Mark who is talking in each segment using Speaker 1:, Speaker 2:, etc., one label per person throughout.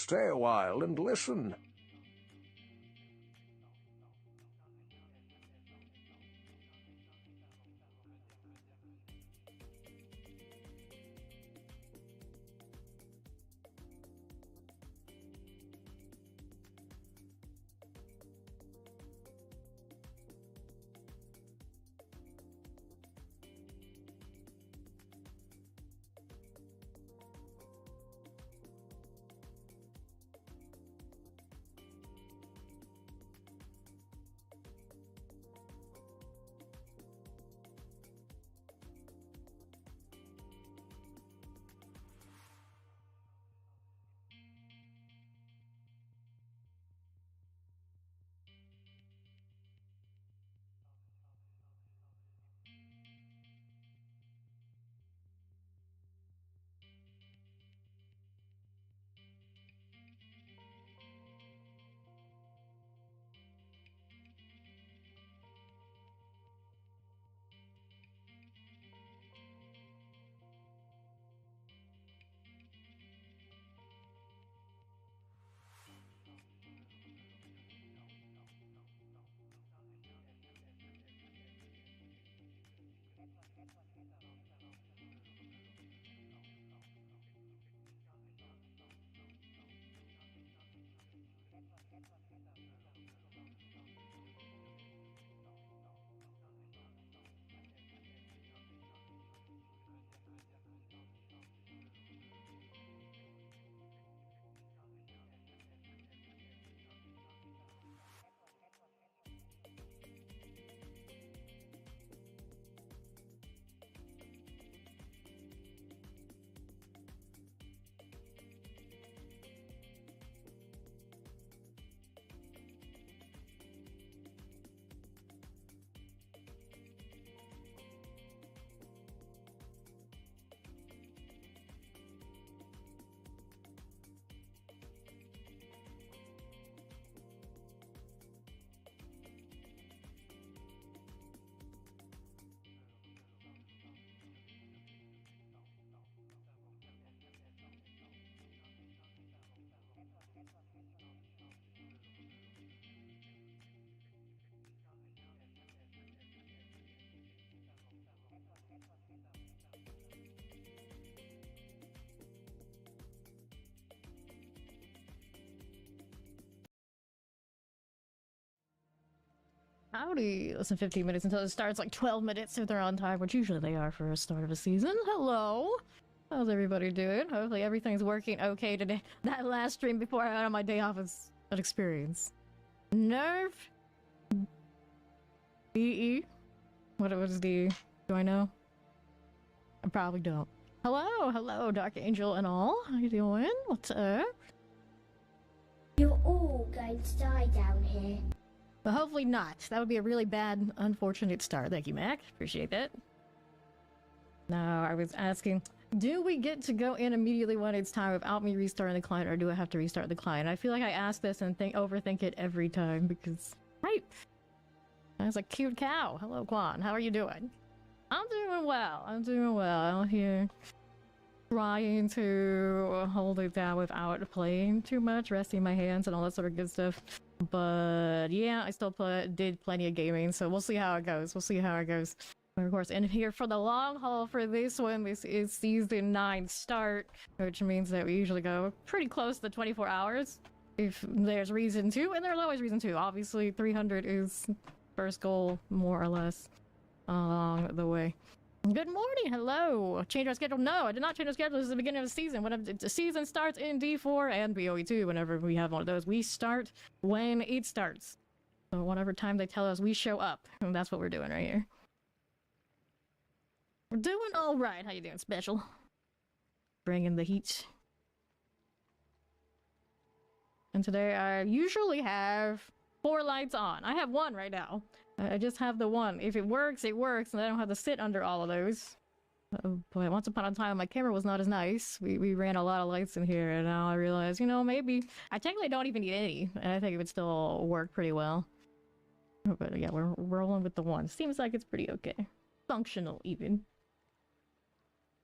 Speaker 1: Stay a while and listen.
Speaker 2: Howdy. Listen, 15 minutes until it starts, like 12 minutes if they're on time, which usually they are for a start of a season. Hello. How's everybody doing? Hopefully everything's working okay today. That last stream before I went on my day off was an experience. Nerf? BE? What was the... Do I know? I probably don't. Hello, Dark Angel and all. How you doing? What's up?
Speaker 3: You're all going to die down here.
Speaker 2: But hopefully not. That would be a really bad, unfortunate start. Thank you, Mac. Appreciate that. Now, I was asking, do we get to go in immediately when it's time without me restarting the client, or do I have to restart the client? I feel like I ask this and overthink it every time because... Right! That's a cute cow. Hello, Quan. How are you doing? I'm doing well. Out here trying to hold it down without playing too much, resting my hands and all that sort of good stuff. But yeah, I still did plenty of gaming, so we'll see how it goes. Of course, in here for the long haul for this one, this is Season 9 start, which means that we usually go pretty close to 24 hours, if there's reason to, and there's always reason to. Obviously, 300 is first goal, more or less, along the way. Good morning, hello! Change our schedule? No, I did not change our schedule. This is the beginning of the season. When the season starts in D4 and BOE2, whenever we have one of those, we start when it starts. So whatever time they tell us, we show up. And that's what we're doing right here. We're doing alright. How you doing, Special? Bringing the heat. And today I usually have 4 lights on. I have 1 right now. I just have the 1. If it works, it works, and I don't have to sit under all of those. But once upon a time, my camera was not as nice. We ran a lot of lights in here, and now I realize, you know, maybe... I technically don't even need any, and I think it would still work pretty well. But yeah, we're rolling with the 1. Seems like it's pretty okay. Functional, even.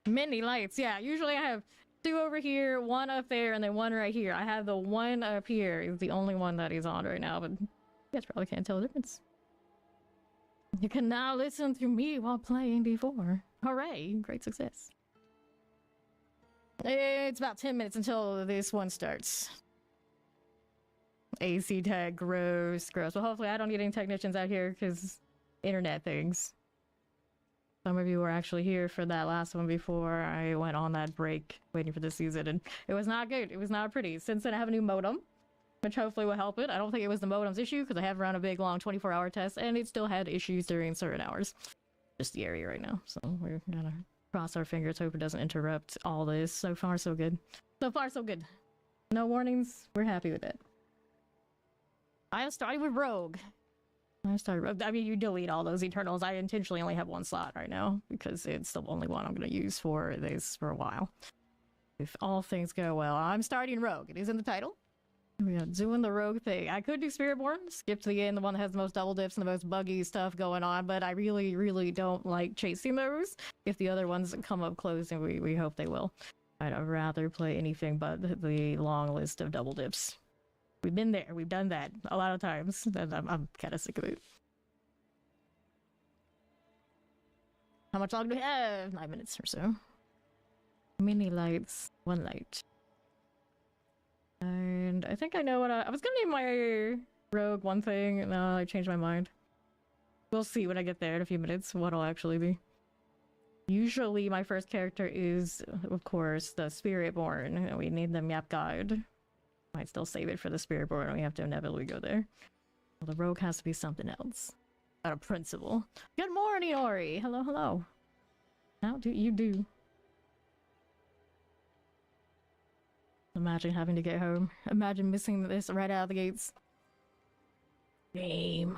Speaker 2: Many lights, yeah. Usually I have two over here, one up there, and then one right here. I have the one up here is the only one that he's on right now, but you guys probably can't tell the difference. You can now listen to me while playing D4. Hooray! Great success. It's about 10 minutes until this one starts. AC tech, gross. Well, hopefully I don't need any technicians out here, because internet things. Some of you were actually here for that last one before I went on that break waiting for the season, and it was not good. It was not pretty. Since then, I have a new modem, which hopefully will help it. I don't think it was the modem's issue, because I have run a big, long 24-hour test, and it still had issues during certain hours. Just the area right now, so we're gonna cross our fingers, hope it doesn't interrupt all this. So far, so good. So far, so good. No warnings. We're happy with it. I am starting with Rogue. I mean, you delete all those Eternals. I intentionally only have one slot right now, because it's the only one I'm going to use for this for a while. If all things go well, I'm starting Rogue. It is in the title. We are doing the Rogue thing. I could do Spiritborn, skip to the end, the one that has the most double dips and the most buggy stuff going on, but I really, really don't like chasing those. If the other ones come up close, and we hope they will. I'd rather play anything but the long list of double dips. We've been there. We've done that a lot of times. And I'm kind of sick of it. How much longer do we have? 9 minutes or so. Mini lights. One light. And I think I know what I was gonna name my Rogue one thing. No, I changed my mind. We'll see when I get there in a few minutes what it'll actually be. Usually my first character is, of course, the Spiritborn. We need the map guide. Might still save it for the Spiritborn, and we have to inevitably go there. Well, the Rogue has to be something else. Out of principle. Good morning, Ori! Hello, hello. How do you do? Imagine having to get home. Imagine missing this right out of the gates. Game.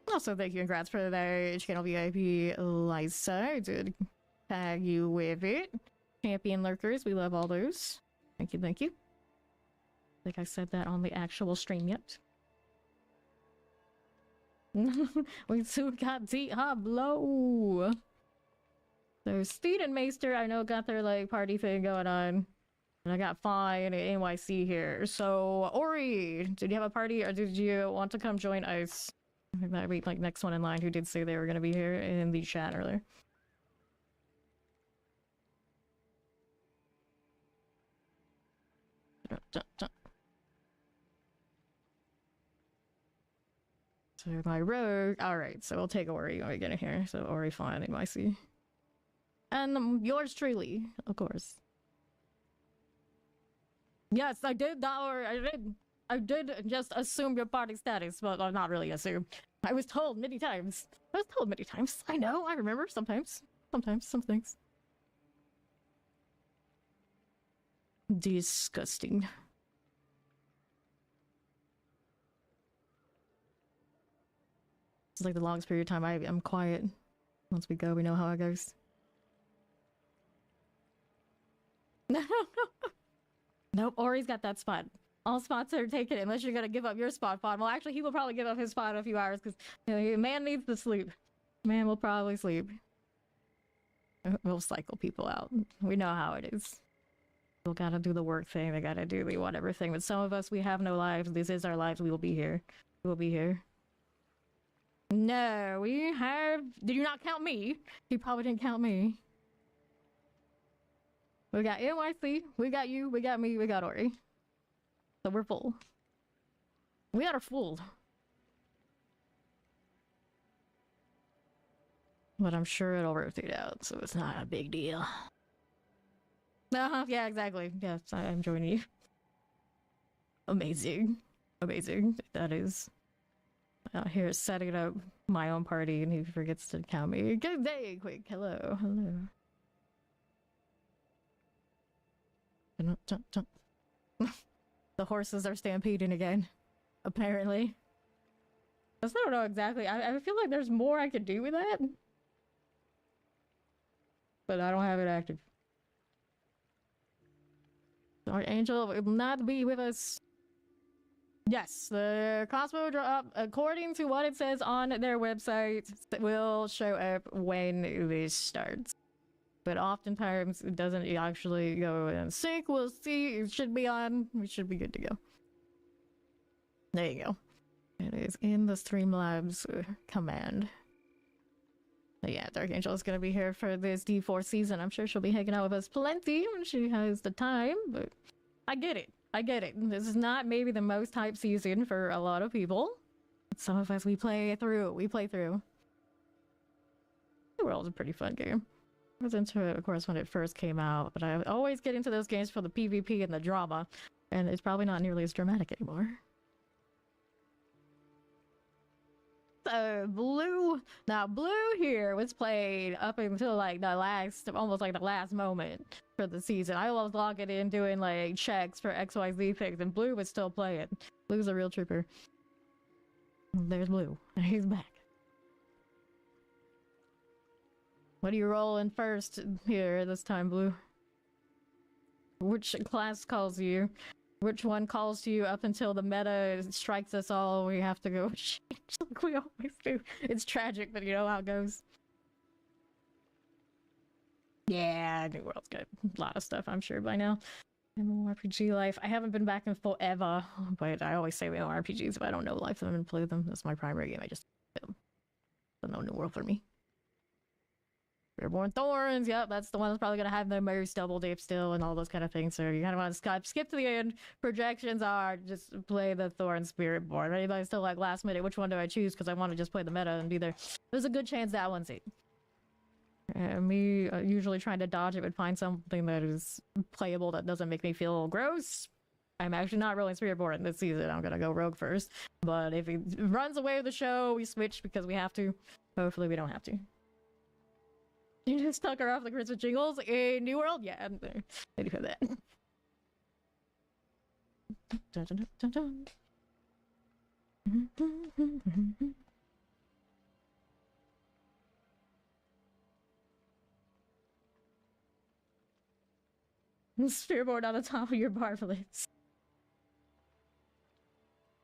Speaker 2: Also, thank you and congrats for the channel VIP, Lysa. I did tag you with it. Champion lurkers, we love all those. Thank you, thank you. I think I said that on the actual stream yet. We too got Diablo. So Steed and Maester, I know got their like party thing going on. And I got Fine and NYC here. So Ori, did you have a party or did you want to come join us? I think that'd be like next one in line who did say they were gonna be here in the chat earlier. So my Rogue, alright, so we'll take Ori when we get in here. So Ori Fine NYC. And yours truly, of course. Yes, I did that, or I did just assume your party status, but well, not really assume. I was told many times. I know, I remember sometimes. Some things. Disgusting. It's like the longest period of time I'm quiet. Once we go, we know how it goes. No. Nope, Ori's got that spot. All spots are taken unless you're gonna give up your spot, Fawn. Well, actually, he will probably give up his spot in a few hours because man needs to sleep. Man will probably sleep. We'll cycle people out. We know how it is. People gotta do the work thing. They gotta do the whatever thing. But some of us, we have no lives. This is our lives. We will be here. We will be here. No, we have... Did you not count me? You probably didn't count me. We got NYC, we got you, we got me, we got Ori. So we're full. We are full. But I'm sure it'll rotate out, so it's not a big deal. Yeah, exactly. Yes, I'm joining you. Amazing. Amazing. That is. Out here setting up my own party and he forgets to count me. Good day, quick. Hello. The horses are stampeding again. Apparently. I still don't know exactly. I feel like there's more I could do with that. But I don't have it active. Archangel will not be with us. Yes, the crossbow drop, according to what it says on their website, will show up when this starts. but oftentimes it doesn't actually go in sync. We'll see. It should be on. We should be good to go. There you go. It is in the Streamlabs command. But yeah, Dark Angel is going to be here for this D4 season. I'm sure she'll be hanging out with us plenty when she has the time, but I get it. I get it. This is not maybe the most hype season for a lot of people. Some of us, we play through. The World's a pretty fun game. I was into it, of course, when it first came out, but I always get into those games for the PvP and the drama, and it's probably not nearly as dramatic anymore. So, Blue here was played up until like almost like the last moment for the season. I was logging in doing like checks for XYZ things, and Blue was still playing. Blue's a real trooper. There's Blue. He's back. What are you rolling first here this time, Blue? Which class calls you? Which one calls to you up until the meta strikes us all? We have to go change like we always do. It's tragic, but you know how it goes. Yeah, New World's got a lot of stuff, I'm sure, by now. MMORPG life. I haven't been back in forever, but I always say MMORPGs if I don't know life of them and play them. That's my primary game. I just play them. So no New World for me. Reborn Thorns, yep, that's the one that's probably going to have the most double dip still and all those kind of things. So you kind of want to skip to the end. Projections are just play the Thorn Spirit Born. Anybody's still like last minute, which one do I choose? Because I want to just play the meta and be there. There's a good chance that one's it. Me usually trying to dodge it and find something that is playable that doesn't make me feel gross. I'm actually not rolling Spiritborn this season. I'm gonna go Rogue first. But if he runs away with the show, we switch because we have to. Hopefully we don't have to. You just stuck her off the Christmas jingles in New World? Yeah, I'm there. I do have that. Dun, dun, dun, dun. Spearboard on the top of your barblets.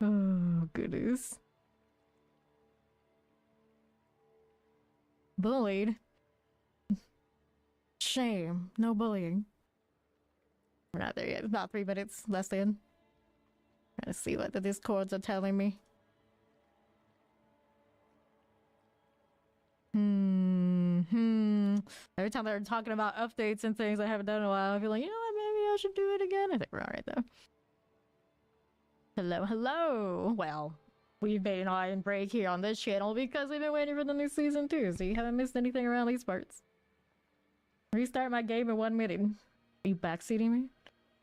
Speaker 2: Oh, goodness. Bullied? Shame. No bullying. We're not there yet. About 3 minutes. Less than. Trying to see what the Discords are telling me. Every time they're talking about updates and things I haven't done in a while, I feel like, you know what, maybe I should do it again. I think we're alright though. Hello, hello! Well, we've been on break here on this channel because we've been waiting for the new season too, so you haven't missed anything around these parts. Restart my game in 1 minute. Are you backseating me?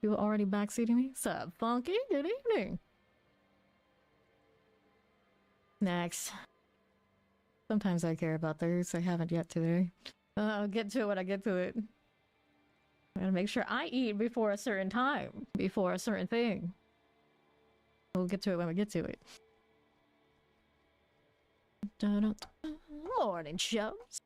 Speaker 2: You were already backseating me? Sup, Funky? Good evening. Next. Sometimes I care about those. I haven't yet today. I'll get to it when I get to it. I gotta make sure I eat before a certain time. Before a certain thing. We'll get to it when we get to it. Morning, shows.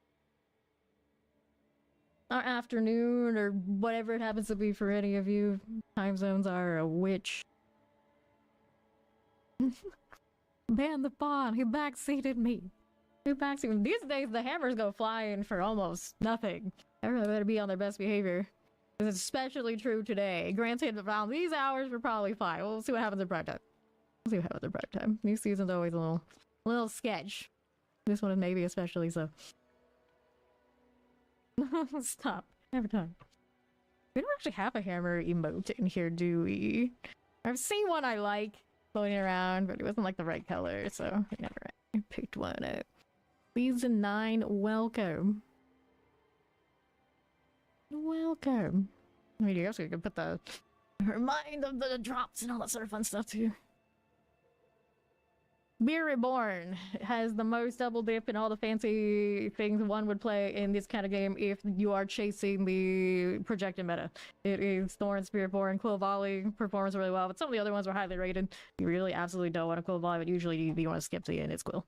Speaker 2: Our afternoon, or whatever it happens to be for any of you. Time zones are a witch. Ban the fawn. He backseated me. These days, the hammers go flying for almost nothing. Everyone better be on their best behavior. It's especially true today. Granted, around these hours, we're probably fine. We'll see what happens in prime time. We'll see what happens in prime time. New season's always a little sketch. This one is maybe especially so. Stop. Every time. We don't actually have a hammer emote in here, do we? I've seen one I like floating around, but it wasn't like the right color, so I never picked one up. Season 9, welcome. Welcome. I mean, you guess we could put the remind of the drops and all that sort of fun stuff too. Beer Reborn has the most double dip and all the fancy things one would play in this kind of game if you are chasing the projected meta. It is Thorn, Spiritborn, Quill Volley performs really well, but some of the other ones were highly rated. You really absolutely don't want a Quill Volley, but usually you want to skip to the end, it's Quill.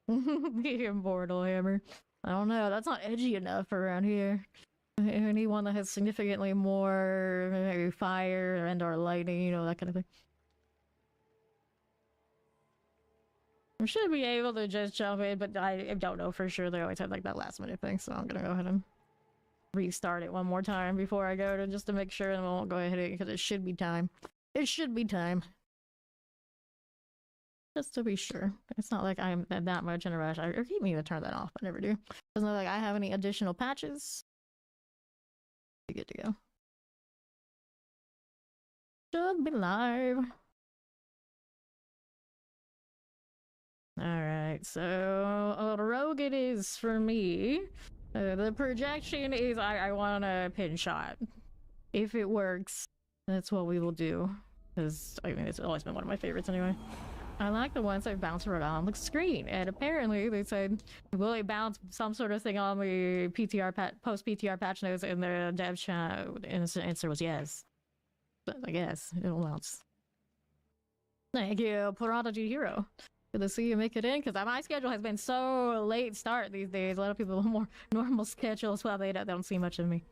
Speaker 2: The Immortal Hammer. I don't know, that's not edgy enough around here. Anyone that has significantly more maybe fire and or lightning, you know, that kind of thing. We should be able to just jump in, but I don't know for sure. They always have like that last minute thing, so I'm gonna go ahead and restart it one more time before I go to just to make sure, and we won't go ahead because it should be time. It should be time. Just to be sure. It's not like I'm that much in a rush. I keep meaning to turn that off, but I never do. Doesn't look like I have any additional patches. Be good to go. Should be live. Alright, so rogue it is for me. The projection is I want a pin shot. If it works, that's what we will do. Because, I mean, it's always been one of my favorites anyway. I like the ones that bounce around the screen. And apparently they said, will it bounce some sort of thing on the post-PTR patch notes in the dev chat? And the answer was yes. But I guess it'll bounce. Thank you, Prodigy Hero. Good to see you make it in, because my schedule has been so late start these days. A lot of people have more normal schedules. Well, they don't see much of me.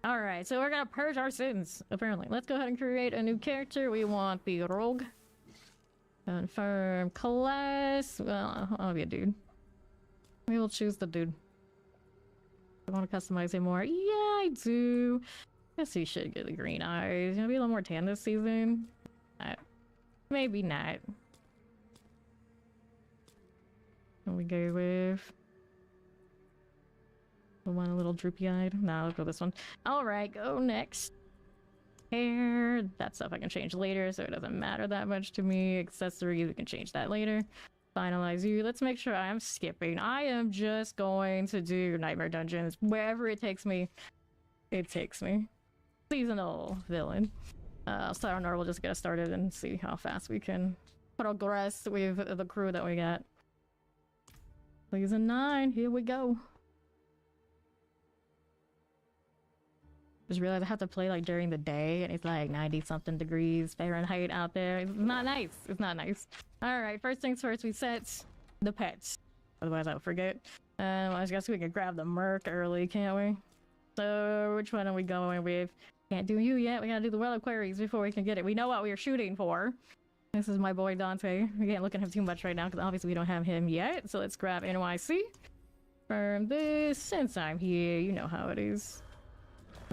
Speaker 2: Alright, so we're gonna purge our sins, apparently. Let's go ahead and create a new character. We want the rogue. Confirm class. Well, I'll be a dude. We will choose the dude. I want to customize him more. Yeah, I do. Guess he should get the green eyes. Gonna be a little more tan this season. Maybe not. What we go with? The one a little droopy eyed. Nah, let's go this one. Alright, go next. Hair. That stuff I can change later, so it doesn't matter that much to me. Accessories, we can change that later. Finalize you. Let's make sure I'm skipping. I am just going to do Nightmare Dungeons. Wherever it takes me, it takes me. Seasonal villain. Sayonara will just get us started and see how fast we can progress with the crew that we got. Season 9, here we go. Just realized I have to play like during the day and it's like 90 something degrees Fahrenheit out there. It's not nice. It's not nice. Alright, first things first, we set the pets. Otherwise I'll forget. I guess we can grab the merc early, can't we? So which one are we going with? Can't do you yet. We gotta do the reliquaries before we can get it. We know what we are shooting for. This is my boy Dante. We can't look at him too much right now because obviously we don't have him yet. So let's grab NYC. Confirm this. Since I'm here, you know how it is.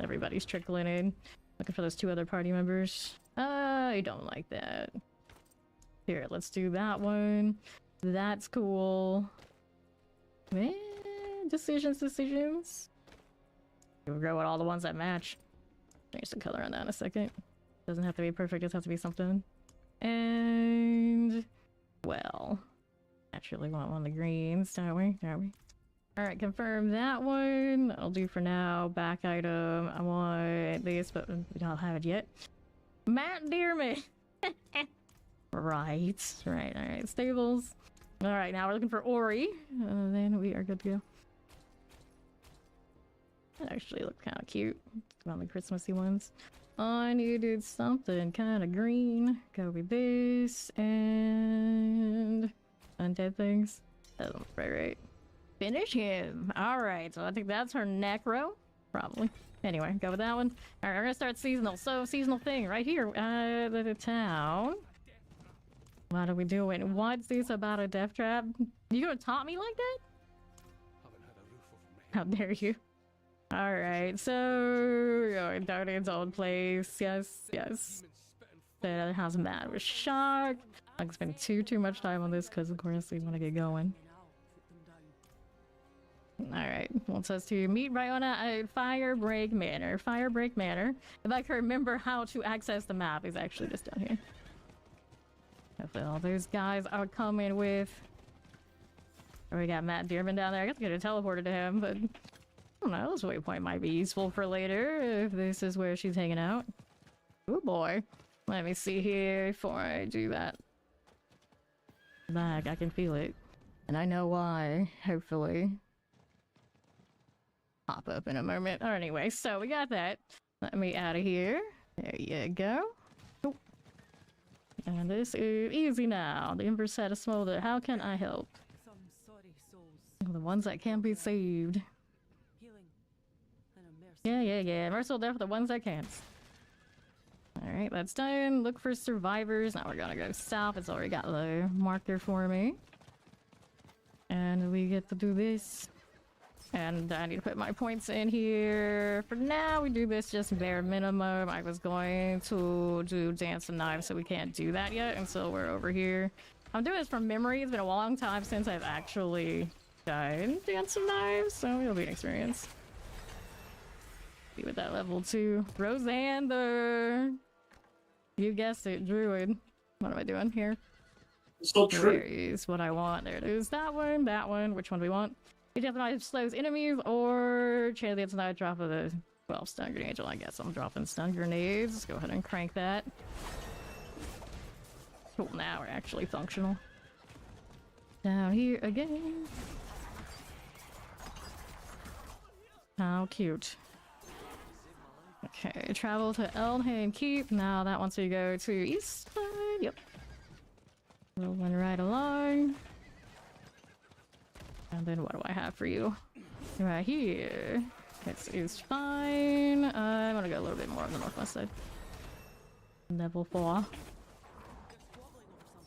Speaker 2: Everybody's trickling in. Looking for those 2 other party members. I don't like that. Here, let's do that one. That's cool. Man, decisions. We'll go with all the ones that match. Change the color on that in a second. Doesn't have to be perfect, it just has to be something. And well, naturally want one of the greens, don't we? Alright, confirm that one. That'll do for now. Back item. I want this, but we don't have it yet. Matt Dearman. Right. Alright. Stables. Alright, now we're looking for Ori. And then we are good to go. That actually looked kind of cute. One of the Christmassy ones. I needed something kind of green. Go with this. And undead things. That looks right. Finish him. Alright, so I think that's her necro. Probably. Anyway, go with that one. Alright, we're gonna start seasonal. So, seasonal thing right here. The town. What are we doing? What's this about a death trap? You gonna taunt me like that? How dare you? Alright, so we're going down to its own place. Yes. The other house mad with shock. I can spend too much time on this because of course we want to get going. Alright, well it says to meet right on a Firebreak Manor. Firebreak Manor. If I can remember how to access the map, is actually just down here. Hopefully all those guys are coming with... Oh, we got Matt Dearman down there. I guess I could have teleported to him, but... I don't know, this waypoint might be useful for later if this is where she's hanging out. Oh boy. Let me see here before I do that. Back, I can feel it. And I know why, hopefully. Pop up in a moment. Or anyway, so we got that. Let me out of here. There you go. Oh. And this is easy now. The Ember set a smolder. How can I help? The ones that can't be saved. Yeah. Merciful death for the ones that can't. Alright, that's done. Look for survivors. Now we're gonna go south. It's already got the marker for me. And we get to do this. And I need to put my points in here. For now, we do this just bare minimum. I was going to do Dance and Knives, so we can't do that yet until we're over here. I'm doing this from memory. It's been a long time since I've actually done Dance and Knives, so it'll be an experience. Be with that level 2. Roseanne, you guessed it, Druid. What am I doing here?
Speaker 4: So true.
Speaker 2: There is what I want. There it is. That one. Which one do we want? Dance and Knives slows enemies, or Chance Dance and Knives drop of the 12 stun grenades. Well, I guess I'm dropping stun grenades. Let's go ahead and crank that. Cool, now we're actually functional. Down here again. How cute. Okay, travel to Elmham Keep. Now that wants to go to east side. Yep. Rolling right along. And then what do I have for you? Right here. This is fine. I'm gonna go a little bit more on the northwest side. Level 4.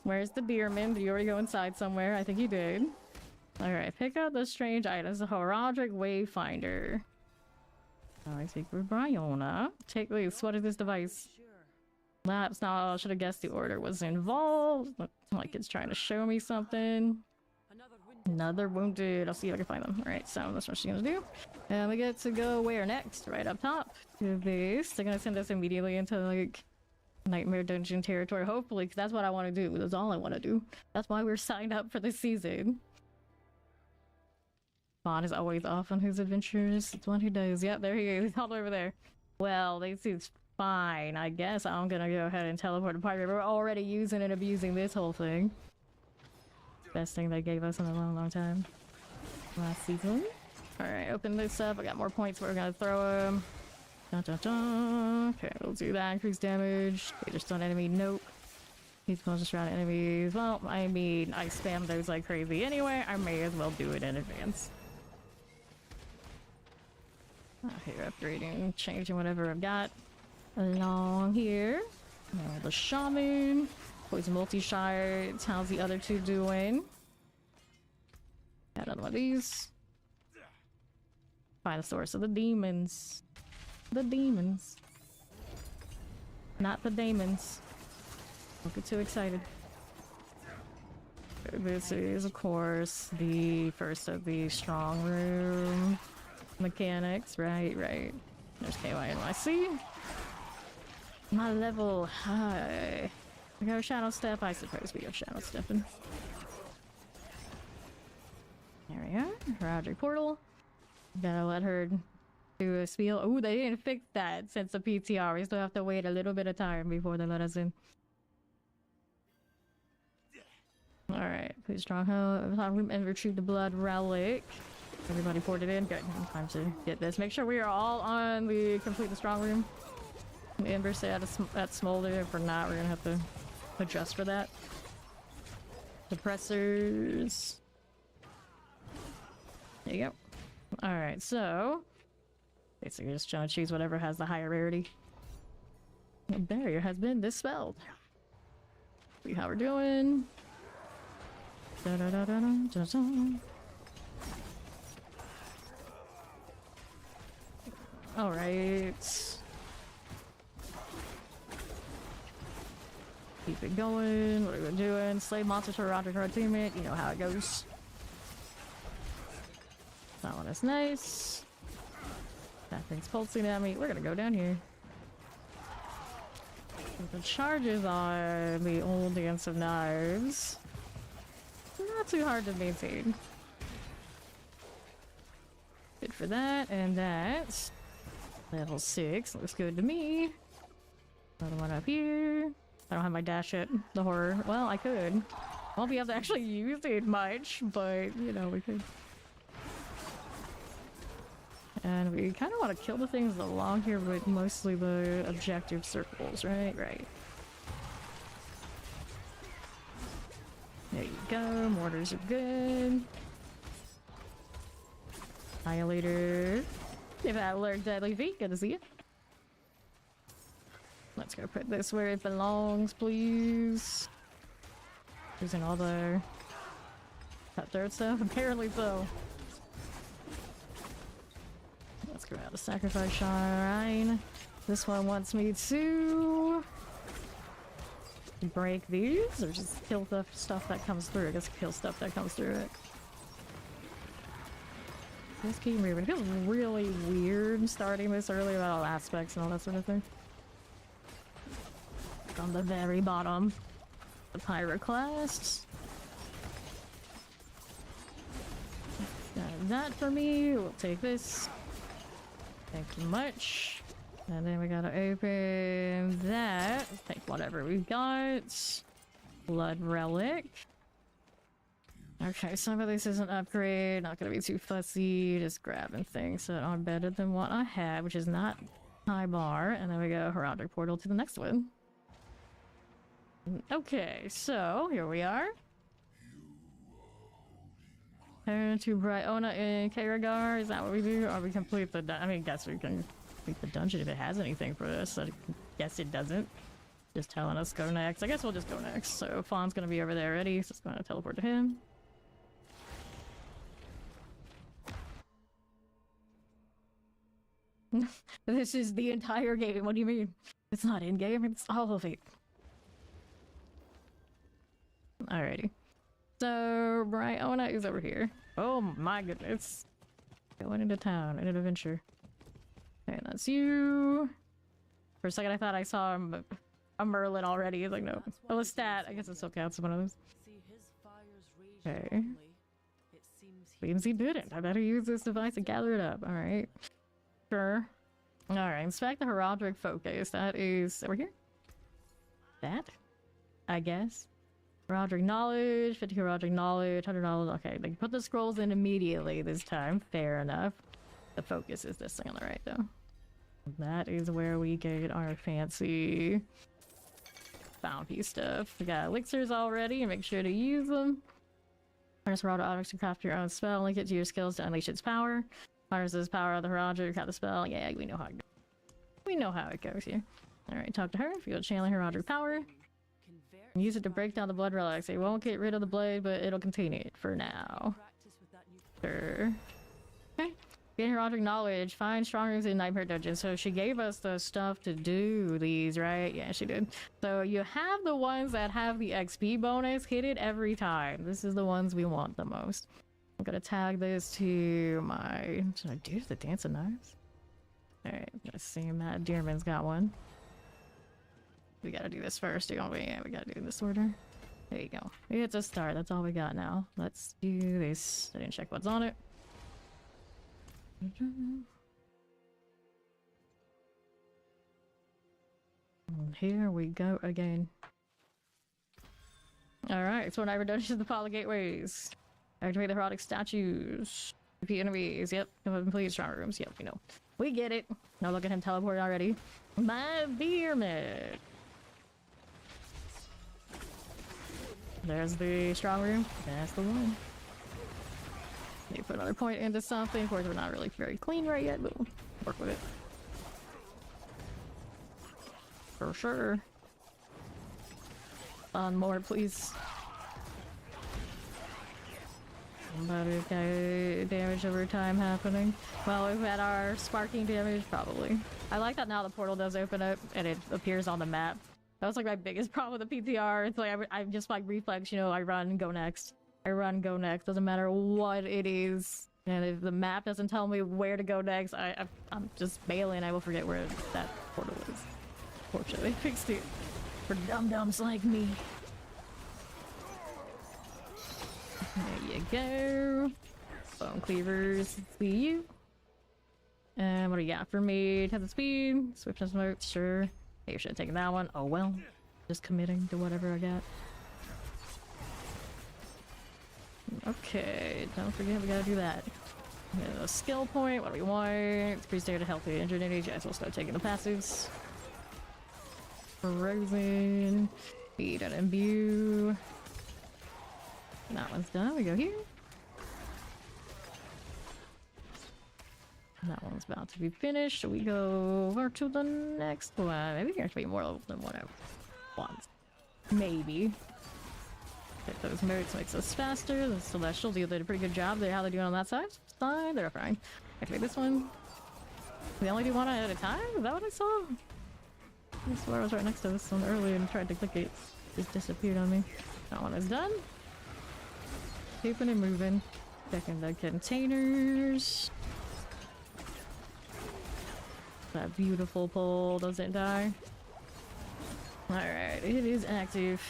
Speaker 2: Where's the Deerman? Did you already go inside somewhere? I think you did. Alright, pick up the strange items. The Heraldic Wayfinder. I take with Bryona. Take this. What is this device? Laps. Now I should have guessed the order was involved. Looks like it's trying to show me something. Another wounded. I'll see if I can find them. Alright, so that's what she's gonna do. And we get to go where next? Right up top. To this. They're gonna send us immediately into like Nightmare Dungeon territory, hopefully, because that's what I want to do. That's all I want to do. That's why we're signed up for this season. Bond is always off on his adventures. It's one who does. Yep, there he is. He's all over there. Well, this is fine. I guess I'm gonna go ahead and teleport to Pirate. We're already using and abusing this whole thing. Best thing they gave us in a long, long time. Last season. Alright, open this up. I got more points. We're gonna throw them. Dun, dun, dun. Okay, we'll do that. Increase damage. Okay, just on enemy. Nope. He's supposed to surround enemies. Well, I mean, I spam those like crazy anyway. I may as well do it in advance. Here, upgrading, changing whatever I've got along here. Now the Shaman. Poison multi-shards. How's the other two doing? Got another one of these. Find the source of the demons. The demons. Not the demons. Don't get too excited. This is, of course, the first of the strong room mechanics. Right. There's KYNYC. My level high. We go Shadow Step. I suppose we go Shadow Stepping. There we are. Roger Portal. Gotta let her do a spiel. Oh, they didn't fix that since the PTR. We still have to wait a little bit of time before they let us in. Alright, please Stronghold and retrieve the blood relic. Everybody poured it in. Good. Time to get this. Make sure we are all on the complete the strong room. The Ember stay at Smolder. If we're not, we're gonna have to adjust for that. Suppressors. There you go. Alright, so basically just trying to choose whatever has the higher rarity. The barrier has been dispelled. See how we're doing. Da, da, da, da, da, da. Alright. Keep it going. What are we doing? Slay monsters for Roger our teammate. You know how it goes. That one is nice. That thing's pulsing at me. We're gonna go down here. The charges on the old Dance of Knives. Not too hard to maintain. Good for that, and that. Level 6. Looks good to me. Another one up here. I don't have my dash yet. The horror. Well, I could. Won't be able to actually use it much, but, you know, we could. And we kind of want to kill the things along here, but mostly the objective circles, right? Right. There you go. Mortars are good. Annihilator. If that alert deadly feat, good to see it. Let's go put this where it belongs, please. Using all the That dirt stuff? Apparently so. Let's go out the sacrifice shrine. This one wants me to break these or just kill the stuff that comes through. I guess kill stuff that comes through it. Just keep moving. It feels really weird starting this early about all aspects and all that sort of thing. On the very bottom, the pyroclast. Got that for me. We'll take this. Thank you much. And then we gotta open that. Take whatever we've got. Blood relic. Okay, some of this is an upgrade. Not gonna be too fussy. Just grabbing things that are better than what I had, which is not high bar. And then we go heraldic portal to the next one. Okay, so here we are. Turn to Bryona in Karagar. Is that what we do? Or we complete the I mean, I guess we can complete the dungeon if it has anything for us. I guess it doesn't. Just telling us go next. I guess we'll just go next. So Fawn's gonna be over there already, so it's gonna teleport to him. This is the entire game. What do you mean? It's not in game, it's all of it. Alrighty. So Bryona is over here. Oh my goodness. Going into town, in an adventure. Okay, that's you. For a second I thought I saw a Merlin already. It's like, no. Oh, a stat. I guess it still counts as one of those. Okay. Seems he didn't. I better use this device to gather it up. Alright. Sure. Alright, inspect the heraldic focus. That is over here. That? I guess. Heraldic knowledge, 50 heraldic knowledge, $100. Okay, they put the scrolls in immediately this time. Fair enough. The focus is this thing on the right, though. That is where we get our fancy bounty stuff. We got elixirs already, and make sure to use them. Harness heraldic objects to craft your own spell. Link it to your skills to unleash its power. Harnesses power of the heraldic, craft the spell. Yeah, we know how it goes. We know how it goes here. Alright, talk to her. If you go channel heraldic power. Use it to break down the blood relics. It won't get rid of the blade, but it'll contain it for now. Sure. Okay. Gain heraldic knowledge. Find strong rooms in Nightmare Dungeon. So she gave us the stuff to do these, right? Yeah, she did. So you have the ones that have the XP bonus. Hit it every time. This is the ones we want the most. I'm gonna tag this to my... Should I do the Dance of Knives? Alright, let's see. Matt Dearman's got one. We gotta do this first, don't we? Yeah, we gotta do this order. There you go. It's a start. That's all we got now. Let's do this. I didn't check what's on it. And here we go again. Alright, so I've done the Apollo Gateways. Activate the heraldic statues. Repeat enemies. Yep. Complete strong rooms. Yep, we know. We get it. Now look at him teleport already. My beerman. There's the strong room. That's the one. Need to put another point into something. Of course, we're not really very clean right yet, but we'll work with it. For sure. On more, please. Okay, damage over time happening. Well, we've had our sparking damage, probably. I like that now the portal does open up and it appears on the map. That was like my biggest problem with the PTR. It's like I'm just like reflex, you know, I run, go next. I run, go next. Doesn't matter what it is. And if the map doesn't tell me where to go next, I'm just bailing. I will forget where that portal is. Fortunately, they fixed it for dum-dums like me. There you go. Bone cleavers, see you. And what do you got for me? 10 speed, swiftness smoke, sure. Maybe I should have taken that one. Oh well. Just committing to whatever I got. Okay, don't forget we gotta do that. A skill point, what do we want? Increase data, healthy, injured energy. I guess we'll start taking the passives. Frozen. Speed and imbue. That one's done. We go here. That one's about to be finished. So we go over to the next one. Maybe there should be more than one at once. Maybe. Hit those moats makes us faster. The Celestial did a pretty good job. How they doing on that side? Fine, they're fine. Activate this one. We only do one at a time? Is that what I saw? I swear I was right next to this one earlier and tried to click it. Just disappeared on me. That one is done. Keeping it moving. Checking the containers. That beautiful pole doesn't die. Alright, it is active.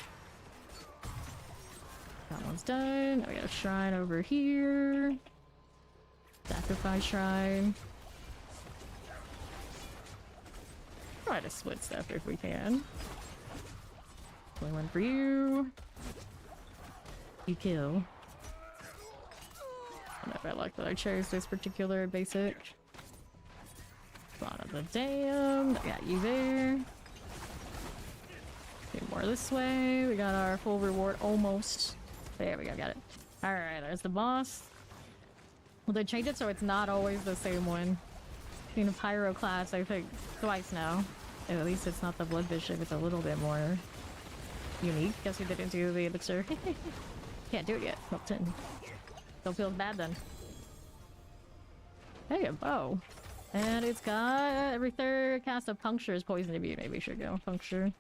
Speaker 2: That one's done. Now we got a shrine over here. Sacrifice shrine. Try to split stuff if we can. Only one for you. You kill. I don't know if I like that I chose this particular basic. Bottom of the dam. I got you there. Get more this way. We got our full reward almost. There we go, got it. Alright, there's the boss. Well, they changed it so it's not always the same one. In a pyro class, I think twice now. And at least it's not the blood bishop, it's a little bit more unique. Guess we didn't do the elixir. Can't do it yet. Well, 10. Don't feel bad then. Hey, a bow. And it's got every third cast of puncture is poison immune. Maybe we should go puncture.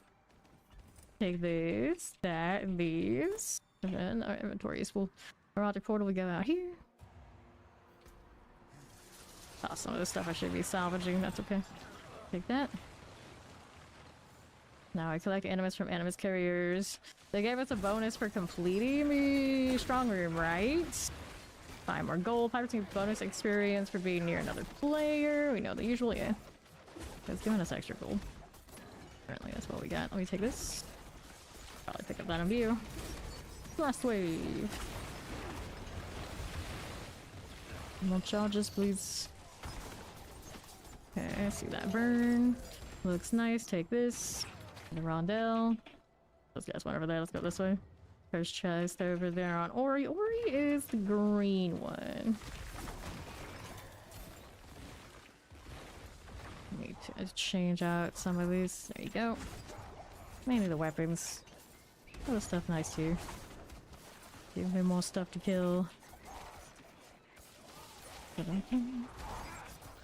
Speaker 2: Take this, that, and these. And then our inventory is full. Our object portal, we go out here. Oh, some of this stuff I should be salvaging. That's okay. Take that. Now I collect animus from animus carriers. They gave us a bonus for completing the strong room, right? 5 more gold. Pirates team bonus experience for being near another player. We know the usual, yeah. It's giving us extra gold. Apparently that's what we got. Let me take this. Probably pick up that on view. Last wave. More charges, please. Okay, I see that burn. Looks nice. Take this. The rondelle. Those guys went over there. Let's go this way. There's chest over there on Ori. Ori is the green one. Need to change out some of these. There you go. Mainly the weapons. Other stuff nice too. Give me more stuff to kill.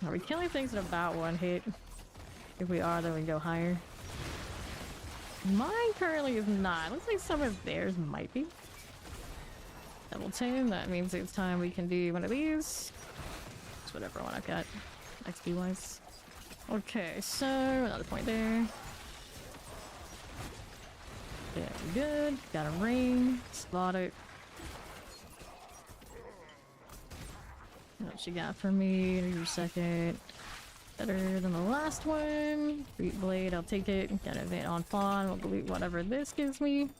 Speaker 2: Are we killing things in about 1 hit? If we are, then we go higher. Mine currently is not. Looks like some of theirs might be. Double 10. That means it's time we can do one of these. It's whatever one I've got. XP wise. Okay, so another point there. Yeah, good. Got a ring. Slot it. What she got for me? Your second. Better than the last one. Great blade, I'll take it. Got an event on fawn. We'll delete whatever this gives me.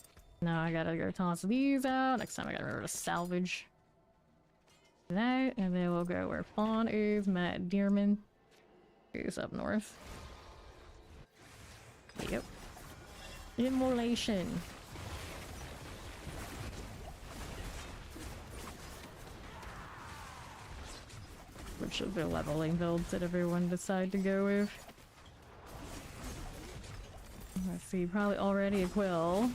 Speaker 2: Now I gotta go toss these out. Next time I gotta remember to salvage that. And then we'll go where fawn is. Matt Dearman is up north. Yep. Immolation. Which of the leveling builds did everyone decide to go with? Let's see, probably already a quill.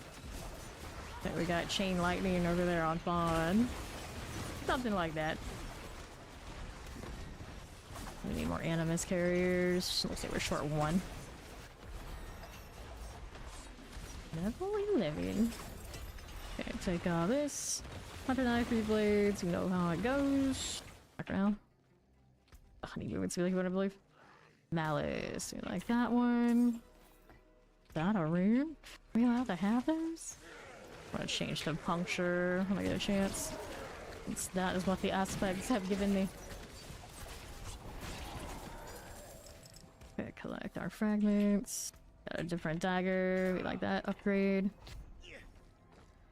Speaker 2: Okay, we got chain lightning over there on fawn. Something like that. We need more animus carriers. Looks like we're short 1. Level 11. Okay, take all this. 193 blades, you know how it goes. Back around. Honey movements, really what I believe. Malice, you like that one? Is that a rune? Are we allowed to have those? I'm gonna change to puncture when I get a chance. That is what the aspects have given me. Okay, collect our fragments. Got a different dagger. We like that upgrade.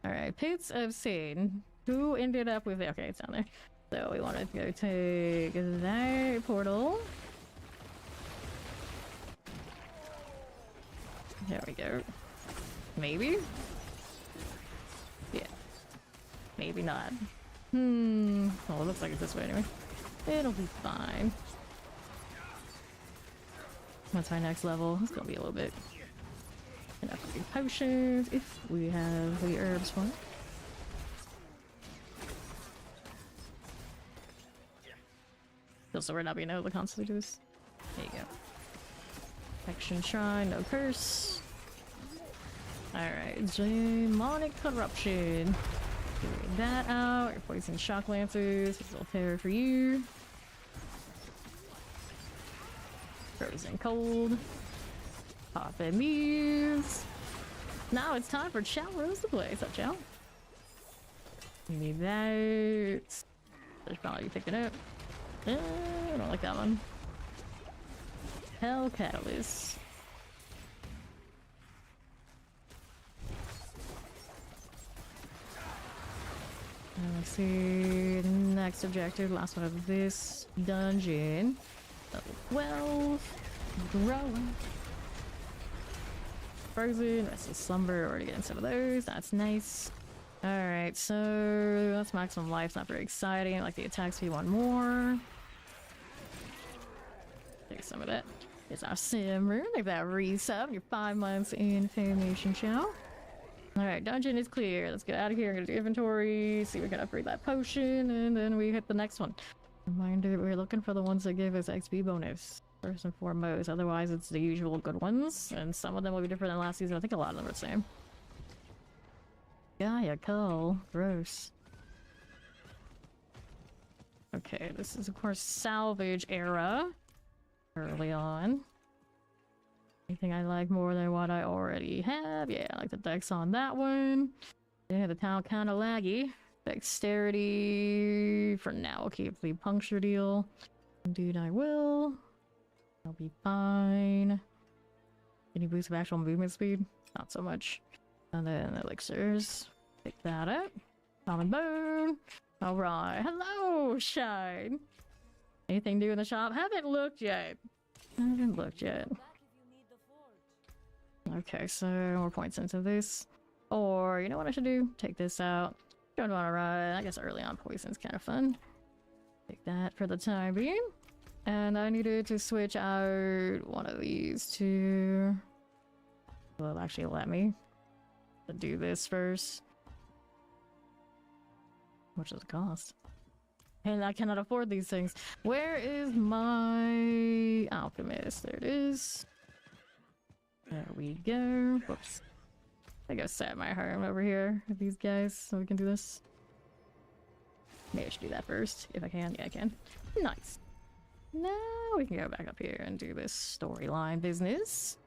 Speaker 2: Alright, Pits of Sin. Who ended up with it? Okay, it's down there. So we want to go take that portal. There we go. Maybe? Yeah. Maybe not. Well, it looks like it's this way anyway. It'll be fine. What's our next level? It's gonna be a little bit. Enough of potions if we have the herbs for it. So we're not being able to constantly do this. There you go. Protection Shrine, no curse. Alright, demonic corruption. Clear that out. Your poison shock lancers. A little terror for you. Frozen cold. Pop and muse. Now it's time for Chow Rose to play. What's up, Chow? You need that. There's probably pick it up. I don't like that one. Hell Catalyst. Let's see. Next objective, last one of this dungeon. Level 12. Growing. Frozen, Restless Slumber. Already getting some of those. That's nice. Alright, so that's maximum life. Not very exciting. I like the attack speed one more. Take some of that. Here's our sim room. Make that resub. You're 5 months in Formation Chow. Alright, dungeon is clear. Let's get out of here. I'm gonna do inventory, see if we can upgrade that potion, and then we hit the next one. Reminder, we're looking for the ones that give us XP bonus, first and foremost. Otherwise, it's the usual good ones, and some of them will be different than last season. I think a lot of them are the same. Gaia Cull. Gross. Okay, this is, of course, salvage era. Early on. Anything I like more than what I already have? Yeah, I like the dex on that one. Yeah, the town kind of laggy. Dexterity. For now, I'll keep the puncture deal. Indeed, I will. I'll be fine. Any boost of actual movement speed? Not so much. And then elixirs. Pick that up. Common bone. Alright. Hello, Shine. Anything new in the shop? Haven't looked yet. Okay, so more points into this. Or, you know what I should do? Take this out. Don't want to run. I guess early on poison's kind of fun. Take that for the time being. And I needed to switch out one of these to... Well, actually let me do this first. Much does it cost? And I cannot afford these things. Where is my alchemist? There it is. There we go. Whoops. I gotta set my home over here with these guys so we can do this. Maybe I should do that first, if I can. Yeah, I can. Nice. Now we can go back up here and do this storyline business.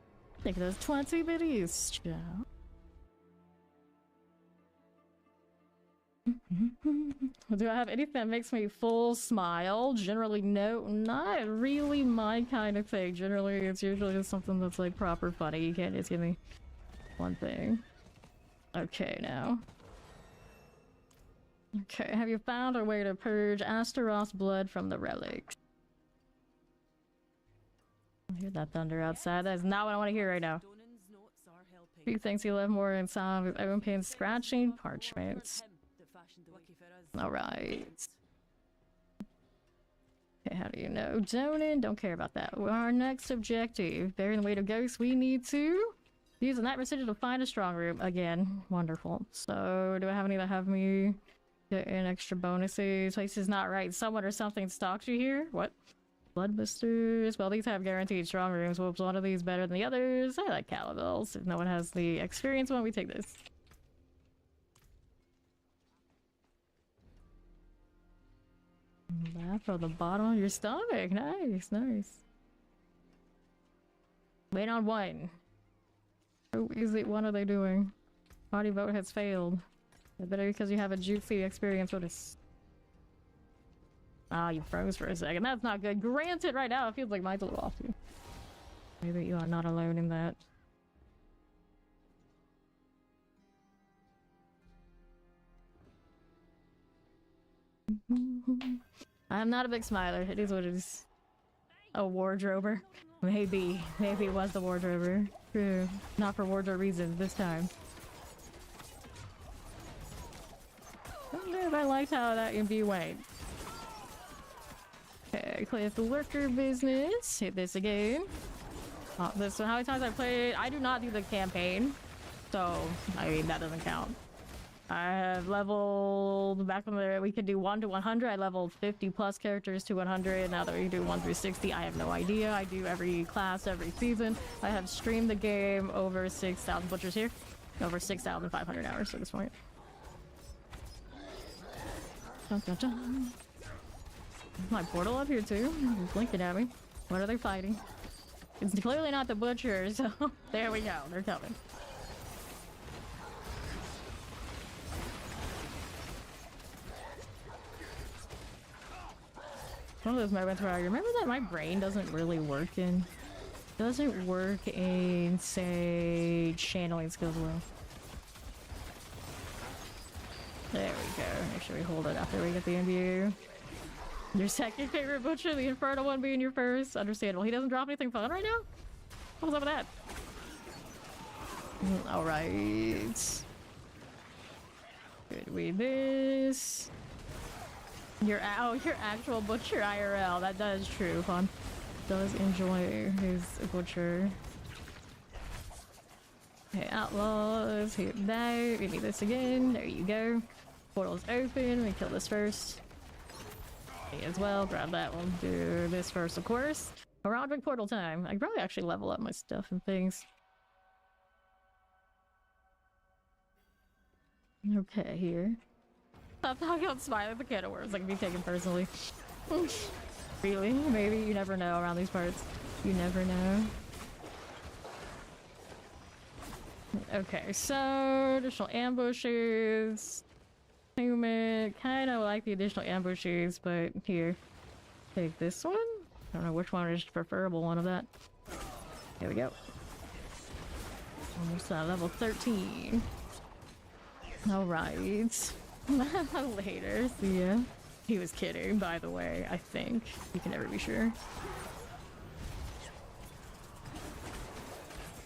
Speaker 2: Take those 20 biddies, chow. Do I have anything that makes me full smile? Generally, no, not really my kind of thing. Generally, it's usually just something that's like proper funny. You can't just give me one thing. Okay, now. Okay, have you found a way to purge Astaroth's blood from the relics? I hear that thunder outside. That is not what I want to hear right now. Few things he left more in sound with own pain scratching parchments. Alright. Okay, how do you know? Donin, don't care about that. Our next objective, bearing the weight of ghosts, we need to use a night residual to find a strong room. Again, wonderful. So, do I have any that have me get in extra bonuses? Place is not right. Someone or something stalks you here? What? Bloodbusters. Well, these have guaranteed strong rooms. Whoops, one of these better than the others. I like Calibels. If no one has the experience one, we take this. That from the bottom of your stomach. Nice, nice. Wait on one. Who is it? What are they doing? Party vote has failed. Better because you have a juicy experience with this. Ah, you froze for a second. That's not good. Granted, right now it feels like mine's a little off too. Maybe you are not alone in that. I'm not a big smiler. It is what it is. A wardrober. Maybe it was the wardrober. True. Not for wardrobe reasons this time. I don't know if I liked how that MV went. Okay, clear the lurker business. Hit this again. This one, how many times I played? I do not do the campaign. So, I mean, that doesn't count. I have leveled back when we could do 1 to 100. I leveled 50 plus characters to 100. Now that we do 1 through 60, I have no idea. I do every class every season. I have streamed the game over 6,000 butchers here, over 6,500 hours at this point. Dun, dun, dun. My portal up here too. He's blinking at me. What are they fighting? It's clearly not the butchers. So there we go. They're coming. One of those moments where I remember that my brain doesn't really work in, say, channeling skills well. There we go. Make sure we hold it after we get the imbue. Your second favorite butcher, the infernal one being your first. Understandable. He doesn't drop anything fun right now? What was up with that? Alright. Good with this. Your actual butcher IRL. That is true. Fun. Does enjoy his butcher. Okay, outlaws. Here, there. We need this again. There you go. Portal's open. We kill this first. Me as well. Grab that one. Do this first, of course. Around big portal time. I could probably actually level up my stuff and things. Okay, here. Stop talking about smiling the can of worms. Like, be taken personally. Really? Maybe. You never know around these parts. You never know. Okay, so additional ambushes. Human. Kind of like the additional ambushes, but here. Take this one. I don't know which one is the preferable one of that. Here we go. Almost at level 13. Alright. Later, see ya. He was kidding, by the way, I think. You can never be sure.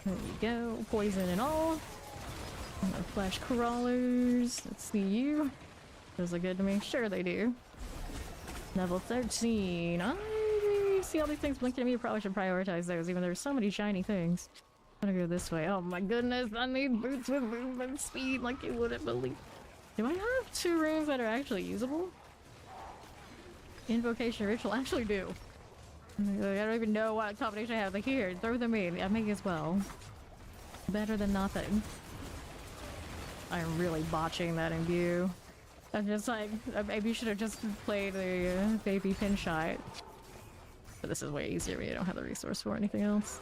Speaker 2: There you go. Poison and all. No flesh crawlers. Let's see you. Those look good to me. Sure they do. Level 13. I see all these things blinking at me. Probably should prioritize those, even though there's so many shiny things. I'm gonna go this way. Oh my goodness, I need boots with movement speed like you wouldn't believe. Do I have 2 rooms that are actually usable? Invocation ritual actually do. I don't even know what combination I have. Like here, throw them in. I may as well. Better than nothing. I'm really botching that imbue. I'm just like, maybe you should have just played the baby pin shot. But this is way easier when you don't have the resource for anything else.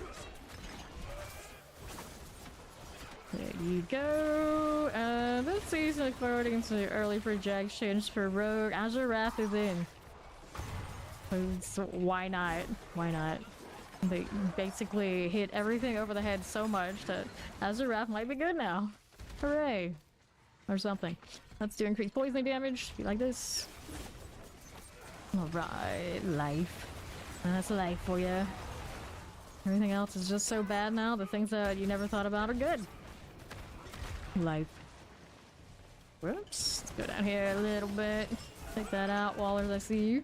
Speaker 2: There you go. This season according to early projections for Rogue, Azure Wrath is in. So why not? Why not? They basically hit everything over the head so much that Azure Wrath might be good now. Hooray! Or something. Let's do increased poisoning damage. Be like this. Alright, life. That's life for you. Everything else is just so bad now. The things that you never thought about are good. Life. Whoops. Let's go down here a little bit. Take that out, Wallers. I see you.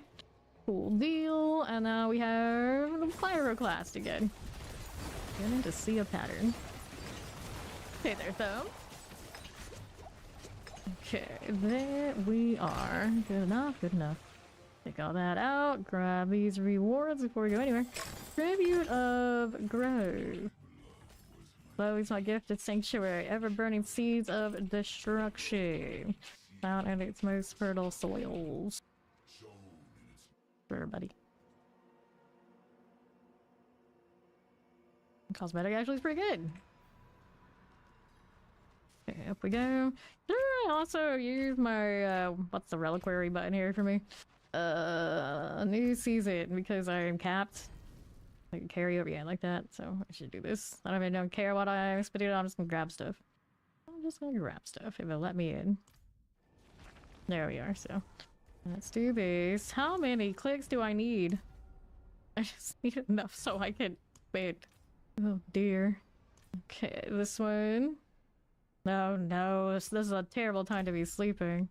Speaker 2: Cool deal. And now we have the Pyroclast again. Beginning to see a pattern. Hey there, Thumb. Okay, there we are. Good enough, good enough. Take all that out. Grab these rewards before we go anywhere. Tribute of Grove. Lo is my gifted sanctuary, ever-burning seeds of destruction. Found in its most fertile soils. Sure, buddy. Cosmetic actually is pretty good. Okay, up we go. Sure, I also use my, what's the reliquary button here for me? New season, because I am capped. I can carry over, yeah, like that, so I should do this. I don't care what I'm spitting on, I'm just gonna grab stuff. I'm just gonna grab stuff if it'll let me in. There we are, so. Let's do this. How many clicks do I need? I just need enough so I can wait. Oh dear. Okay, this one. No, no, this is a terrible time to be sleeping.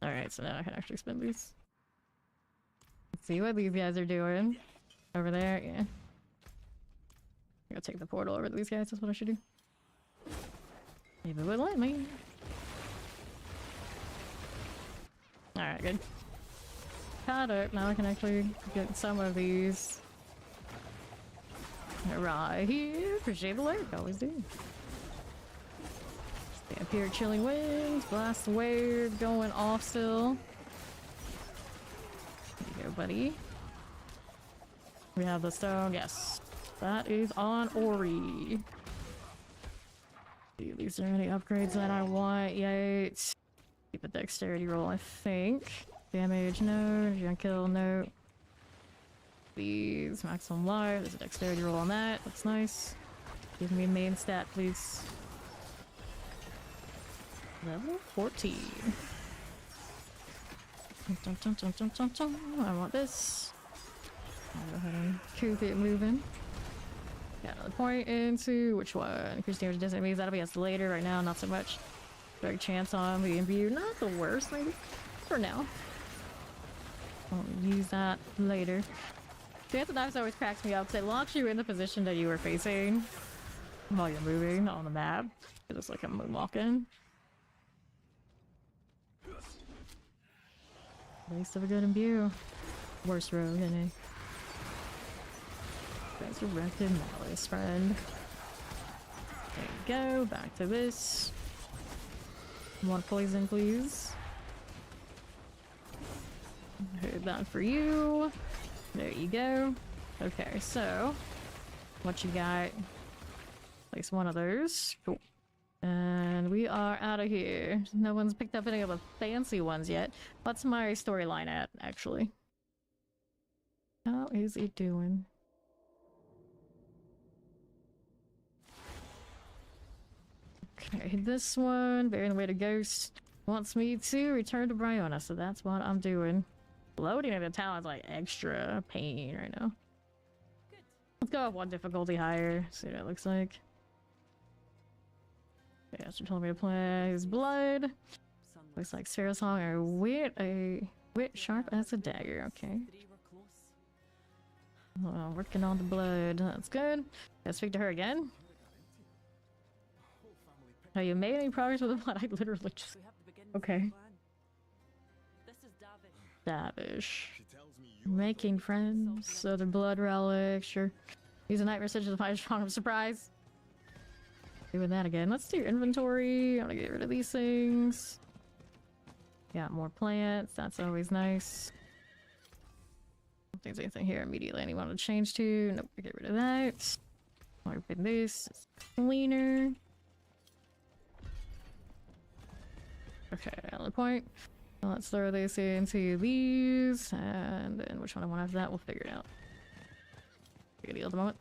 Speaker 2: Alright, so now I can actually spend these. Let's see what these guys are doing. Over there, yeah. I'm gonna take the portal over to these guys, that's what I should do. Maybe it would let me. Alright, good. Got it. Now I can actually get some of these. Right here. Appreciate the lurk. Always do. Stay up here, chilling wings. Blast the wave. Going off still. There you go, buddy. We have the stone. Yes. That is on Ori. These are any upgrades that I want yet. Keep a dexterity roll, I think. Damage, no. Gonna kill, no. These, maximum life. There's a dexterity roll on that. Looks nice. Give me a main stat, please. Level 14. Dun, dun, dun, dun, dun, dun. I want this. I'll go ahead and keep it moving. Got another point into which one? Increase damage to distant enemies. That'll be us later. Right now, not so much. Direct chance on the imbue. Not the worst, maybe. For now. I'll use that later. Chance of dives always cracks me up because it locks you in the position that you were facing while you're moving on the map. It looks like I'm moonwalking. Waste of a good imbue. Worst rogue, isn't it? Resurrected Malice, friend. There you go. Back to this. More poison, please. Heard that for you. There you go. Okay, so what you got? Place one of those. Cool. And we are out of here. No one's picked up any of the fancy ones yet. What's my storyline at, actually? How is it doing? Okay, this one, bearing the weight of ghost, wants me to return to Bryona, so that's what I'm doing. Loading of the talent's like extra pain right now. Good. Let's go up one difficulty higher, see what it looks like. Yeah, so told me to play his blood. Looks like Sarah Song or wit sharp as a dagger, okay. Oh, working on the blood, that's good. Let's speak to her again. Have you made any progress with the blood? I literally just... Okay. Davish. Making friends. So the blood relic, sure. Use a nightmare such as to find a strong surprise. Doing that again. Let's do inventory. I'm gonna get rid of these things. Got more plants. That's always nice. Don't think there's anything here immediately anyone to change to. Nope, get rid of that. Open this. It's cleaner. Okay, another point. Let's throw this into these, and then which one I want after that, we'll figure it out. Big deal at the moment.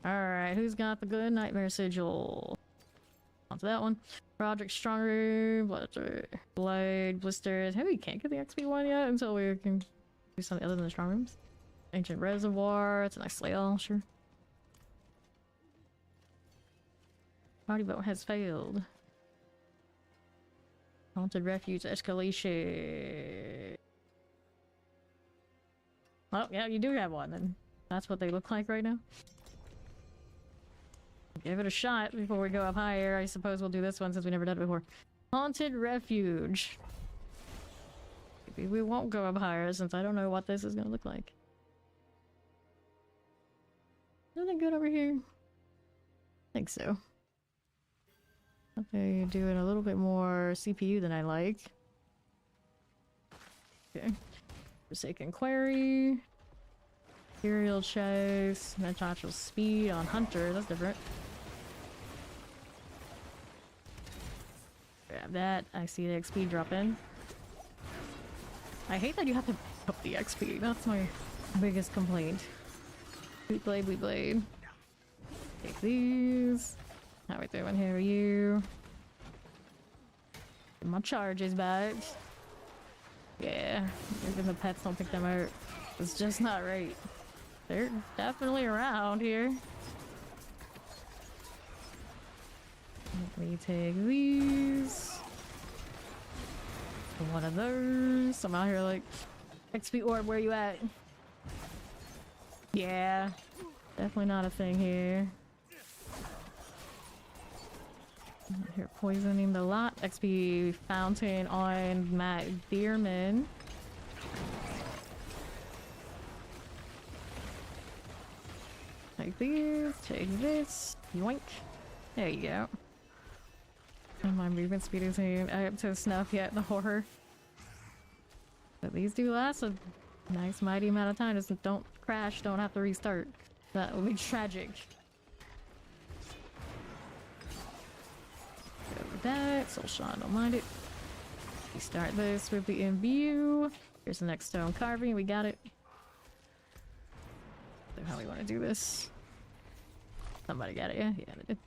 Speaker 2: Alright, who's got the good nightmare sigil? Onto that one. Roderick Stronger, Blade, Blisters. Hey, we can't get the XP one yet until we can do something other than the strong rooms. Ancient Reservoir, it's a nice layout, sure. Party vote has failed. Haunted Refuge escalation. Well, yeah, you do have one, then. That's what they look like right now. Give it a shot before we go up higher. I suppose we'll do this one since we never done it before. Haunted Refuge. Maybe we won't go up higher since I don't know what this is gonna look like. Nothing good over here? I think so. Okay, doing a little bit more CPU than I like. Okay. Forsaken Quarry. Imperial Chase. Natural Speed on Hunter. That's different. Grab that. I see the XP drop in. I hate that you have to pick up the XP. That's my biggest complaint. Wheat Blade, Wheat Blade. Take these. How are we doing here? Are you? My charges back. Yeah, even the pets don't pick them out. It's just not right. They're definitely around here. Let me take these. One of those. I'm out here like, XP orb, where you at? Yeah, definitely not a thing here. Here, poisoning the lot. XP fountain on Matt Dearman. Take these, take this, yoink. There you go. And my movement speed isn't up to snuff yet, the horror. But these do last a nice mighty amount of time. Just don't crash, don't have to restart. That would be tragic. Go with that, Soul Sean, don't mind it. We start this with the imbue. Here's the next stone carving, we got it. So how we want to do this? Somebody got it, yeah? Yeah, they did.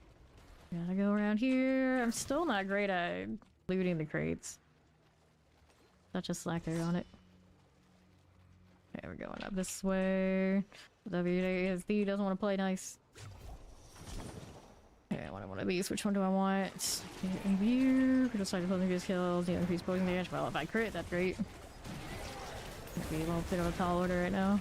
Speaker 2: Gotta go around here. I'm still not great at looting the crates. Such a slacker on it. Okay, we're going up this way. WASD doesn't want to play nice. Okay, I want one of these. Which one do I want? View. Just like the increase kills, increase poison damage. Well, if I crit, that's great. Maybe a little bit of a tall order right now.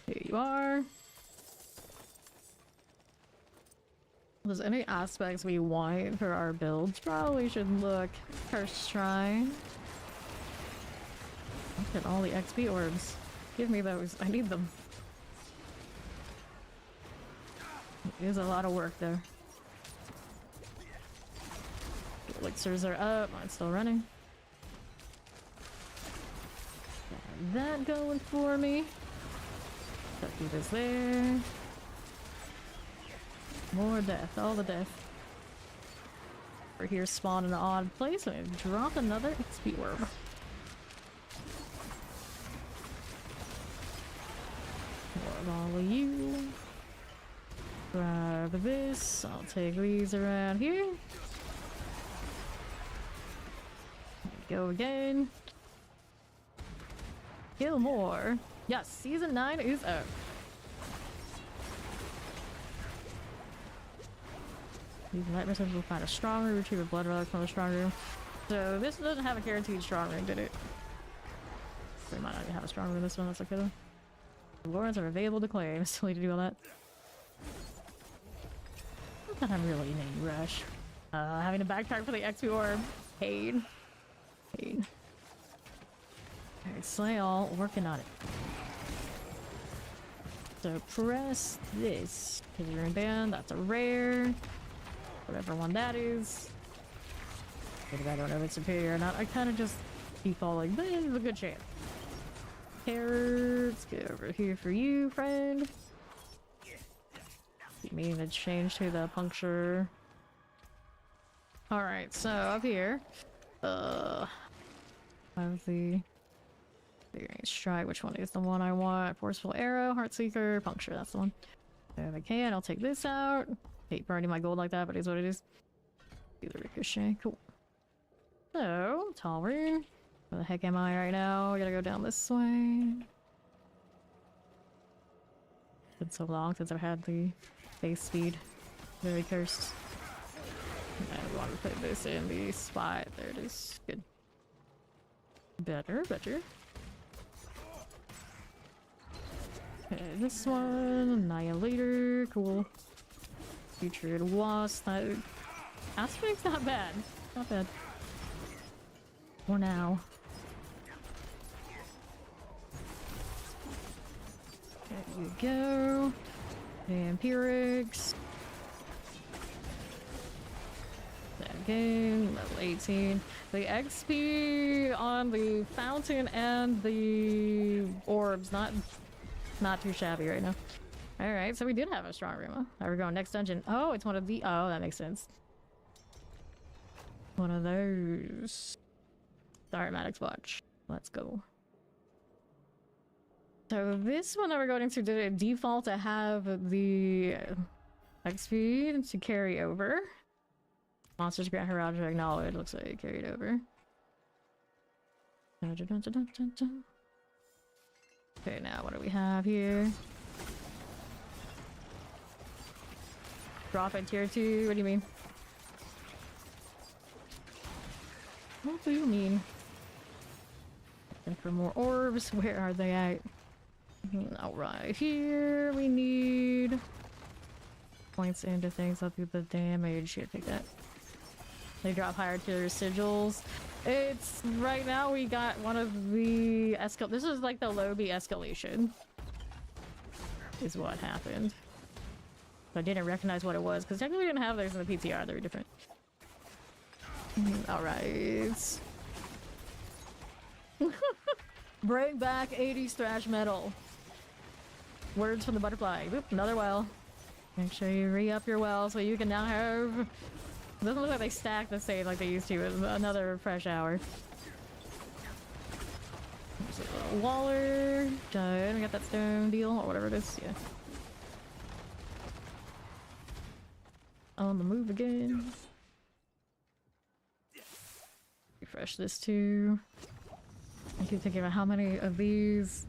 Speaker 2: Here you are. There's any aspects we want for our builds, probably should look first try. Look at all the XP orbs. Give me those. I need them. It is a lot of work though. Elixirs are up. Mine's still running. Got that going for me. Keep this there. More death, all the death. We're here spawn in an odd place and drop another XP orb. More of all of you. Grab this. I'll take these around here. Go again. Kill more. Yes, season 9 is up. Use nightmare sense will find a strong room, retrieve a blood relic from a strong room. So this doesn't have a guaranteed strong room, did it? We might not have a strong room this one, that's okay though. Rewards are available to claim. Still need to do all that. Not that I'm really in any rush. Having to backtrack for the XP orb. Pain. Pain. Alright, slay all, working on it. So press this. Because you're in band, that's a rare. Whatever one that is. Maybe I don't know if it's superior or not. I kind of just default like, this is a good chance. Carrots, get over here for you, friend. Keep me to change to the puncture. Alright, so up here. I have the strike. Which one is the one I want? Forceful arrow, heartseeker, puncture. That's the one. So if I can, I'll take this out. Hate burning my gold like that, but it is what it is. Do the ricochet. Cool. So, tall room. Where the heck am I right now? I gotta go down this way. It's been so long since I've had the base speed. Very cursed. I want to put this in the spot. There it is. Good. Better, better. Okay, this one. Annihilator. Cool. Featured wasp. That aspect's not bad. Not bad. For now. There you go. Vampirics. That again. Level 18. The XP on the fountain and the orbs. Not too shabby right now. Alright, so we did have a strong room. Huh? Now we're going next dungeon. Oh, it's one of the... Oh, that makes sense. One of those. Sorry, Maddox, watch. Let's go. So this one that we're going into, did it default to have the XP to carry over? Monsters grant heraldry knowledge. Looks like it carried over. Okay, now what do we have here? Drop at tier 2? What do you mean? What do you mean? And for more orbs, where are they at? All right, here we need points into things. I'll do the damage. Here, take that. They drop higher tier sigils. It's right now we got one of the this is like the lobby escalation. Is what happened. I didn't recognize what it was because technically we didn't have those in the PTR. They were different. All right. Bring back 80s thrash metal. Words from the butterfly. Oop, another well. Make sure you re-up your well so you can now have... It doesn't look like they stack the same like they used to with another fresh hour. There's a Waller. Done. We got that stone deal or whatever it is. Yeah. On the move again. Refresh this too. I keep thinking about how many of these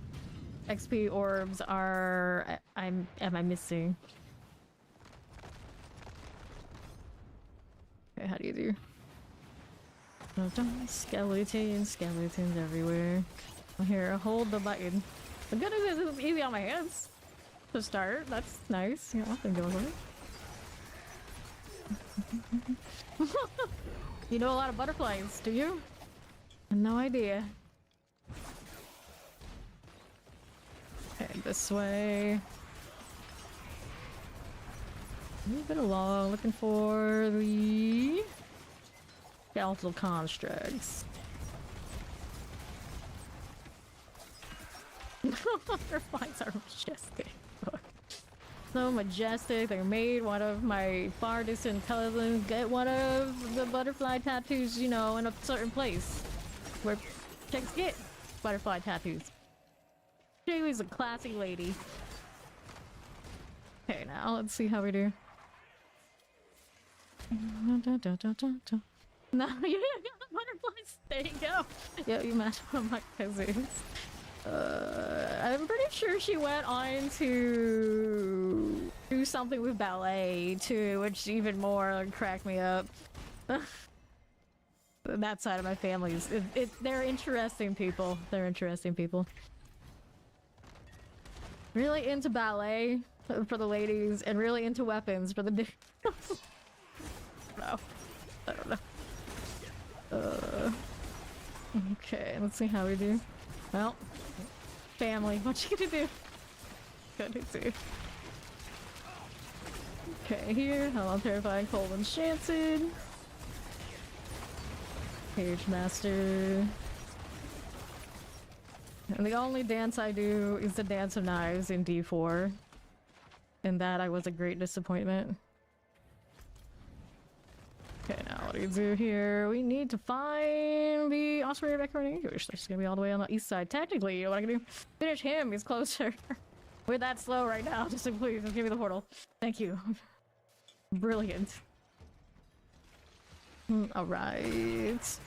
Speaker 2: XP orbs am I missing? Okay, how do you do? Skeletons everywhere. Here, hold the button. The good news is it's easy on my hands to start. That's nice. Yeah, nothing goes with it. You know a lot of butterflies, do you? No idea. Okay, this way. Move it along, looking for the skeletal constructs. Butterflies are majestic. So majestic. They made one of my far distant cousins get one of the butterfly tattoos, you know, in a certain place where chicks get butterfly tattoos. She was a classy lady. Okay, now let's see how we do. No, you didn't get the butterflies. There you go. Yeah, you matched one of my cousins. I'm pretty sure she went on to do something with ballet too, which even more cracked me up. That side of my family is they're interesting people. They're interesting people. Really into ballet for the ladies and really into weapons for the dudes. No, I don't know. Okay, let's see how we do. Well, family, what you gonna do? Gonna do. Okay, here, hello, terrifying Cold Enchanted. Page Master. And the only dance I do is the Dance of Knives in D4. And that I was a great disappointment. Okay, now what do you do here? We need to find the Osprey Background English. That's gonna be all the way on the east side. Technically, you know what I can do? Finish him, he's closer. We're that slow right now. Just please, just give me the portal. Thank you. Brilliant. Alright.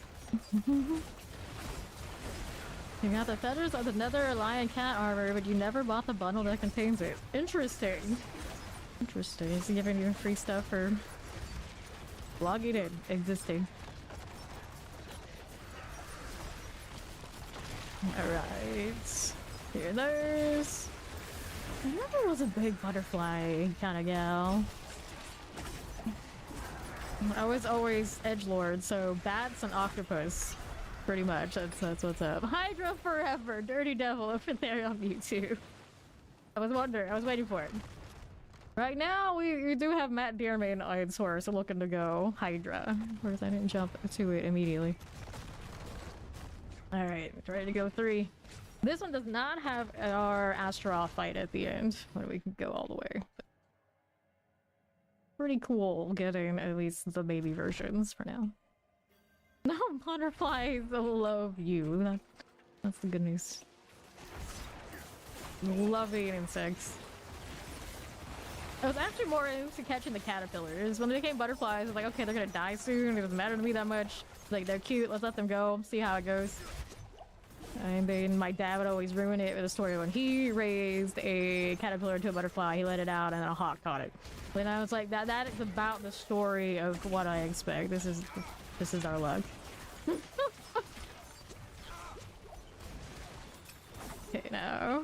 Speaker 2: You got the feathers of the nether lion cat armor, but you never bought the bundle that contains it. Interesting. Interesting. Is he giving you free stuff for logging in, existing? Alright. Here there's... I never was a big butterfly kind of gal. I was always edgelord, so bats and octopus. Pretty much, that's what's up. Hydra forever! Dirty devil over there on YouTube. I was wondering, I was waiting for it. Right now, we do have Matt Dearman on source looking to go Hydra. Of course, I didn't jump to it immediately. Alright, ready to go 3. This one does not have our Astaroth fight at the end, but we can go all the way. Pretty cool getting at least the baby versions for now. No, butterflies love you. That's the good news. Love eating insects. I was actually more into catching the caterpillars. When they became butterflies, I was like, okay, they're gonna die soon. It doesn't matter to me that much. Like, they're cute. Let's let them go. See how it goes. And then my dad would always ruin it with a story when he raised a caterpillar into a butterfly. He let it out, and then a hawk caught it. And I was like, that is about the story of what I expect. This is our luck. Okay, now.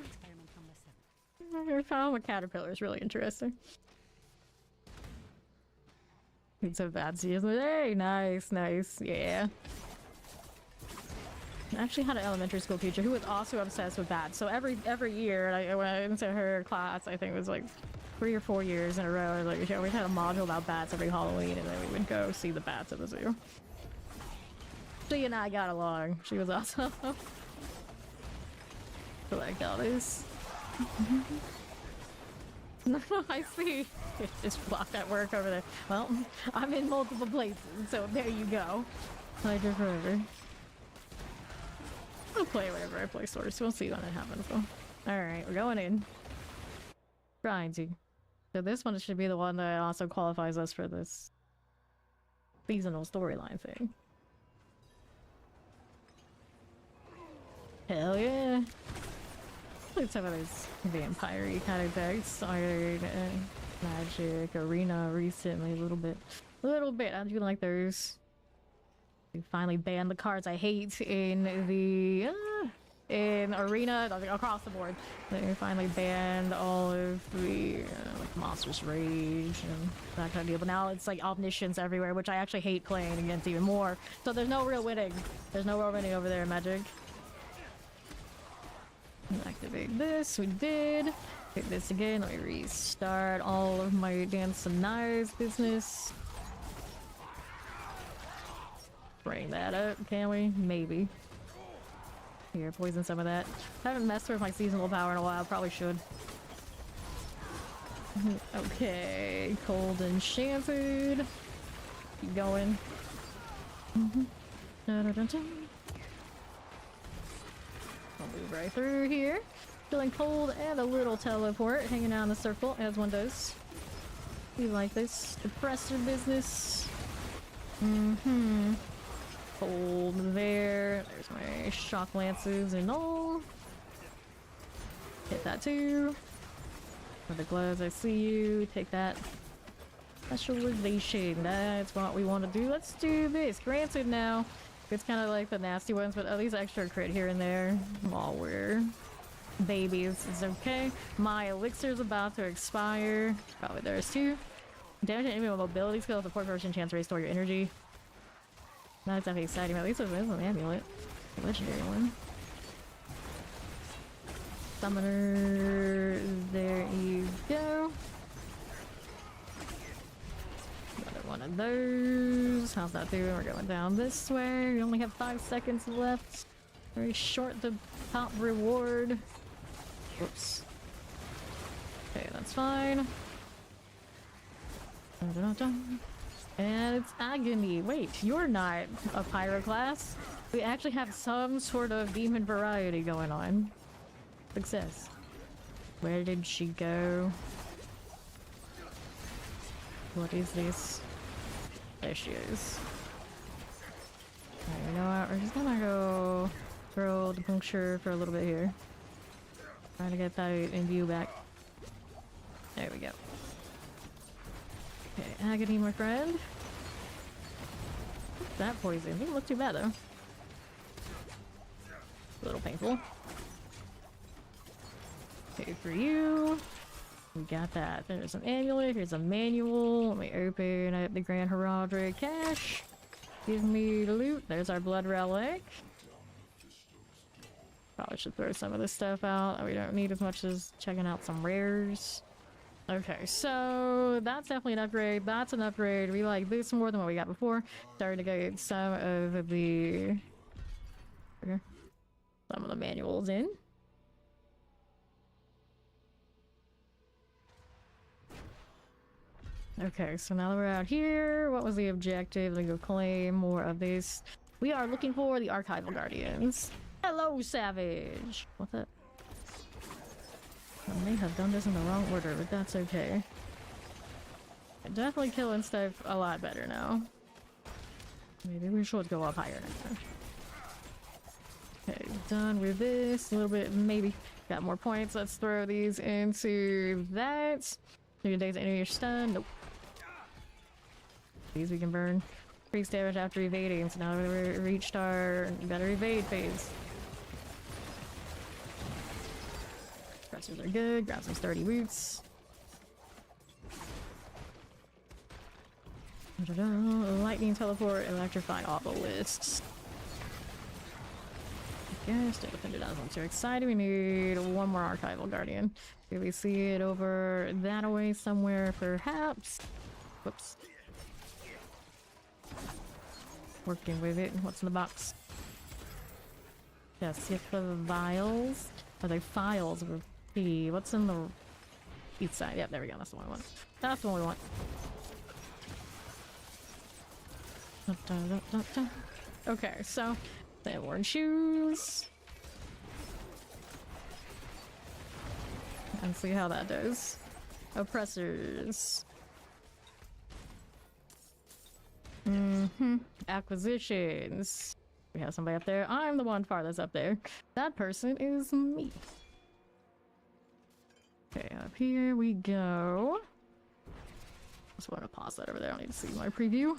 Speaker 2: I found a caterpillar is really interesting. It's a bad season. Hey, nice, nice, yeah. I actually had an elementary school teacher who was also obsessed with bats. So every year, I went into her class. I think it was like 3 or 4 years in a row. Like, we had a module about bats every Halloween, and then we would go see the bats at the zoo. She and I got along. She was awesome. I like all this. No, I see. Just blocked at work over there. Well, I'm in multiple places, so there you go. Play forever. I'll play whenever I play Source. We'll see when it happens. So. Alright, we're going in. Grinding. So this one should be the one that also qualifies us for this seasonal storyline thing. Hell yeah! Look at some of those vampire-y kind of decks. Iron, Magic, Arena recently, a little bit. I do like those. We finally banned the cards I hate in the in Arena, across the board. They finally banned all of the like Monstrous Rage and that kind of deal. But now it's like Omniscience everywhere, which I actually hate playing against even more. So there's no real winning. There's no real winning over there in Magic. Activate this. We did. Hit this again. Let me restart all of my Dance and Knives business. Bring that up, can we? Maybe. Here, poison some of that. Haven't messed with my seasonal power in a while. Probably should. Okay, Cold Enchanted. Keep going. I'll move right through here. Feeling cold and a little teleport. Hanging out in the circle, as one does. You like this depressor business? Hold there. There's my shock lances and all. Hit that too. For the gloves, I see you. Take that. Specialization. That's what we want to do. Let's do this. Granted now, it's kind of like the nasty ones, but at least extra crit here and there while we're babies is okay. My elixir's about to expire. Probably theirs too. Damage to enemy with mobility skill with a 4% chance to restore your energy. That's definitely exciting. At least it was an amulet. A legendary one. Summoner. There you go. Another one of those. How's that doing? We're going down this way. We only have 5 seconds left. Very short the top reward. Whoops. Okay, that's fine. Dun-dun-dun. And it's Agony. Wait, you're not a pyroclast. We actually have some sort of demon variety going on. Success. Where did she go? What is this? There she is. Alright, you know what? We're just gonna go throw the puncture for a little bit here. Trying to get that in view back. There we go. Okay, Agony, my friend. That poison didn't look too bad though. A little painful. Okay, for you. We got that. There's an amulet. Here's a manual. Let me open up the Grand Heraldric cache. Give me loot. There's our blood relic. Probably should throw some of this stuff out. We don't need as much as checking out some rares. Okay, so that's definitely an upgrade. That's an upgrade. We like this more than what we got before. Starting to get some of the manuals in. Okay, so now that we're out here, what was the objective? Like, go claim more of this. We are looking for the Archival Guardians. Hello, Savage! What's up? I may have done this in the wrong order, but that's okay. I'm definitely killing stuff a lot better now. Maybe we should go up higher next time. Okay, done with this. A little bit, maybe. Got more points. Let's throw these into that. You can days enemy your stun. Nope. These we can burn. Increase damage after evading. So now we've reached our better evade phase. Suppressors are good. Grab some sturdy boots. Lightning, teleport, electrify, obelisks. Guess don't defend it. I'm too excited. We need one more archival guardian. Do we see it over that way somewhere, perhaps? Whoops. Working with it. What's in the box? Yes, the vials. Are they files with P? What's in the east side? Yep, there we go. That's the one we want. That's the one we want. Okay, so they have worn shoes. And see how that does. Oppressors. Acquisitions. We have somebody up there. I'm the one farthest up there. That person is me. Okay, up here we go. Just want to pause that over there. I don't need to see my preview.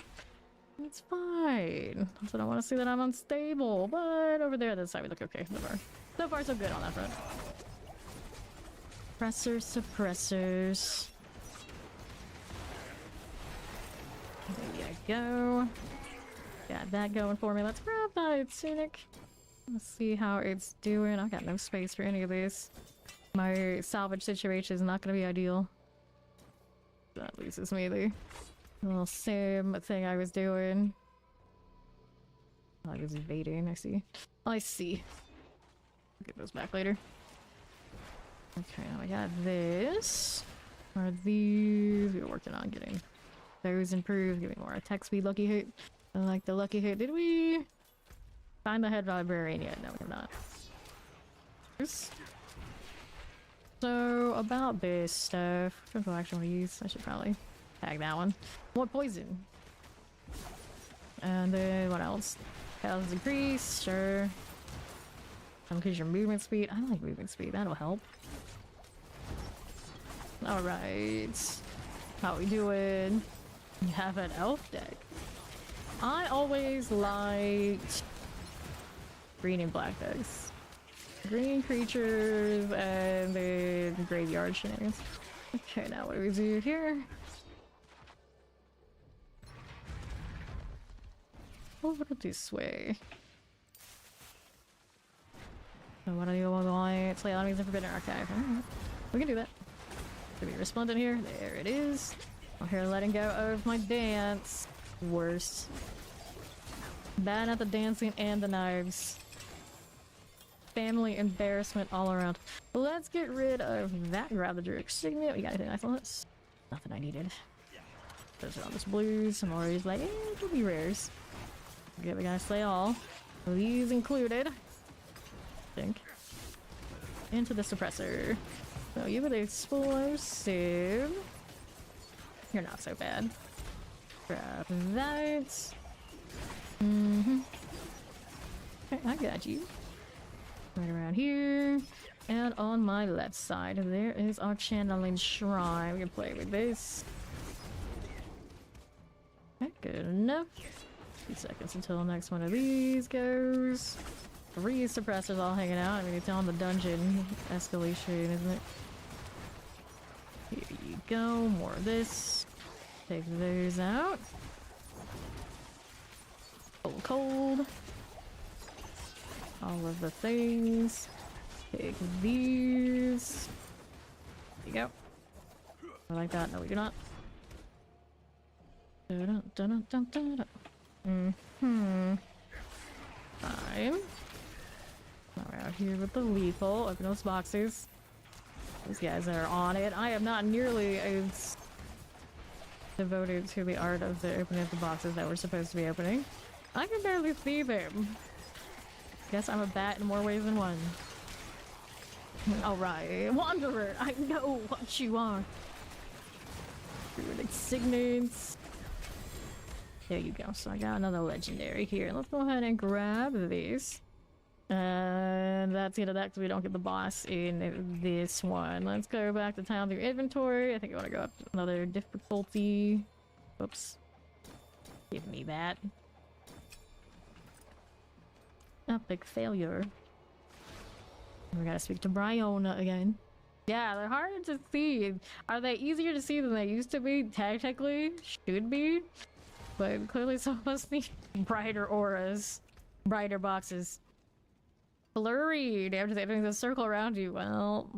Speaker 2: It's fine. I don't want to see that I'm unstable, but over there, this side we look okay. So far, so good on that front. Suppressors. There you go. Got that going for me. Let's grab that Tunic. Let's see how it's doing. I've got no space for any of this. My salvage situation is not going to be ideal. That loses me the little same thing I was doing. I was evading, I see. I see. I'll get those back later. Okay, now I got this. Are these? We're working on getting those improved. Give me more attack speed, lucky hit. I like the lucky hit. Did we find the head librarian yet? No, we have not. So, about this stuff. What do I actually want to use? I should probably tag that one. What poison? And then what else? Health increase, sure. Increase your movement speed. I like movement speed, that'll help. Alright. How we doing? You have an elf deck. I always liked green and black decks. Green creatures and then graveyard shenanigans. Okay, now what do we do here? Over this way. So what do you want? Slay enemies in Forbidden Archive. Alright. We can do that. Could be resplendent here. There it is. I'm here letting go of my dance. Worse. Bad at the dancing and the knives. Family embarrassment all around. Let's get rid of that. Grab the Druid Signet. We got anything nice on this? Nothing I needed. Those are all just blues. Some more like, it'll be rares. Okay, we gotta slay all. These included. I think. Into the suppressor. So you with explosive. You're not so bad. Grab that. Okay, I got you. Right around here. And on my left side, there is our channeling shrine. We can play with this. Okay, good enough. 2 seconds until the next one of these goes. 3 suppressors all hanging out. I mean, it's on the dungeon escalation, isn't it? Here you go. More of this. Take those out. Cold. All of the things. Take these. There you go. I like that. No, we do not. Fine. Now we're out here with the lethal. Open those boxes. These guys are on it. I am not nearly as devoted to the art of the opening of the boxes that we're supposed to be opening. I can barely see them. Guess I'm a bat in more ways than one. Alright, Wanderer, I know what you are. Druidic Signets. There you go. So I got another legendary here. Let's go ahead and grab this. And that's the end of that because we don't get the boss in this one. Let's go back to town through inventory. I think I want to go up to another difficulty. Oops. Give me that. Epic failure. We gotta speak to Bryona again. Yeah, they're harder to see. Are they easier to see than they used to be? Technically, should be. But clearly supposed to be brighter auras. Brighter boxes. Blurry. After everything's a circle around you. Well...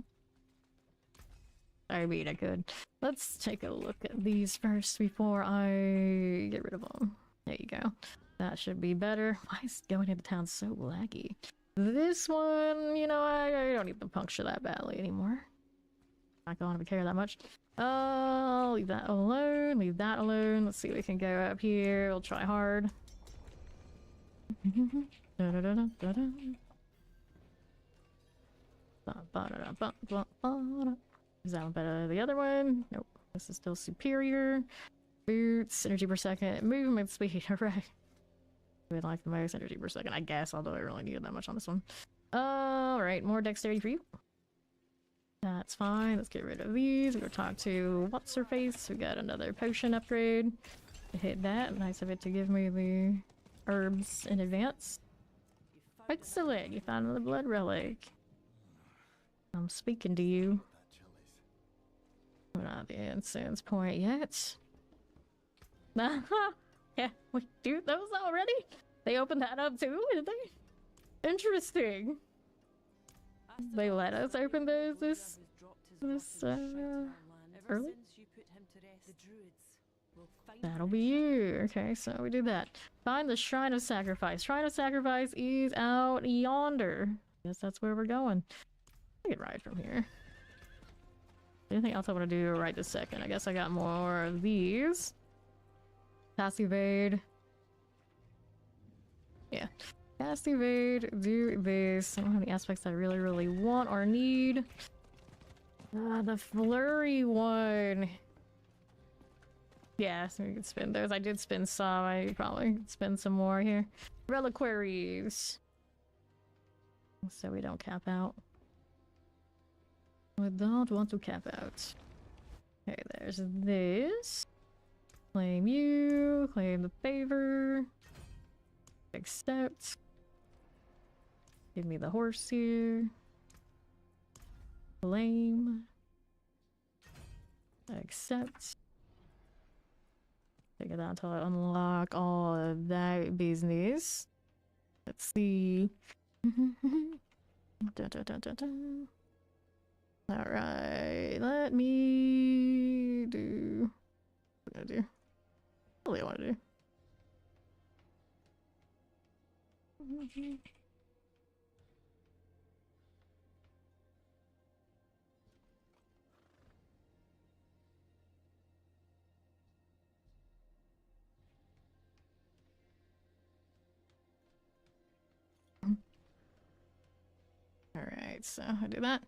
Speaker 2: I mean, I could. Let's take a look at these first before I get rid of them. There you go. That should be better. Why is going into town so laggy? This one, you know, I don't need to puncture that badly anymore. Not going to care that much. Leave that alone. Leave that alone. Let's see if we can go up here. We'll try hard. Is that one better than the other one? Nope. This is still superior. Boots, energy per second, movement speed. Alright. We like the most energy per second, I guess, although I really needed that much on this one. Alright, more dexterity for you. That's fine. Let's get rid of these. We'll talk to what's her face. We got another potion upgrade. Hit that. Nice of it to give me the herbs in advance. Excellent. You found another blood relic. I'm speaking to you. We're not at the incense point yet. Yeah, we do those already? They opened that up too, did they? Interesting. They let us open those this early? That'll be you. Okay, so we did that. Find the Shrine of Sacrifice. Shrine of Sacrifice is out yonder. Guess that's where we're going. I can ride from here. Anything else I want to do right this second? I guess I got more of these. Cast evade. Yeah. Cast evade. Do this. I don't have any aspects I really want or need. The flurry one. Yeah, so we can spin those. I did spin some. I probably could spin some more here. Reliquaries. So we don't cap out. I don't want to cap out. Okay, there's this. Claim you. Claim the favor. Accept. Give me the horse here. Claim. Accept. Take it down until I unlock all of that business. Let's see. Alright, let me do what I'm gonna do. What do I want to do? Alright, so I do that.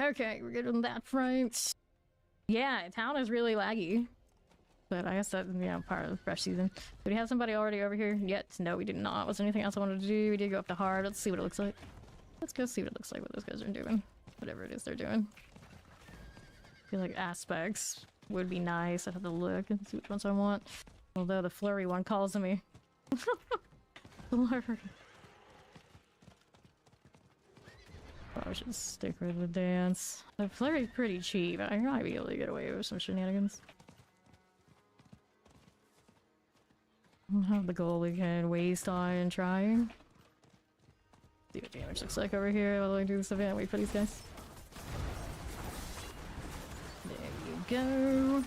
Speaker 2: Okay, we're good on that front. Yeah, town is really laggy. But I guess that's, you know, part of the fresh season. Do we have somebody already over here yet? No, we did not. Was there anything else I wanted to do? We did go up to hard. Let's see what it looks like. Let's go see what it looks like, what those guys are doing. Whatever it is they're doing. I feel like aspects would be nice. I'd have to look and see which ones I want. Although the flurry one calls to me. Flurry. Probably should stick with the dance. The flurry's pretty cheap. I might be able to get away with some shenanigans. I don't have the goal we can waste on trying. See what damage looks like over here while I do this event. Wait for these guys. There you go.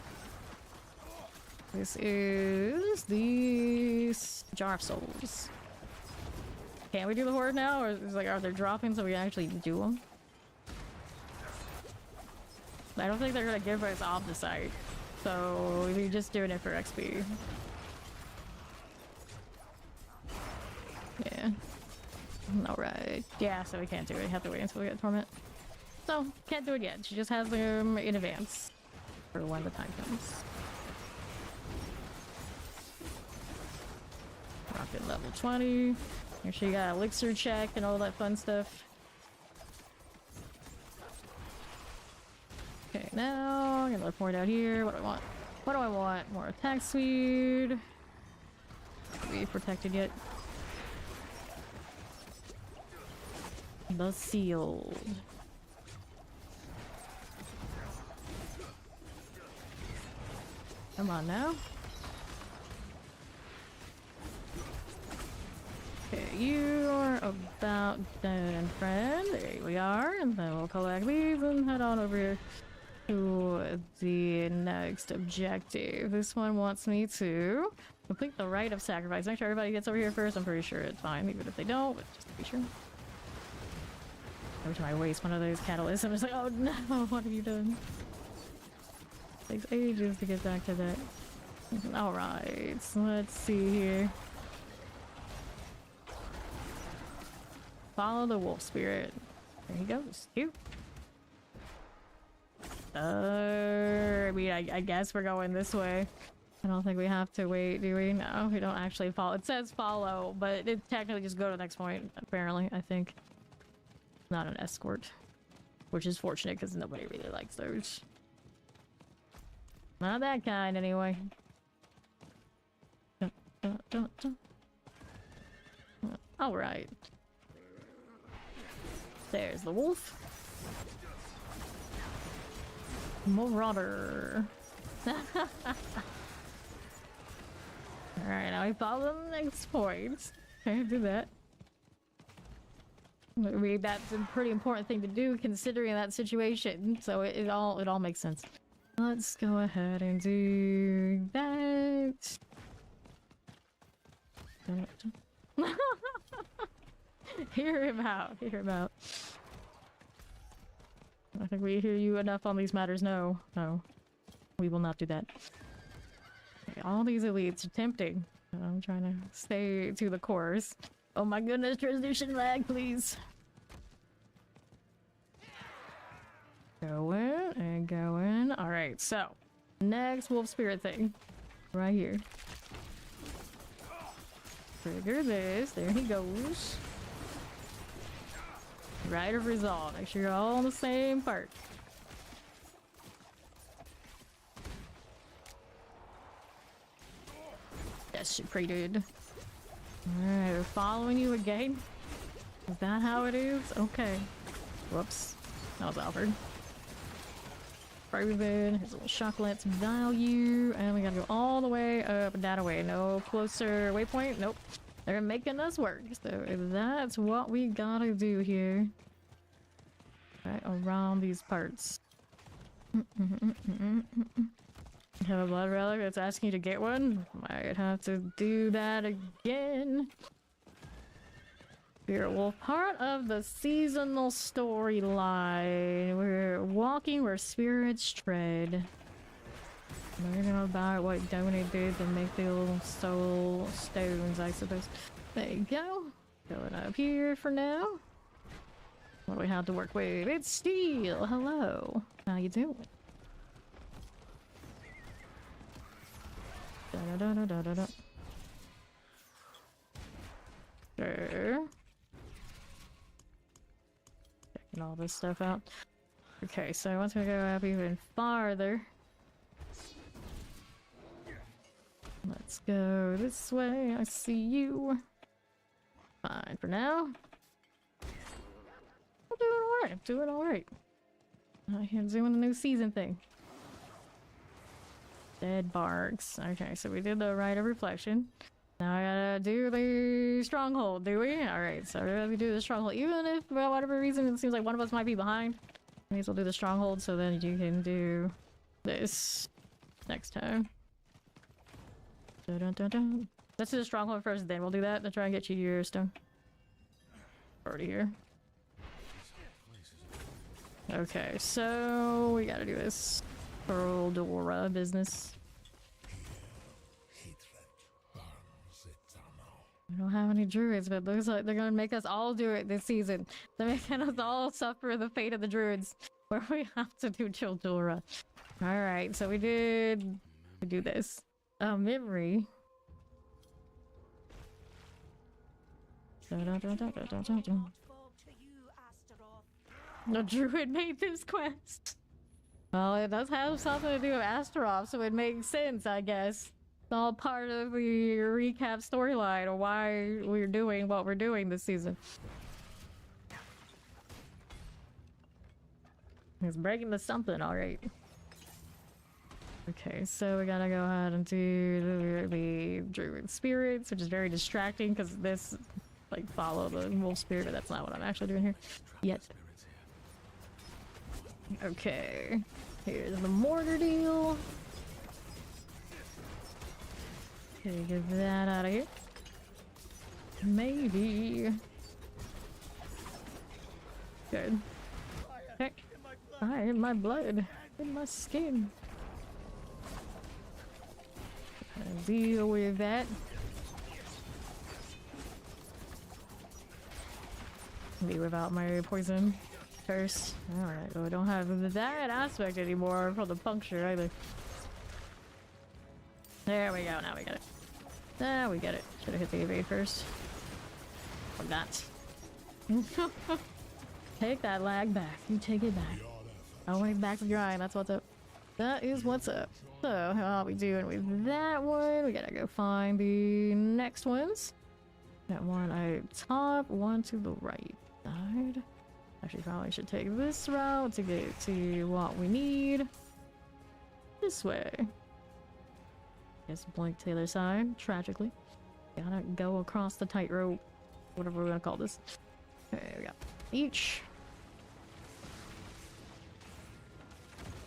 Speaker 2: This is the Jar of Souls. Can we do the horde now, or is it like, are they dropping so we can actually do them? I don't think they're gonna give us off the site, so we're just doing it for XP. Yeah. Alright. Yeah, so we can't do it. We have to wait until we get Torment. So, can't do it yet. She just has them in advance for when the time comes. Rocket level 20. Make sure you got elixir check and all that fun stuff. Okay, now I'm gonna look more down here. What do I want? What do I want? More attack speed. Are we protected yet? The sealed. Come on now. Okay, you are about done, friend. There we are. And then we'll collect these and head on over here to the next objective. This one wants me to complete the rite of sacrifice. Make sure everybody gets over here first. I'm pretty sure it's fine, even if they don't, but just to be sure. Every time I waste one of those catalysts, I'm just like, oh no, what have you done? It takes ages to get back to that. Alright, so let's see here. Follow the wolf spirit. There he goes. Cute. I mean, I guess we're going this way. I don't think we have to wait, do we? No, we don't actually follow. It says follow, but it technically just go to the next point, apparently, I think. Not an escort. Which is fortunate, because nobody really likes those. Not that kind, anyway. Alright. There's the wolf. Marauder. Alright, now we follow the next point. Okay, do that. I mean, that's a pretty important thing to do considering that situation. So it all makes sense. Let's go ahead and do that. Hear him out. Hear him out. I think we hear you enough on these matters. No, no. We will not do that. Okay, all these elites are tempting. I'm trying to stay to the course. Oh my goodness, transition lag, please. Going and going. Alright, so. Next wolf spirit thing. Right here. Trigger this. There he goes. Rite of resolve. Make sure you're all on the same part. Desecrated. Alright, we're following you again. Is that how it is? Okay. Whoops. That was Alfred. Proven. His little chocolate's value. And we gotta go all the way up and that way. No closer waypoint. Nope. They're making us work. So that's what we gotta do here. Right around these parts. Have a blood relic that's asking you to get one? Might have to do that again. Spirit Wolf, part of the seasonal storyline. We're walking where spirits tread. We're gonna buy what Donnie did to make the little soul stones, I suppose. There you go. Going up here for now. What do we have to work with? It's Steel! Hello! How you doing? Da-da-da-da-da-da. Sure. Checking all this stuff out. Okay, so once we go up even farther, let's go this way. I see you. Fine for now. I'm doing alright. I'm doing alright. Out here doing the new season thing. Dead barks. Okay, so we did the rite of reflection. Now I gotta do the stronghold, do we? Alright, so we're gonna do the stronghold. Even if, for whatever reason, it seems like one of us might be behind. May as well do the stronghold so then you can do this next time. Dun, dun, dun, dun. Let's do the stronghold first, then we'll do that to try and get you your stone. Already here. Okay, so we gotta do this Pearl Dora business. We don't have any druids, but it looks like they're gonna make us all do it this season. They're making us all suffer the fate of the druids, where we have to do Childora. Alright, so we do this. Memory. The druid made this quest. Well, it does have something to do with Astaroth, so it makes sense, I guess. It's all part of the recap storyline, or why we're doing what we're doing this season. It's breaking the something, alright. Okay, so we gotta go ahead and do the druid spirits, which is very distracting because this, like, follow the wolf spirit, but that's not what I'm actually doing here yet. Okay, here's the mortar deal. Okay, get that out of here. Maybe. Good. Okay. Fire in my blood, in my skin. Deal with that. Be without my poison first. Alright, well, we don't have that aspect anymore for the puncture either. There we go, now we get it. Now we get it. Should have hit the evade first. Or not. Take that lag back. You take it back. Oh wait, back to grind. That's what's up. That is what's up. So, how are we doing with that one? We gotta go find the next ones. That one I top, one to the right side. Actually, probably should take this route to get to what we need. This way. Guess blank to the other side, tragically. Gotta go across the tightrope. Whatever we're gonna call this. Okay, we got each.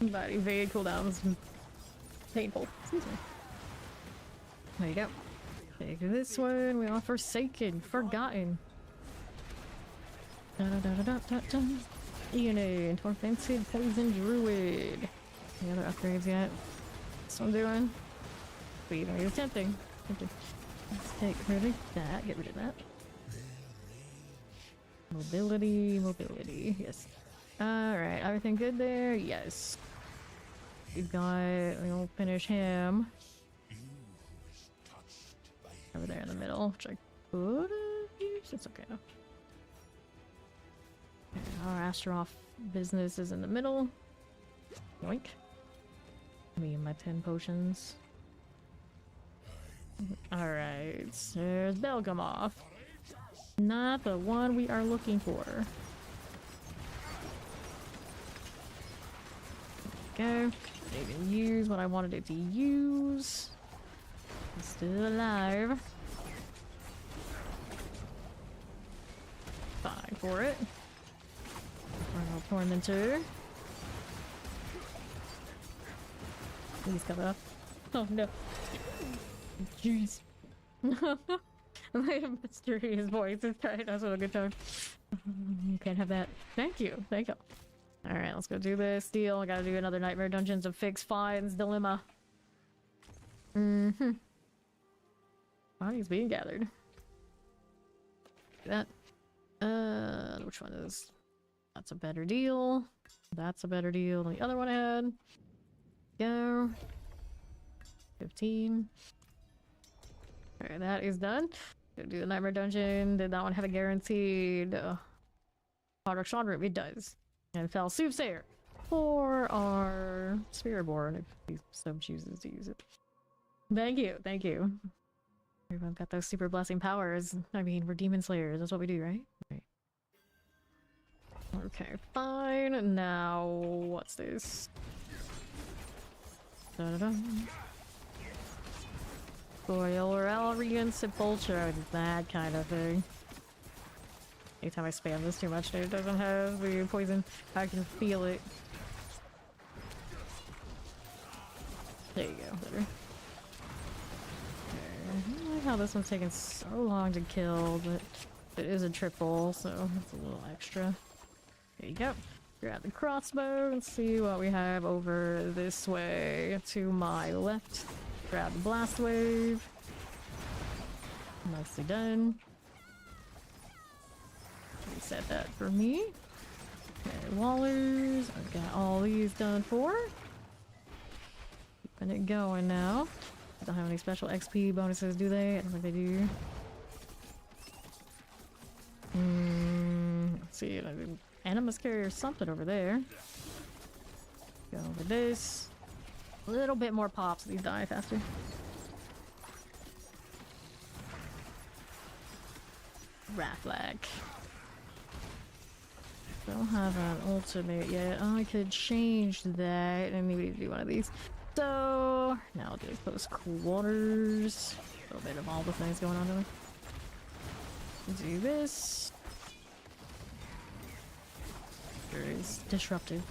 Speaker 2: But evade cooldowns painful. Excuse me. There you go. Take this one. We are Forsaken, Forgotten. DNA, Offensive Poison Druid. Any other upgrades yet? What's I'm doing? Wait, it's tempting. Let's take rid of that. Get rid of that. Mobility. Yes. Alright, everything good there? Yes. We'll finish him. Over there in the middle, which I could use. It's okay. Okay, our Astaroth business is in the middle. Yoink. Me and my 10 potions. Alright, there's Belgamoth. Not the one we are looking for. There we go. Didn't even use what I wanted it to use. It's still alive. Fine for it. Final Tormentor. He's coming up. Oh no. Jeez. My mysterious voice is trying us with a good time. You can't have that. Thank you. Thank you. Alright, let's go do this deal. I gotta do another Nightmare Dungeons of Fix Finds Dilemma. Mm-hmm. Bodies being gathered. That. Which one is... That's a better deal. That's a better deal than the other one I had. Go. 15. Alright, that is done. Go do the Nightmare Dungeon. Did that one have a guaranteed... Product Sean room? It does. And Fell Soothsayer for our Spiritborn if he so chooses to use it. Thank you, thank you. Everyone's got those super blessing powers. I mean, we're demon slayers, that's what we do, right? Right. Okay, fine. Now, what's this? Da-da-da. Boil or Elrian Sepulture, that kind of thing. Anytime I spam this too much, dude, it doesn't have the poison. I can feel it. There you go. Better. Okay. I like how this one's taking so long to kill, but it is a triple, so it's a little extra. There you go. Grab the crossbow and see what we have over this way. To my left. Grab the blast wave. Nicely done. Reset that for me. Okay, Wallers. I've got all these done for. Keeping it going now. Don't have any special XP bonuses, do they? I don't think they do. Let's see. Animus carrier something over there. Go over this. A little bit more pops. These die faster. Rathlag. Don't have an ultimate yet. I could change that and maybe do one of these. So now I'll do close quarters. A little bit of all the things going on there. Do this. Very disruptive.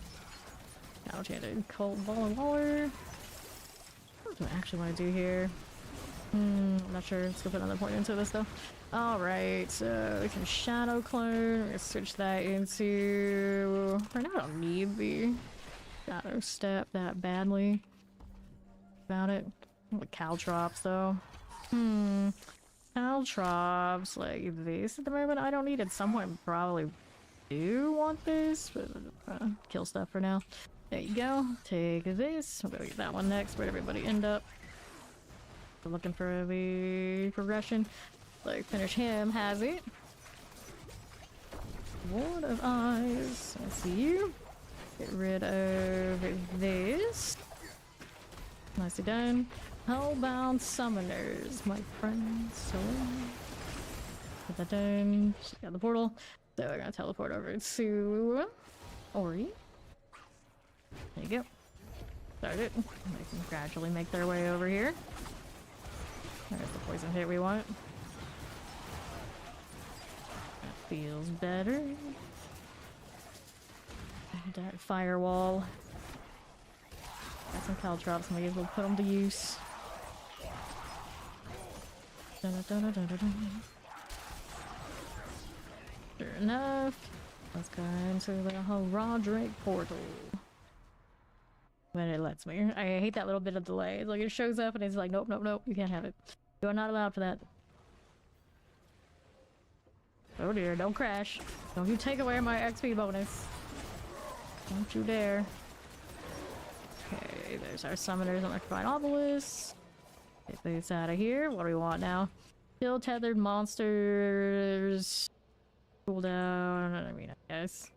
Speaker 2: Now chanted cold ball and waller. What do I actually want to do here? I'm not sure. Let's go put another point into this though. Alright, so we can shadow clone. We're gonna switch that into. Right now I don't need the shadow step that badly. About it. The caltrops though. Caltrops like this at the moment. I don't need it. At some point probably do want this, but kill stuff for now. There you go. Take this. We'll go get that one next. Where'd everybody end up? We're looking for the progression. Like finish him. Has it? Ward of eyes. I see you. Get rid of this. Nicely done. Hellbound summoners, my friends. So put that done. Just got the portal. So we're gonna teleport over to Ori. There you go. Start it. They can gradually make their way over here. There's the poison hit we want. That feels better. Dark firewall. Got some caltrops, may as well put them to use. Dun -dun -dun -dun -dun -dun. Sure enough. Let's go into the Roderick portal. When it lets me. I hate that little bit of delay. It's like it shows up and it's like, nope, nope, nope, you can't have it. You are not allowed for that. Oh dear, don't crash. Don't you take away my XP bonus. Don't you dare. Okay, there's our summoners on the Combined Obelisk. Get this out of here. What do we want now? Kill tethered monsters. Cool down. I mean, I guess.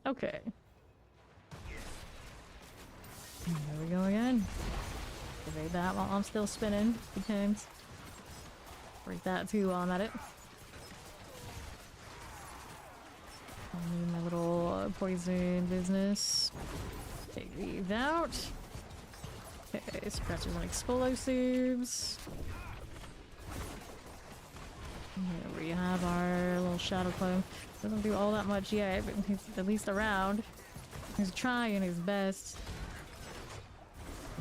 Speaker 2: Okay. There we go again. Evade that while I'm still spinning. Good times. Break that too while I'm at it. I need my little poison business. Take these out. Okay, suppressors and explosives. Here we have our little shadow clone. Doesn't do all that much yet, but he's at least around. He's trying his best.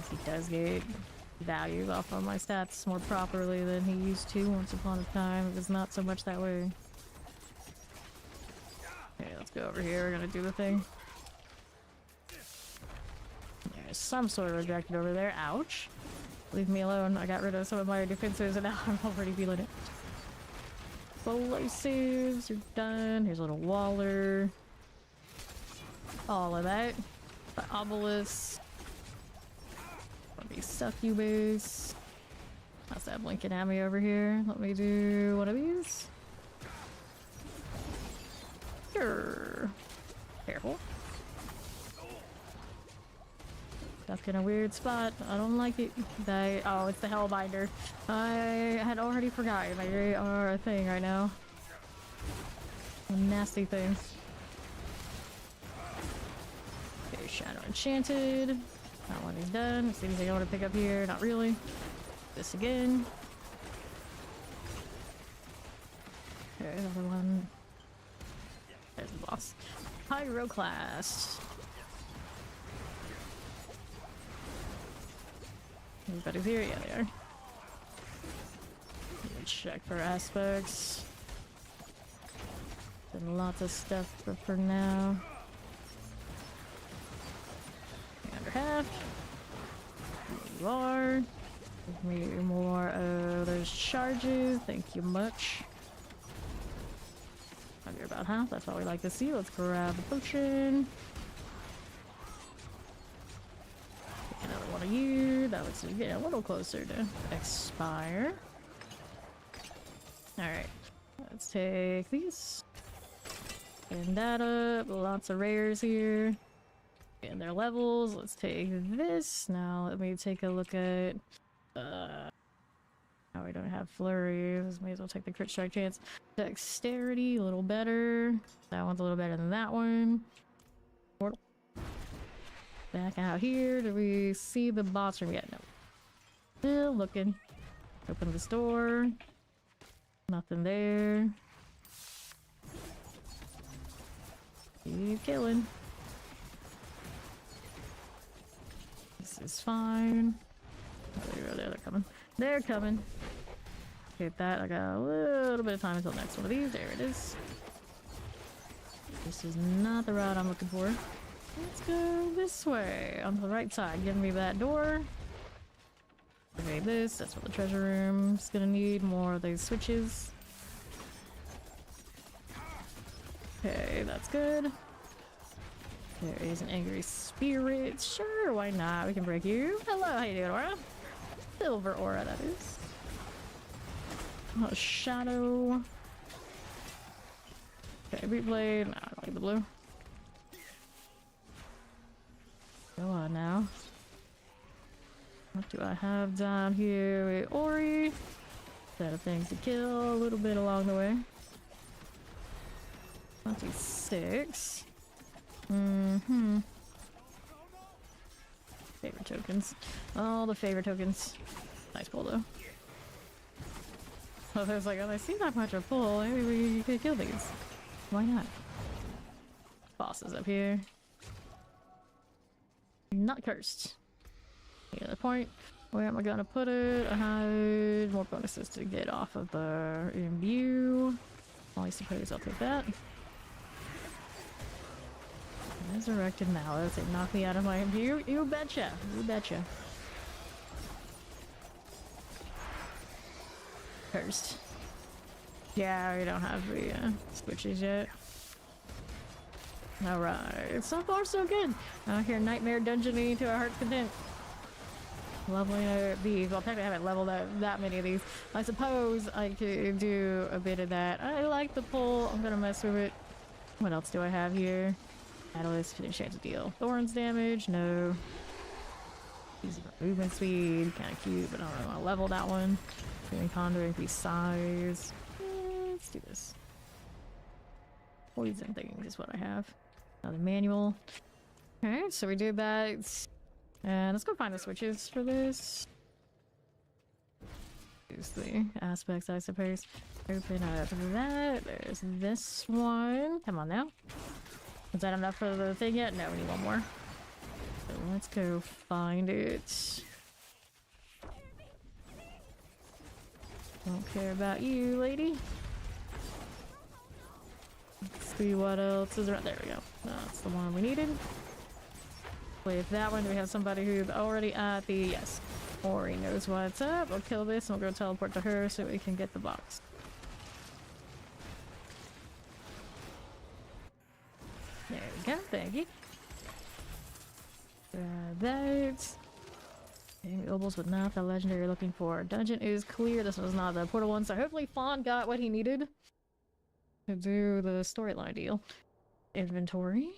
Speaker 2: He does get values off of my stats more properly than he used to once upon a time. It was not so much that way. Okay, let's go over here. We're gonna do the thing. There's some sort of rejected over there. Ouch. Leave me alone. I got rid of some of my defenses and now I'm already feeling it. Explosives are done. Here's a little waller. All of that. The obelisk. Be succubus. How's that blinking at me over here? Let me do one of these. Sure. Careful. Stuck in a weird spot. I don't like it. Oh, it's the Hellbinder. I had already forgotten they are a thing right now. Nasty things. Okay, Shadow Enchanted. That one is done. As soon as I want to pick up here, not really. This again. Okay, another one. There's the boss. Pyroclast. Everybody's here? Yeah, they are. Let me check for aspects. Been lots of stuff for now. Under half. There you are. Give me more of those charges. Thank you much. You're about half. That's what we like to see. Let's grab the potion. Another one of you. That looks like getting a little closer to expire. Alright. Let's take these. Getting that up. Lots of rares here. And their levels. Let's take this. Now let me take a look at now we don't have flurries. May as well take the crit strike chance. Dexterity, a little better. That one's a little better than that one. Back out here. Do we see the boss room yet? No. Still looking. Open this door. Nothing there. Keep killing. This is fine. Oh, there you go, they're coming. They're coming. Get that. I got a little bit of time until the next one of these. There it is. This is not the route I'm looking for. Let's go this way. On the right side. Give me that door. Okay, this. That's what the treasure room's gonna need. More of these switches. Okay, that's good. There is an angry spirit. Sure, why not? We can break you. Hello, how you doing, Aura? Silver Aura, that is. A shadow. Okay, replay. No, I don't like the blue. Go on now. What do I have down here? Wait, Ori. Set of things to kill a little bit along the way. 26. Favorite tokens. All the favorite tokens. Nice pull though. I was like, oh, I see that much of pull. Maybe we could kill these. Why not? Bosses up here. Not cursed. The point. Where am I gonna put it? I had more bonuses to get off of the imbue. I suppose I'll take that. Resurrected malice. It knocked me out of my imbue. You betcha. You betcha. Cursed. Yeah, we don't have the switches yet. Alright. So far, so good. Out here, nightmare dungeoning to our heart's content. Leveling these. Well, technically I haven't leveled that many of these. I suppose I could do a bit of that. I like the pull. I'm gonna mess with it. What else do I have here? Catalyst, finish chance to deal. Thorns damage, no. Easy movement speed, kind of cute, but I don't really want to level that one. Doing conduit, increase size. Let's do this. Poison things is what I have. Another manual. Okay, so we did that. And let's go find the switches for this. Use the aspects, I suppose. Open up that. There's this one. Come on now. Is that enough for the thing yet? No, we need one more. So let's go find it. Don't care about you, lady. Let's see what else is around. There we go. That's the one we needed. With that one, do we have somebody who's already at the... Yes. Ori knows what's up. We'll kill this and we'll go teleport to her so we can get the box. There we go, thank you. Grab that. Okay, Obels with not the legendary you're looking for. Dungeon is clear. This was not the portal one, so hopefully Fawn got what he needed to do the storyline deal. Inventory.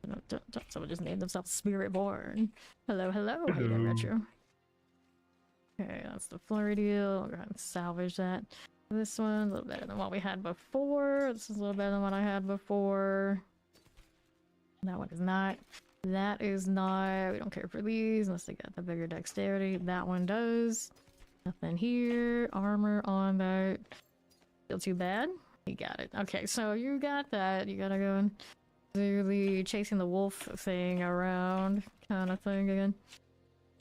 Speaker 2: No, don't. Someone just named themselves Spiritborn. Hello, hello. How you doing, Retro? Okay, that's the flurry deal. I'll go ahead and salvage that. This one's a little better than what we had before. This is a little better than what I had before. That one is not. That is not. We don't care for these unless they got the bigger dexterity. That one does. Nothing here. Armor on that. Feel too bad? You got it. Okay, so you got that. You gotta go and do the chasing the wolf thing around kind of thing again.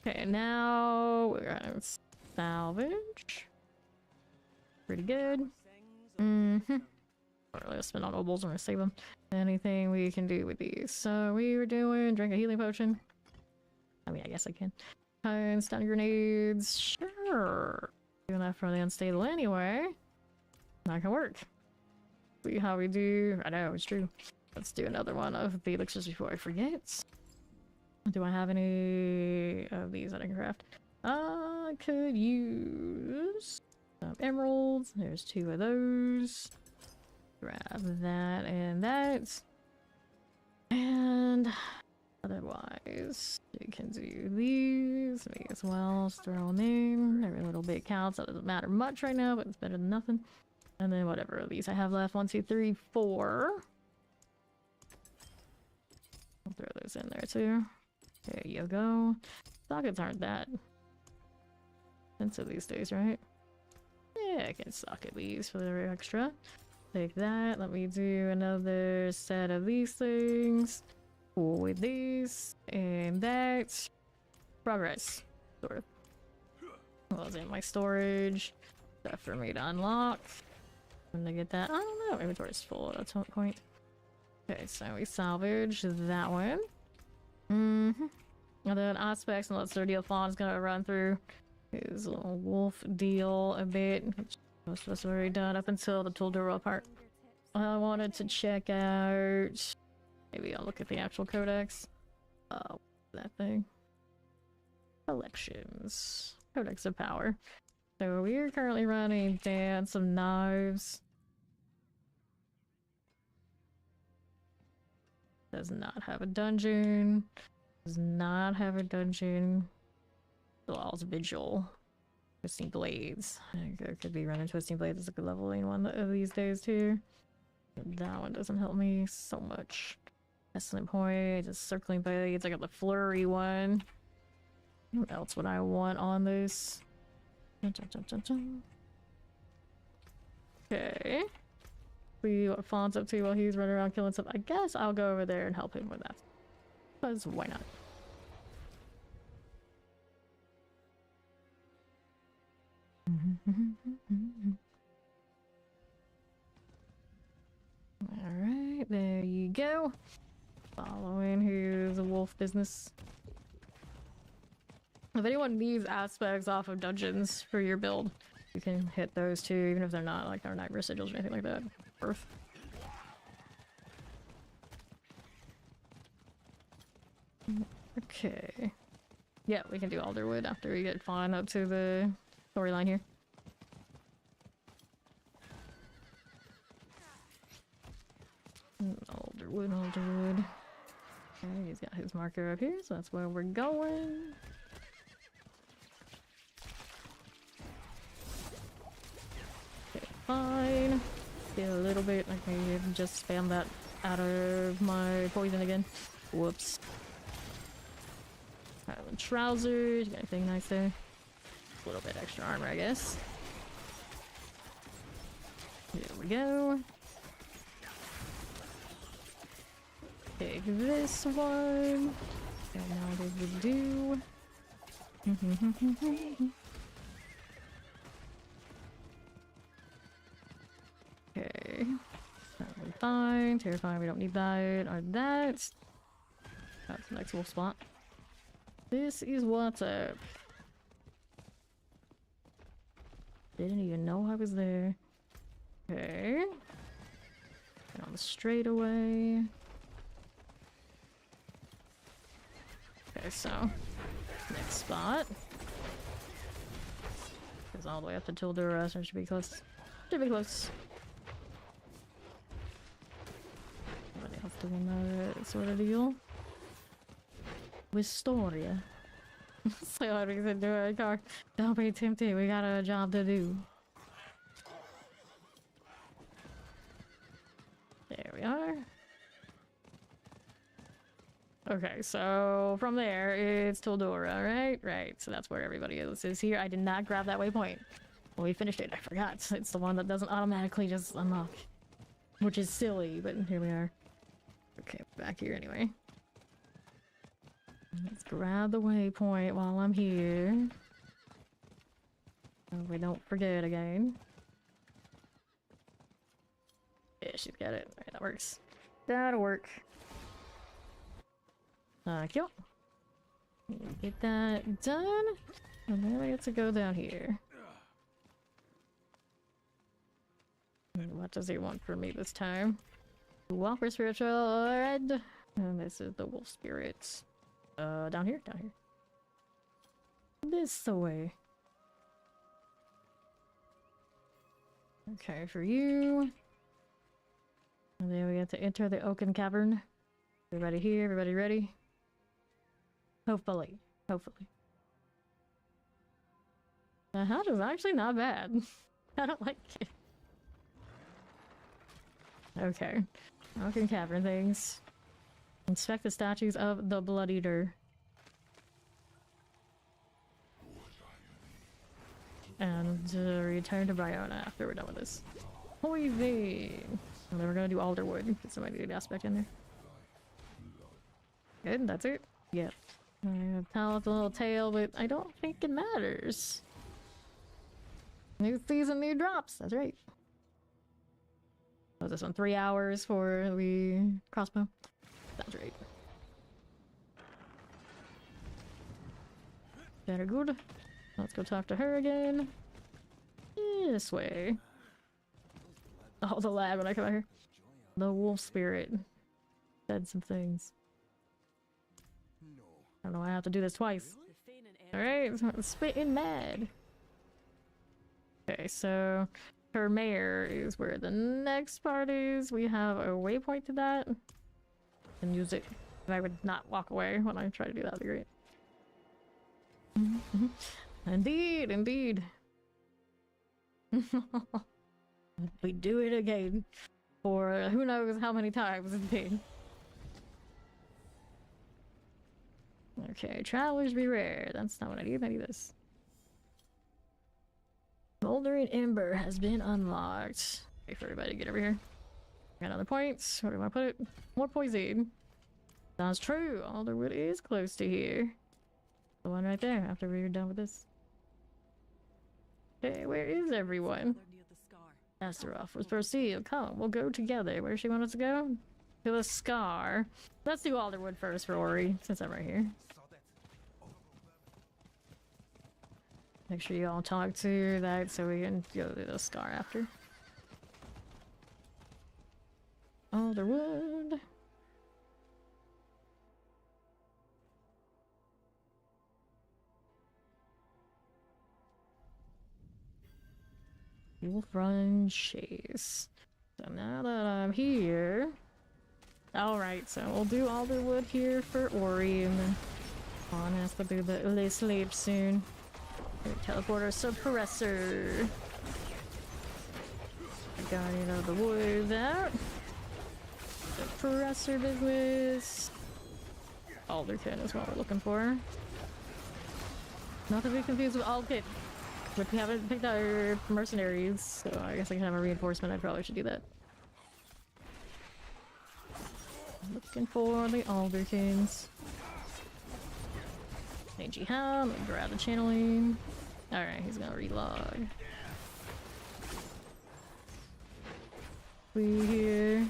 Speaker 2: Okay, now we're gonna salvage. Pretty good. Don't really spend on obols. I'm gonna save them. Anything we can do with these? So we were doing drink a healing potion. I mean, I guess I can. And stun grenades. Sure. Doing that for the unstable anyway. That can work. See how we do. I know it's true. Let's do another one of the elixirs before I forget. Do I have any of these that I can craft? I could use some emeralds. There's 2 of those. Grab that and that. And otherwise, you can do these. Me as well. Just throw them in. Every little bit counts. That doesn't matter much right now, but it's better than nothing. And then whatever of these I have left. 1, 2, 3, 4. I'll throw those in there too. There you go. Sockets aren't that expensive these days, right? Yeah, I can socket these for the extra. Take that. Let me do another set of these things. Cool with these. And that. Progress. Sort of. What was in my storage? Stuff for me to unlock. When to get that. I don't know. Inventory's full at some point. Okay, so we salvage that one. And then aspects, and let's their deal Fawn's gonna run through his little wolf deal a bit, which most of us have already done up until the Tuldura part. I wanted to check out. Maybe I'll look at the actual codex. That thing. Collections. Codex of Power. So we're currently running Dance of Knives. Does not have a dungeon. Does not have a dungeon. Law's Vigil. Twisting Blades. I think I could be running Twisting Blades as a good leveling one of these days too. That one doesn't help me so much. Excellent point. Just circling blades. I got the flurry one. What else would I want on this? Okay. See what Fawn's up to while he's running around killing stuff. I guess I'll go over there and help him with that. Because why not? Alright, there you go. Following his wolf business. If anyone needs aspects off of dungeons for your build, you can hit those too, even if they're not like our night residuals or anything like that. Earth. Okay. Yeah, we can do Alderwood after we get Fawn up to the storyline here. Alderwood, Alderwood. Okay, he's got his marker up here, so that's where we're going. Okay, fine. Get a little bit, like maybe just spam that out of my poison again. Whoops. Island trousers, you got anything nice there? A little bit extra armor, I guess. There we go. Take this one. And now did we do? Okay. That'll be fine. Terrifying, we don't need that or that. That's the next wolf spot. This is what's up. Didn't even know I was there. Okay. Get on the straightaway. Okay, so next spot. Goes all the way up to Tuldura, so it should be close. Should be close. Somebody else doing that sort of deal. Wistoria. So what we can do it, car. Don't be tempted, we got a job to do. There we are. Okay, so from there it's Tuldura, right? Right, so that's where everybody else is here. I did not grab that waypoint. When we finished it, I forgot. It's the one that doesn't automatically just unlock. Which is silly, but here we are. Okay, back here anyway. Let's grab the waypoint while I'm here. So we don't forget again. Yeah, she's got it. Alright, that works. That'll work. Cool. Get that done. And then we get to go down here. And what does he want from me this time? Walker Spiritual Red. And this is the Wolf Spirits. Down here? Down here. This way. Okay, for you. And then we have to enter the Oaken Cavern. Everybody here? Everybody ready? Hopefully. Hopefully. The hatch is actually not bad. I don't like it. Okay. Broken cavern things. Inspect the statues of the Blood Eater. And return to Bryona after we're done with this. Poison! And then we're gonna do Alderwood. Get some ideal aspect in there. Good, that's it. Yep. Tell a little tale, but I don't think it matters. New season, new drops. That's right. Was this one 3 hours for the crossbow? Sounds right. Very good. Let's go talk to her again. This way. Oh, the lab when I come out here. The wolf spirit said some things. I don't know why I have to do this twice. Alright, spitting mad. Okay, so her mare is where the next part is. We have a waypoint to that. And use it. And I would not walk away when I try to do that. That'd be great. Indeed, indeed. We do it again. For who knows how many times indeed. Okay, travelers beware. That's not what I need. I need this. Moldering Ember has been unlocked. Wait for everybody to get over here. Got other points. Where do I put it? More poison. Sounds true. Alderwood is close to here. The one right there after we're done with this. Okay, where is everyone? Astaroth, let's proceed. Come, we'll go together. Where does she want us to go? To the Scar. Let's do Alderwood first for Ori, since I'm right here. Make sure you all talk to that so we can go to the Scar after. Alderwood. Wolf Run Chase. So now that I'm here... Alright, so we'll do Alderwood here for Ori, and then Fawn has to do the sleep soon. Teleporter suppressor. Guardian of the Woods out. Suppressor business. Alderkin is what we're looking for. Not to be confused with Alderkin. But we haven't picked our mercenaries, so I guess I can have a reinforcement. I probably should do that. Looking for the Alderkins. Mangy Hound, grab the channeling. Alright, he's gonna relog. We here.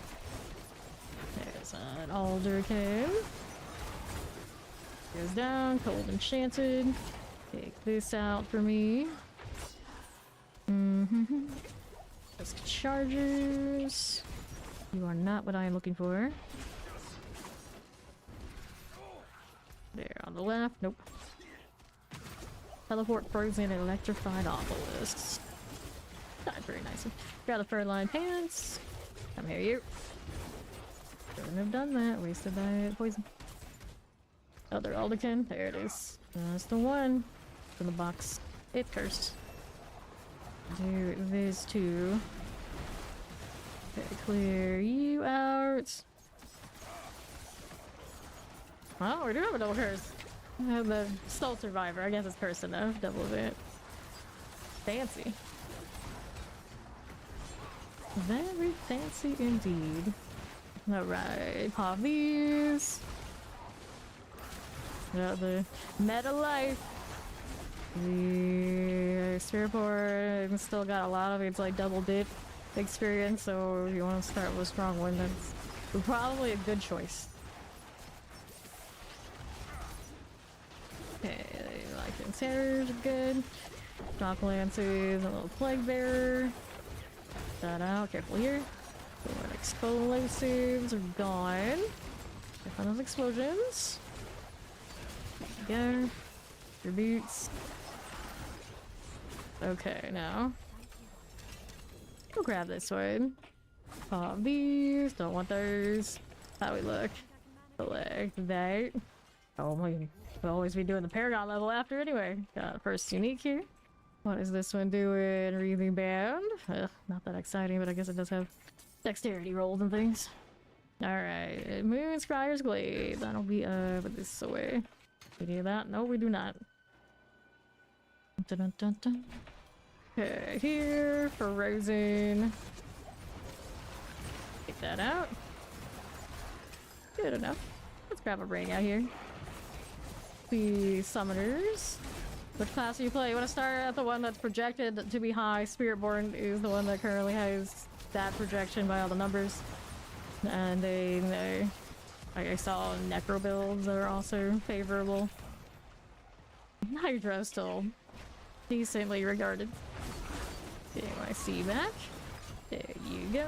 Speaker 2: There's an Alderkin. Goes down, Cold Enchanted. Take this out for me. Just chargers. You are not what I am looking for. There on the left. Nope. Teleport frozen electrified obelisks. That's very nice. Grab the fur line pants. Come here, you. Shouldn't have done that. Wasted by poison. Other Alderkin. There it is. That's the one. In the box. It cursed. Do this too. Okay, clear you out. Well, we do have a double curse. The Soul Survivor. I guess it's cursed enough. Double event. Fancy. Very fancy indeed. Alright, pop these. Got the meta life. The Spiritport still got a lot of it's like double dip experience, so if you want to start with a strong one, that's probably a good choice. Okay, like terrors are good. Dock Lances, a little Plague Bearer. That out, careful here. What explosives are gone. Check on those explosions. There you go. Your boots. Okay, now. Go grab this sword. Pop these. Don't want those. How we look. Select that. Oh my. We'll always be doing the Paragon level after anyway. Got first unique here. What is this one doing? Really bad. Ugh, not that exciting, but I guess it does have dexterity rolls and things. Alright, Moon Scryer's Glade. That'll be this away. We do that? No, we do not. Dun, dun, dun, dun. Okay, here, frozen. Take that out. Good enough. Let's grab a brain out here. The summoners. Which class do you play? You want to start at the one that's projected to be high. Spiritborn is the one that currently has that projection by all the numbers. And then I saw necro builds that are also favorable. Hydra still decently regarded. Okay, I see you back. There you go.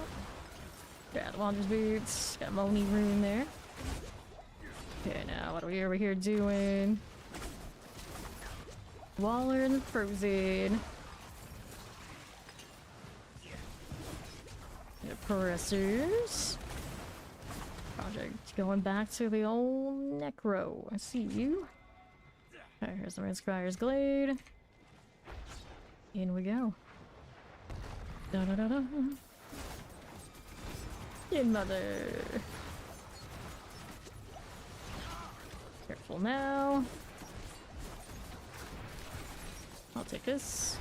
Speaker 2: Got the Wanderer's Boots. Got Moni Rune there. Okay, now what are we over here doing? Waller and Frozen. Pressers. Project going back to the old Necro. I see you. Alright, here's the Red Scryer's Glade. In we go. Da da da da. In mother. Careful now. I'll take this.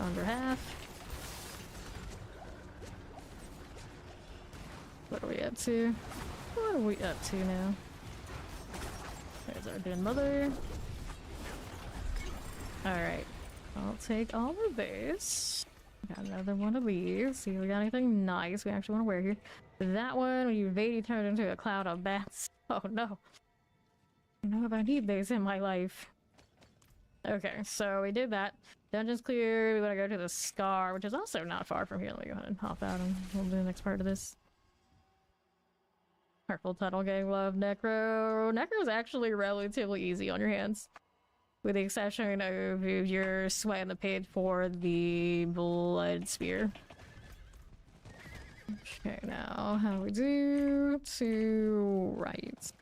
Speaker 2: Under half. What are we up to? What are we up to now? There's our dead mother. Alright. I'll take all of this. Got another one of these. See if we got anything nice we actually want to wear here. That one, when you evade, turned into a cloud of bats. Oh no. I don't know if I need these in my life. Okay, so we did that. Dungeon's clear. We want to go to the Scar, which is also not far from here. Let me go ahead and hop out and we'll do the next part of this. Purple Tunnel Gang love Necro. Necro's actually relatively easy on your hands. With the exception of if you're sweating the pit for the Blood Spear. Okay, now how do we do? To right.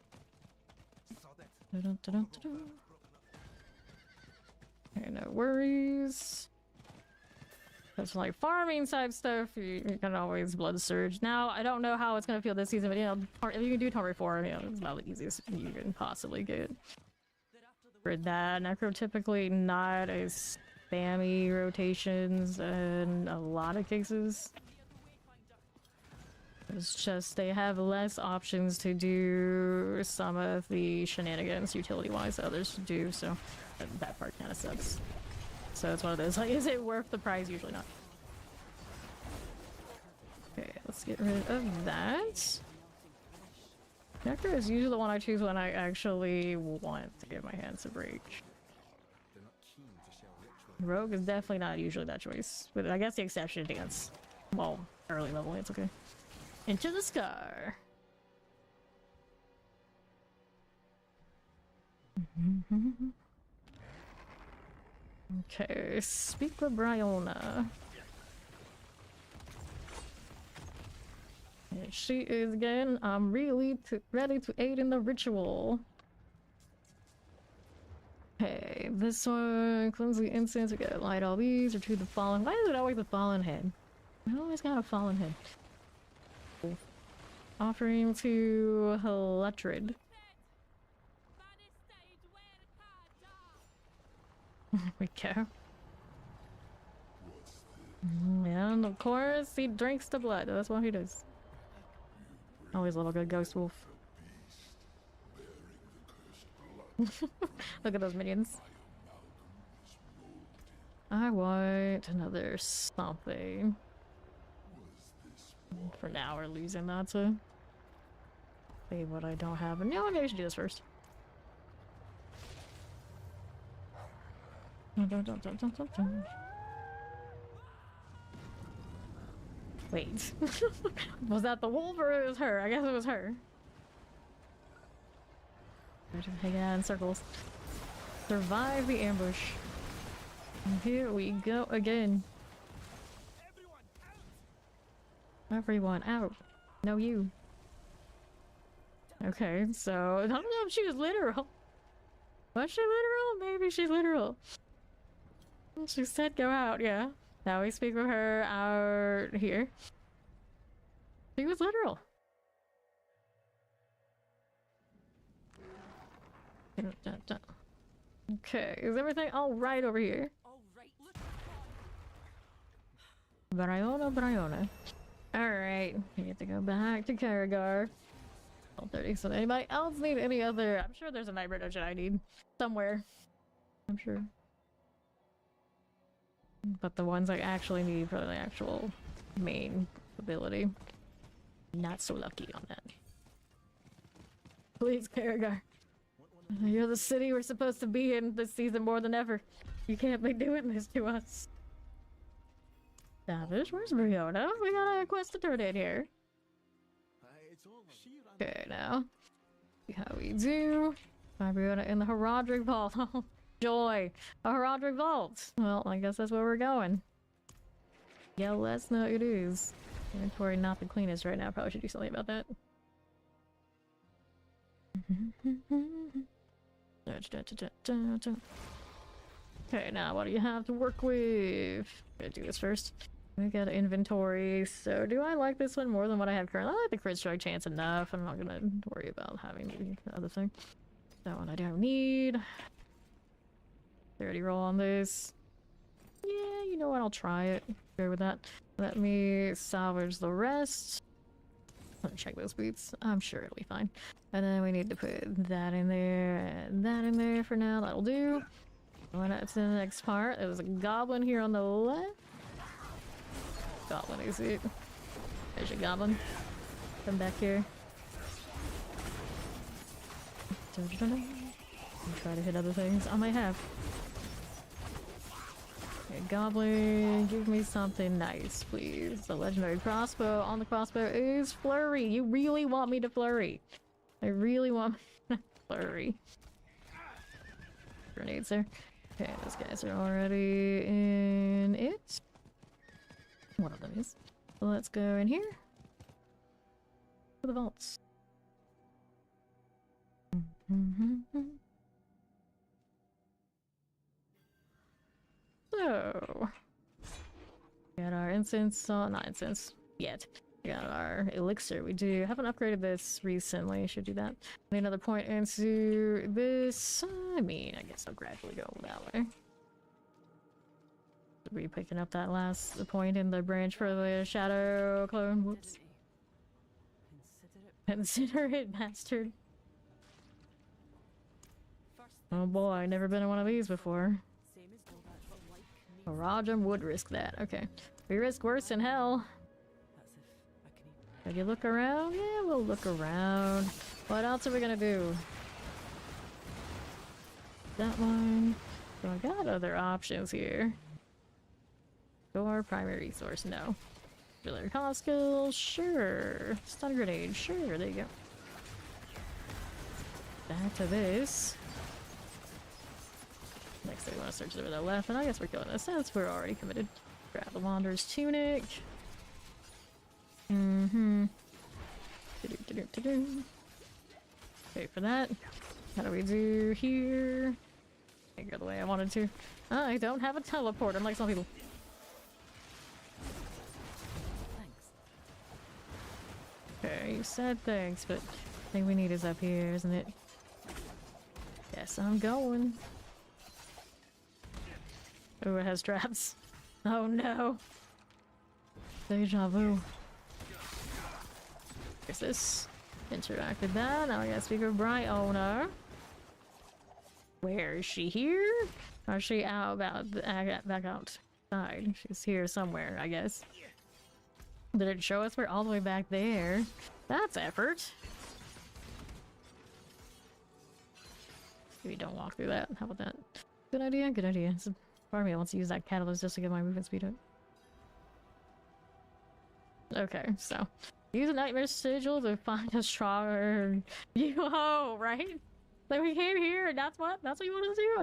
Speaker 2: Okay, no worries. That's like farming type stuff. You can always Blood Surge. Now, I don't know how it's gonna feel this season, but you know, if you can do Tomb 4, you know, it's about the easiest you can possibly get. For that, Necro typically not as spammy rotations in a lot of cases. It's just they have less options to do some of the shenanigans utility-wise that others do, so that part kind of sucks. So it's one of those, like, is it worth the price? Usually not. Okay, let's get rid of that. Necro is usually the one I choose when I actually want to give my hands a break. Rogue is definitely not usually that choice, with I guess the exception of Dance. Well, early level, it's okay. Into the Scar. Okay, speak with Bryona. And she is again, I'm really ready to aid in the ritual. Okay, this one, cleanse the incense, we gotta light all these, or to the fallen. Why is it always the fallen head? I always got a fallen head. Offering to Heletrid. There we go. And of course, he drinks the blood. That's what he does. Always love a good ghost wolf. Look at those minions. I want another something. For now, we're losing that to see what I don't have. And no, maybe I should do this first. Wait. Was that the wolf or it was her? I guess it was her. We're just hanging out in circles. Survive the ambush. And here we go again. Everyone out. No, you. Okay, so I don't know if she was literal. Was she literal? Maybe she's literal. She said go out, yeah. Now we speak with her out here. She was literal. Okay, is everything all right over here? Bryona. Alright, we get to go back to Karagar. 12:30. So anybody else need any other? I'm sure there's a nightmare dungeon I need somewhere. I'm sure. But the ones I actually need for the actual main ability. Not so lucky on that. Please, Karagar. You're the city we're supposed to be in this season more than ever. You can't be doing this to us. Savage, where's Briona? We got a quest to turn in here. Okay, now. See how we do. Find Briona in the Herodric Vault. Oh, joy! A Herodric Vault! Well, I guess that's where we're going. Yeah, let's know it is. Inventory not the cleanest right now. Probably should do something about that. Okay, now what do you have to work with? Gonna do this first. We got inventory. So do I like this one more than what I have currently? I like the crit strike chance enough. I'm not gonna worry about having the other thing. That one I don't need. 30 roll on this. Yeah, you know what? I'll try it. Go with that. Let me salvage the rest. Let me check those boots. I'm sure it'll be fine. And then we need to put that in there and that in there for now. That'll do. Going up to the next part. There's a goblin here on the left. Goblin, is it? There's your goblin. Come back here. Try to hit other things. I might have. Okay, goblin, give me something nice, please. The legendary crossbow. On the crossbow is flurry. You really want me to flurry? I really want flurry. Grenades there. Okay, those guys are already in it. One of them is. So let's go in here. For the vaults. So, got our incense, not incense yet. We got our elixir. We haven't upgraded this recently. Should do that. Need another point into this. I mean, I guess I'll gradually go that way. Are we picking up that last point in the branch for the shadow clone? Whoops. Consider it, bastard. Oh boy, never been in one of these before. Rodham would risk that. Okay. We risk worse than hell. Can you look around? Yeah, we'll look around. What else are we gonna do? That one. So I got other options here. Door, primary resource, no. Auxiliary comm skill, sure. Stun grenade, sure, there you go. Back to this. Next thing we want to search over the left, and I guess we're killing this since we're already committed. Grab the Wanderer's Tunic. Okay, for that. How do we do here? Can't go the way I wanted to. I don't have a teleport, unlike some people. Okay, you said thanks, but the thing we need is up here, isn't it? Yes, I'm going. Oh, it has traps. Oh no. Deja vu. Where's this? Interacted that. Now I gotta speak with Bryona. Where is she here? Or is she out back outside? She's here somewhere, I guess. Did it show us we're all the way back there? That's effort. Maybe don't walk through that. How about that? Good idea, good idea. So part of me wants to use that catalyst just to get my movement speed up. Okay, so use a nightmare sigil to find a stronger you right? Like we came here and that's what you want to do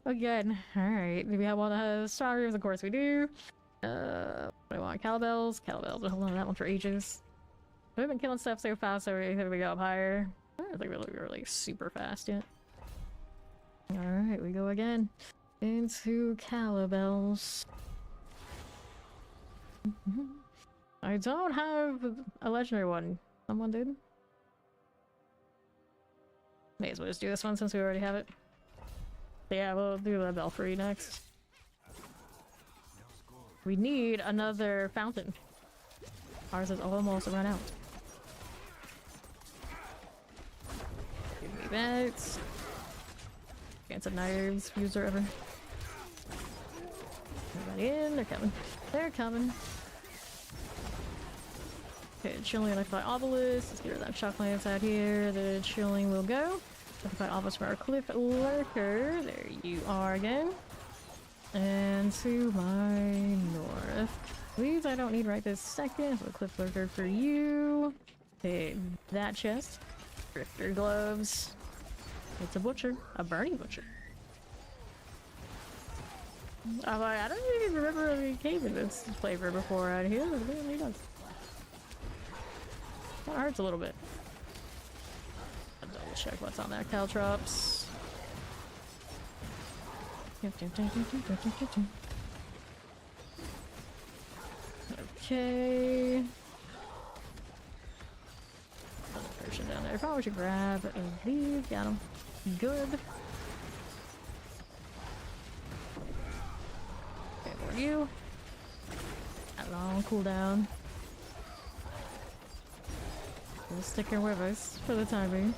Speaker 2: again? Alright, do we have one that has stronger? Of course we do. What do I want? Calibels? Calibels, but hold on that one for ages. We've been killing stuff so fast, so we go up higher. I don't think we're like super fast yet. Alright, we go again. Into Calibels. I don't have a legendary one. Someone did. May as well just do this one since we already have it. Yeah, we'll do the Belfry next. We need another fountain. Ours is almost run out. Give me that. Chance of knives, user ever. Everybody in, they're coming. They're coming. Okay, chilling electrified obelisk. Let's get rid of that shock lance out here. The chilling will go. Electrified obelisk for our cliff lurker. There you are again. And to my north. These I don't need right this second. So cliff lurker for you. Okay, that chest. Drifter gloves. It's a butcher. A burning butcher. I'm like, I don't even remember the cave in this flavor before out here, but it really does. That hurts a little bit. I'll double check what's on that caltrops. Okay. Another person down there. Probably should grab these. Got him. Good. Okay, for you. That long cooldown. We'll stick here with us for the time being.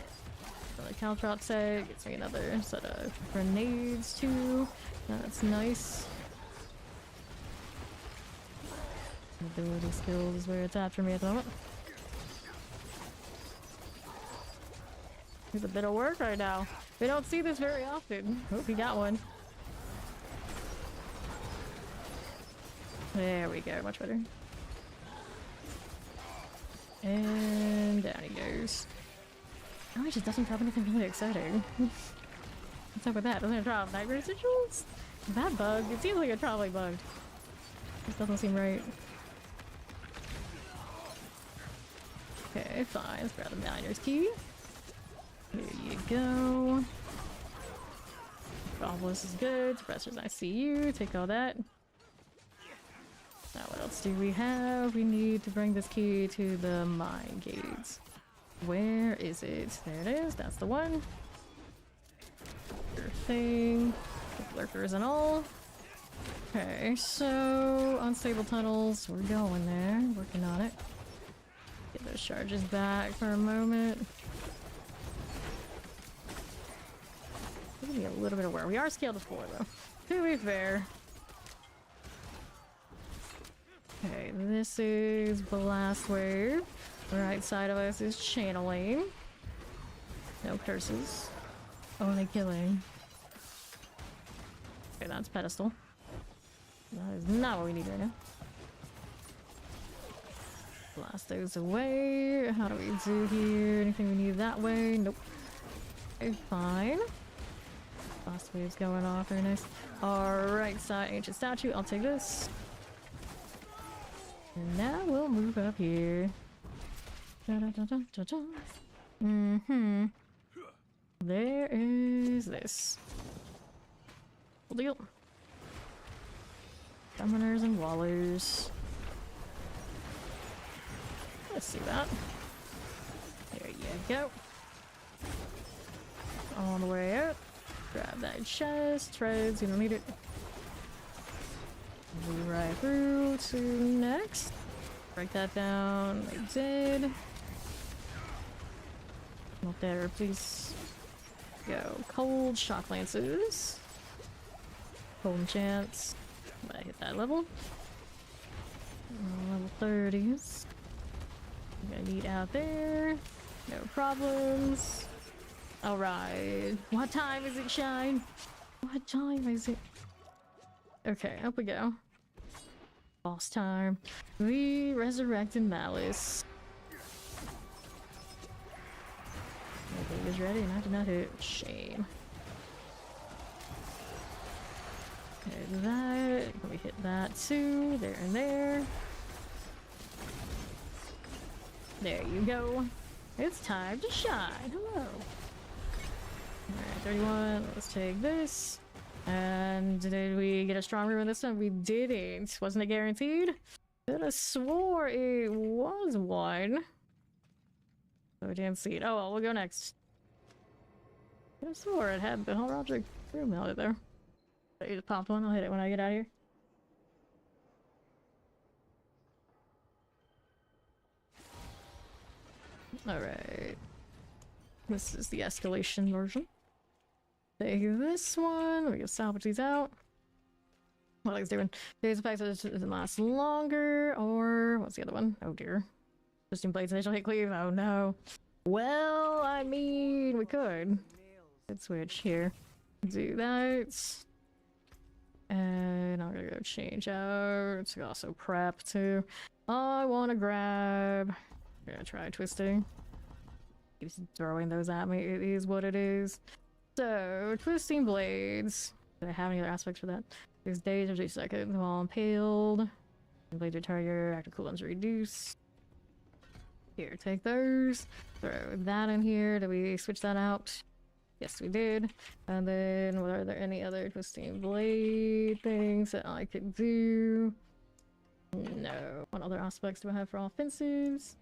Speaker 2: The caltrop set gets me another set of grenades too. That's nice. Ability skills is where it's at for me at the moment. It's a bit of work right now. We don't see this very often. Hope you got one. There we go, much better. And down he goes. Oh, it just doesn't drop anything really exciting. What's up with that? Doesn't it drop nightmare residuals? Is that bugged? It seems like it's probably bugged. This doesn't seem right. Okay, fine. Let's grab the miner's key. Here you go. Obelisk is good. Suppressors, I see you. Take all that. Now what else do we have? We need to bring this key to the mine gates. Where is it? There it is. That's the one. Your thing. Lurkers and all. Okay, so unstable tunnels. We're going there. Working on it. Get those charges back for a moment. Give me a little bit of wear. We are scaled to 4 though. To be fair. Okay, this is Blast Wave. The right side of us is channeling. No curses. Only killing. Okay, that's pedestal. That is not what we need right now. Blast those away. How do we do here? Anything we need that way? Nope. Okay, fine. Blast wave's going off. Very nice. Alright side, ancient statue. I'll take this. And now we'll move up here. Mm-hmm. There is this. Cool deal. Summoners and wallers. Let's see that. There you go. On the way out. Grab that chest. Treads, you don't need it. Move right through to next. Break that down. I did. Not there, please. Go. Cold shock lances. Cold enchants. I hit that level. Level 30s. Gonna need out there. No problems. Alright. What time is it, Shine? What time is it? Okay, up we go. Boss time. We resurrected Malice. Nobody was ready and I did not hit. Shame. Okay, that. Let me hit that too. There and there. There you go. It's time to shine. Hello. Alright, 31. Let's take this. And did we get a strong room this time? We didn't. Wasn't it guaranteed? Could have swore it was one. So I didn't see it. Oh well, we'll go next. Could have swore it had the whole object room out of there. So you just popped one, I'll hit it when I get out of here. Alright. This is the escalation version. Take this one, we can salvage these out. What he's doing. Days effects doesn't last longer, or what's the other one? Oh dear. Twisting blades initial hit cleave. Oh no. Well, I mean, we could switch here. Do that. And I'm gonna go change out. Also prep too. I want to grab. I'm gonna try twisting. Keeps throwing those at me. It is what it is. So, twisting blades. Do I have any other aspects for that? There's days or 2 seconds while impaled. Blade to target, active cooldowns reduce. Here, take those. Throw that in here. Did we switch that out? Yes, we did. And then, what are there any other twisting blade things that I could do? No. What other aspects do I have for offensives?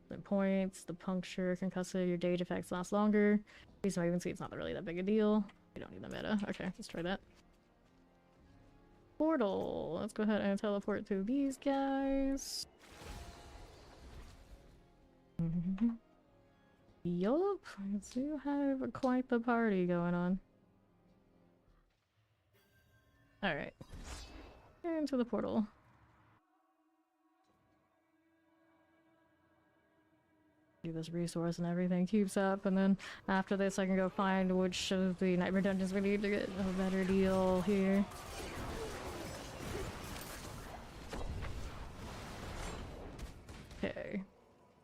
Speaker 2: The points, the puncture, concussive, your dage effects last longer. Please don't even see it's not really that big a deal. We don't need the meta. Okay, let's try that. Portal. Let's go ahead and teleport to these guys. Yup, I do have quite the party going on. Alright. Into the portal. Do this resource and everything keeps up, and then after this I can go find which of the nightmare dungeons we need to get a better deal here. Okay.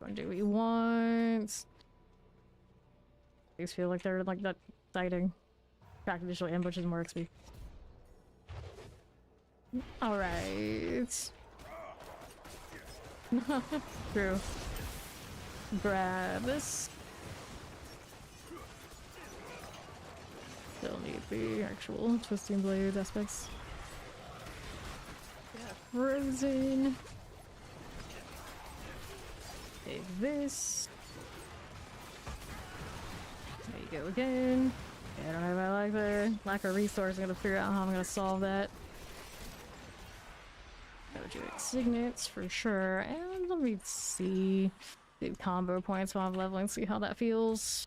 Speaker 2: What do we want? These feel like they're like that exciting. Track additional ambushes more XP. Alright. True. Grab this. Still need the actual twisting blade aspects. Yeah, frozen. Take this. There you go again. Yeah, I don't know if I like the lack of resource. I'm gonna figure out how I'm gonna solve that. Go do signets for sure. And let me see. Do combo points while I'm leveling, see how that feels.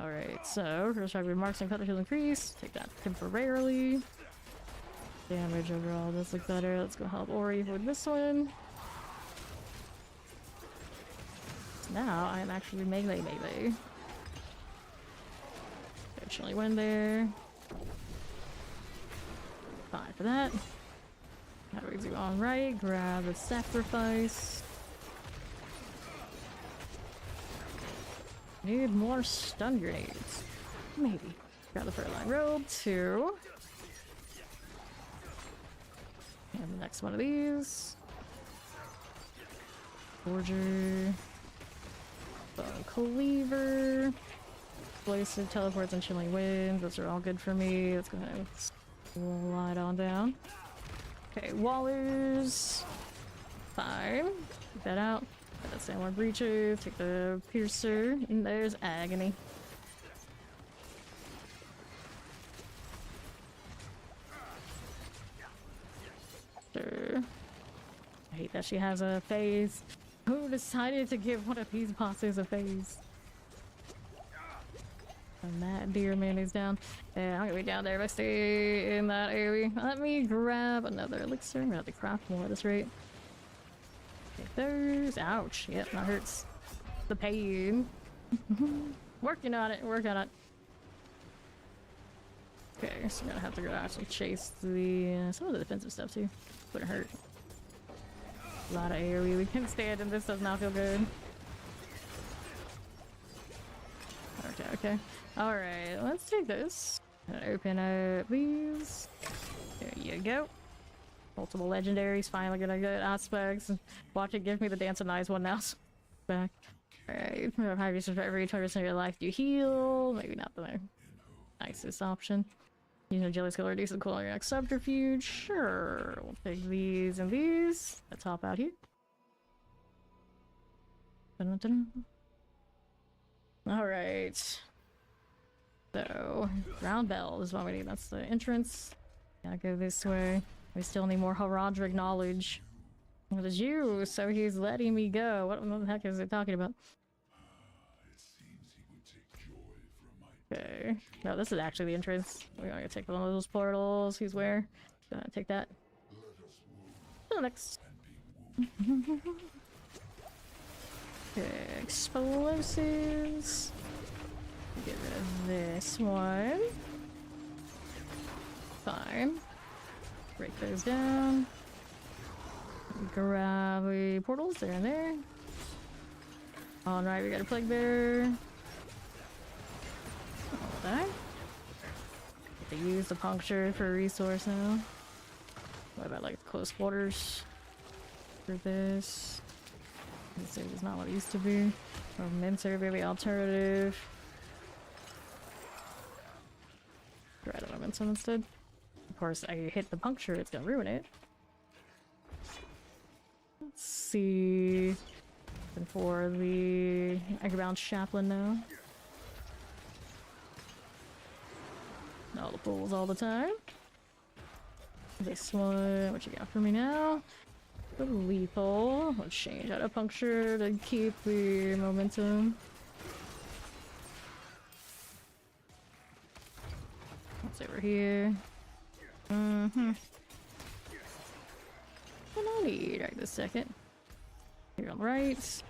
Speaker 2: Alright, so first try remarks and color will increase. Take that temporarily. Damage overall does look better. Let's go help Ori with this one. Now I'm actually melee. Actually win there. Fine for that. How do we do? Alright, grab the sacrifice. Need more stun grenades. Maybe. Grab the furline robe, 2. And the next one of these. Forger. Bone cleaver. Explosive, teleports, and chilling winds. Those are all good for me. Let's go ahead and slide on down. Okay, Wallers. Fine. Keep that out. Got the Sandworm Breacher. Take the Piercer. And there's Agony. Sure. I hate that she has a phase. Who decided to give one of these bosses a phase? And that deer man is down. Yeah, I'm gonna be down there if I stay in that area. Let me grab another elixir. I'm gonna have to craft more at this rate. Take those. Ouch. Yep, that hurts. The pain. Working on it. Okay, so I'm gonna have to go actually chase the some of the defensive stuff too. Wouldn't hurt. A lot of AoE we can stand, and this does not feel good. Okay. Alright, let's take this. Open up these. There you go. Multiple legendaries, finally gonna get aspects. Watch it give me the Dance of Knives one now. Back. Alright, high resource for every 20% of your life you heal. Maybe not the nicest option. Using a jelly skill reduces the cooldown on your next subterfuge. Sure. We'll take these and these. Let's hop out here. Alright. So, round bell is what we need. That's the entrance. Gotta go this way. We still need more Horadric knowledge. What is you? So he's letting me go. What the heck is it talking about? Okay. No, this is actually the entrance. We're gonna take one of those portals. He's where? Gonna take that. Oh, next. Okay, explosives. Get rid of this one. Fine. Break those down. Grab the portals, they're in there. Alright, we got a plague bear. All that. Get to use the puncture for a resource now. What about like close quarters for this? This is not what it used to be. Or mincer, maybe alternative. Try to mincer instead. Of course, I hit the puncture, it's gonna ruin it. Let's see. And for the anchor-bound chaplain now. All the pulls all the time. This one, what you got for me now? The lethal. Let's change out of puncture to keep the momentum. What's over here? What I need right this second. Here on the right.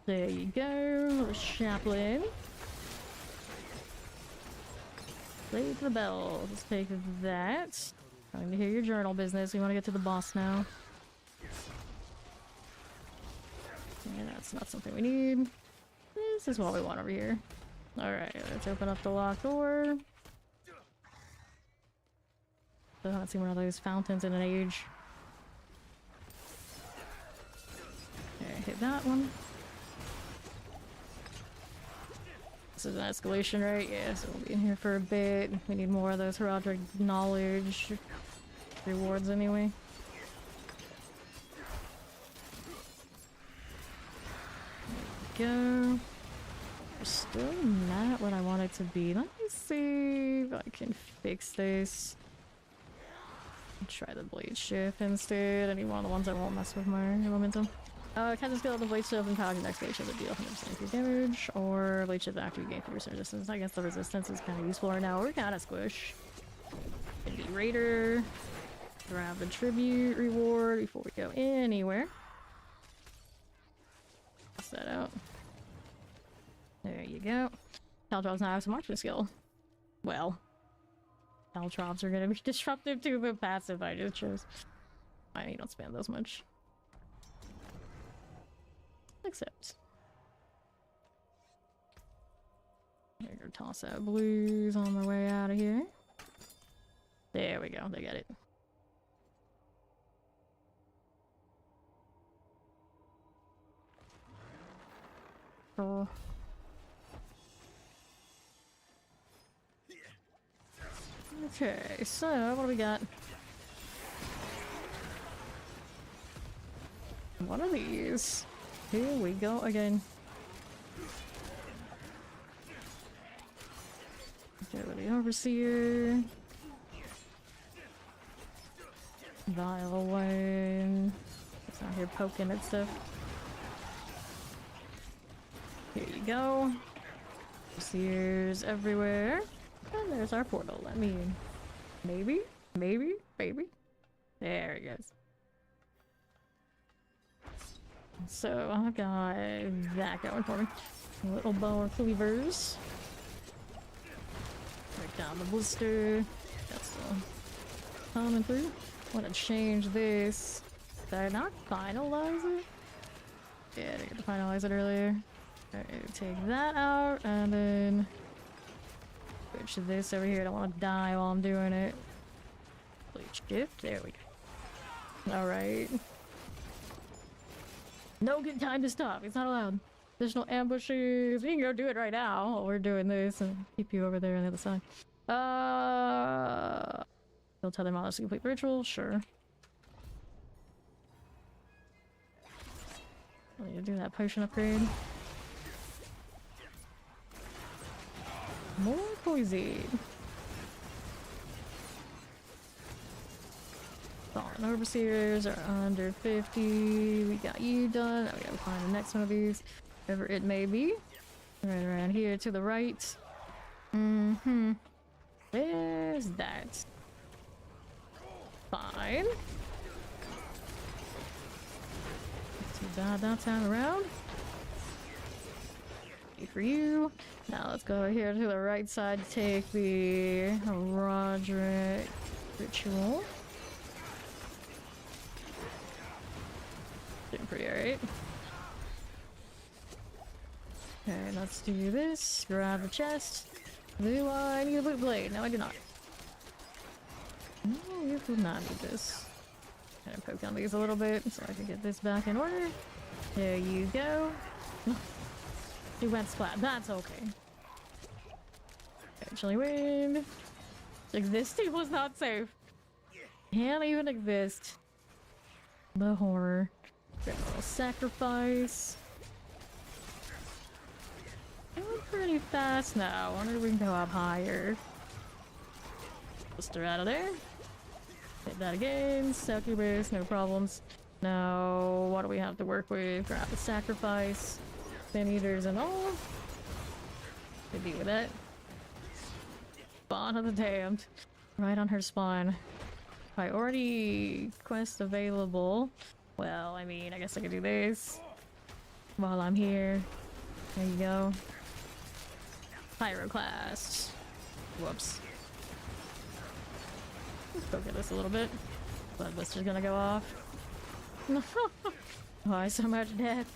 Speaker 2: There you go. Chaplain. Play the bell. Let's take that. Time to hear your journal business. We want to get to the boss now. Yeah, that's not something we need. This is what we want over here. Alright, let's open up the locked door. I haven't seen one of those fountains in an age. Okay, hit that one. This is an escalation, right? Yeah, so we'll be in here for a bit. We need more of those Horadric knowledge rewards anyway. There we go. We're still not what I want it to be. Let me see if I can fix this. Try the blade shift instead. Any one of the ones that won't mess with my momentum. Cast a skill of the blade shift and power next blade shift to deal 100% free damage, or blade shift after you gain 3% resistance. I guess the resistance is kind of useful right now. We're kind of squish. Maybe Raider. Grab the tribute reward before we go anywhere. Pass that out. There you go. Caltrops now have some marksman skill. Well. Caltrops are gonna be disruptive to the passive I just chose. I don't spend those much. Except. I'm gonna toss out blues on my way out of here. There we go, they got it. Oh. Okay, so what do we got? One of these. Here we go again. Okay, with the overseer. Vile one. It's out here poking at stuff. Here you go. Overseers everywhere. And there's our portal. I mean, maybe. There it goes. So I've got that going for me. Little bow of cleavers. Break down the blister. That's still coming through. Want to change this. Did I not finalize it? Yeah, I didn't get to finalize it earlier. Alright, take that out and then switch this over here. I don't want to die while I'm doing it. Bleach gift. There we go. Alright. No good time to stop. It's not allowed. Additional ambushes. We can go do it right now while we're doing this and keep you over there on the other side. He'll tell them all this complete ritual, sure. I need to do that potion upgrade. More poison. Fallen overseers are under 50. We got you done. Now we gotta find the next one of these, whatever it may be. Right around here to the right. Mm-hmm. There's that. Fine. Too bad that time around. For you. Now let's go here to the right side to take the Roderick ritual. Doing pretty alright. Okay, let's do this. Grab the chest. Do I need a boot blade? No, I do not. No, you do not need this. Kind of poke on these a little bit so I can get this back in order. There you go. He went splat. That's okay. Actually, wind. Existing was not safe. Can't even exist. The horror. Get a little sacrifice. Going pretty fast now. I wonder if we can go up higher. Just her out of there. Hit that again. Succubus, no problems. Now, what do we have to work with? Grab the sacrifice. Sin eaters and all. Could be with that. Spawn of the damned. Right on her spawn. Priority quest available. Well, I mean, I guess I could do this while I'm here. There you go. Pyroclast. Whoops. Let's poke at this a little bit. Bloodluster's gonna go off. Why so much death?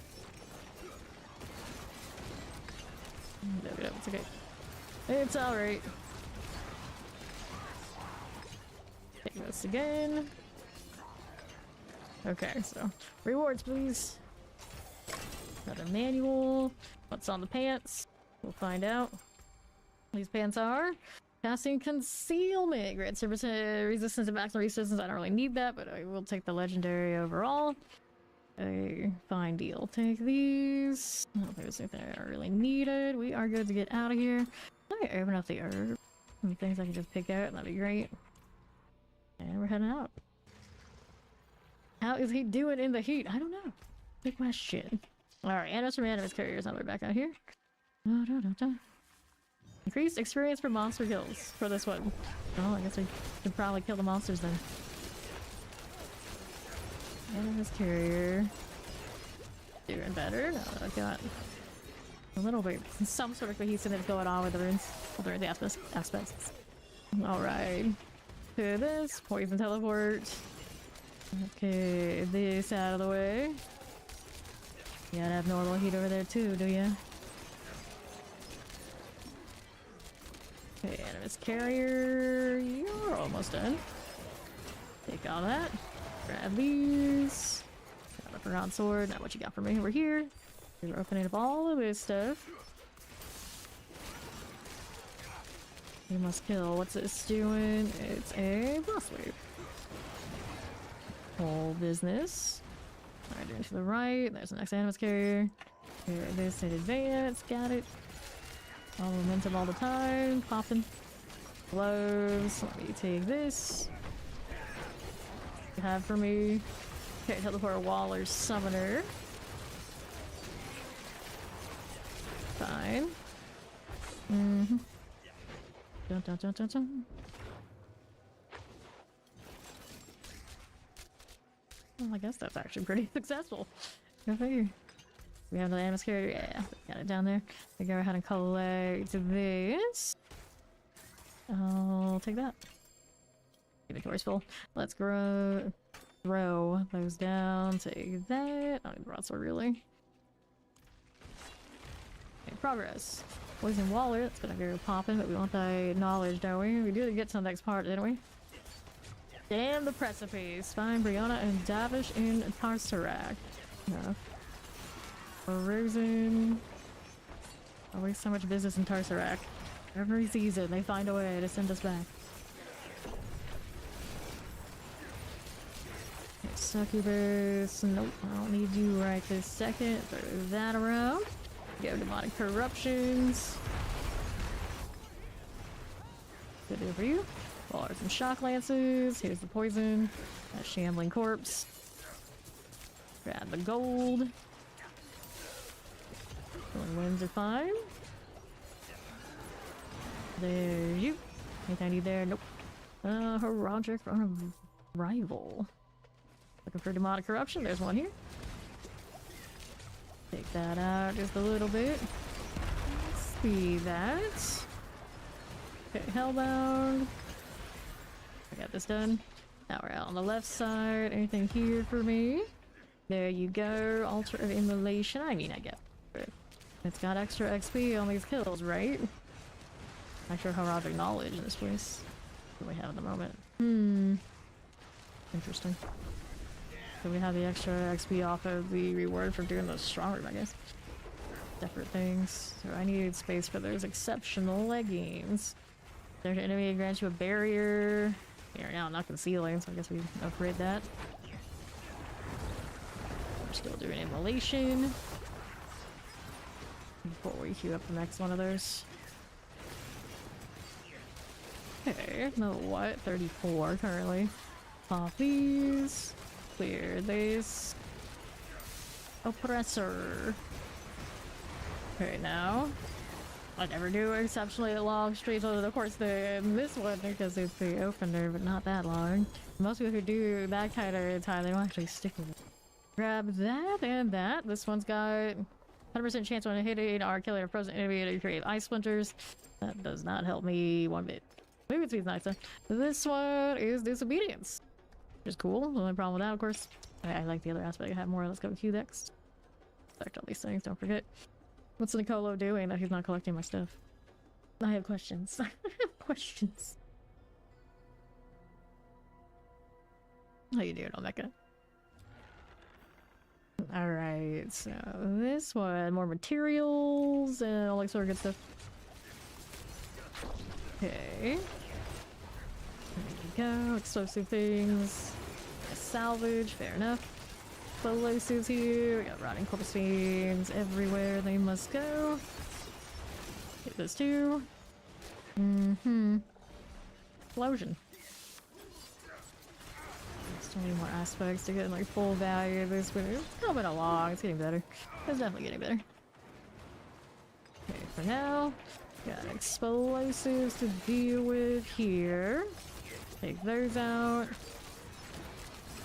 Speaker 2: No, it's okay. It's alright. Take this again. Okay, so rewards, please. Another manual. What's on the pants? We'll find out. These pants are casting concealment. Grants resistance to maximum resistance. I don't really need that, but I will take the legendary overall. A fine deal. Take these. I don't think there's anything I really needed. We are good to get out of here. Let me open up the herb. Some things I can just pick out. That'd be great. And we're heading out. How is he doing in the heat? I don't know. Big question. Alright, Animus from Animus Carriers. Now we're back out here. Increased experience for monster kills for this one. Oh, I guess we should probably kill the monsters then. Animus Carrier. Doing better. Now that I've got a little bit, some sort of cohesiveness going on with the runes. Well, the aspects. Alright. To this. Poison teleport. Okay, this out of the way. You gotta have normal heat over there too, do ya? Okay, Animus Carrier, you're almost done. Take all that. Grab these. Got a forgotten sword. Now what you got for me over here? You're opening up all of this stuff. You must kill. What's this doing? It's a boss wave. Whole business. Alright, doing to the right. There's the next Animus Carrier. Here, this in advance. Got it. All momentum all the time. Popping. Gloves. Let me take this. You have for me. Okay, teleport Waller Summoner. Fine. Mm-hmm. Dun dun dun dun dun. Well, I guess that's actually pretty successful. Go figure. We have the Animus Carrier. Yeah, got it down there. We go ahead and collect this. I'll take that. Inventory's full. Let's throw those down. Take that. I don't need the broadsword really. Okay, progress. Poison Waller. That's gonna go popping, but we want that knowledge, don't we? We did get to the next part, didn't we? Damn the precipice. Find Brianna and Davish in Tarsarak. No. Rosen. Always so much business in Tarsarak. Every season, they find a way to send us back. Okay, succubus. Nope, I don't need you right this second. Throw that around. Go demonic corruptions. Good deal for you. Well, there's some shock lances. Here's the poison. That shambling corpse. Grab the gold. Winds are fine. There you. Anything I need there? Nope. Heraldric Rival. Looking for demonic corruption. There's one here. Take that out just a little bit. See that. Okay, Hellbound. I got this done. Now we're out on the left side. Anything here for me? There you go. Altar of Immolation. I mean, I get it. It's got extra XP on these kills, right? Extra heraldic knowledge in this place. What do we have at the moment? Interesting. So we have the extra XP off of the reward for doing those stronger, I guess. Separate things. So I needed space for those exceptional leggings. There's an enemy that grants you a barrier. Here now, not concealing, so I guess we upgrade that. We're still doing immolation. Before we queue up the next one of those. Okay, no what? 34 currently. Pop these. Clear this. Oppressor. Okay, now. I never do exceptionally long streams, of course this one because it's the opener, but not that long. Most people who do that kind of time, they don't actually stick with it. Grab that and that. This one's got 100% chance when hitting or killing a frozen enemy to create ice splinters. That does not help me one bit. Maybe it's nice though. This one is disobedience, which is cool. The only problem with that, of course, I like the other aspect I have more. Let's go with Q next. Select all these things, don't forget. What's Nicolo doing that he's not collecting my stuff? I have questions. I have questions. How you doing, Omeka? Alright, so this one, more materials and all that sort of good stuff. Okay. There we go, explosive things. Salvage, fair enough. Explosives here, we got rotting corpse fiends everywhere, they must go. Get this too. Explosion. So many more aspects to get like full value of this, but it's coming along, it's getting better. It's definitely getting better. Okay, for now, got explosives to deal with here. Take those out.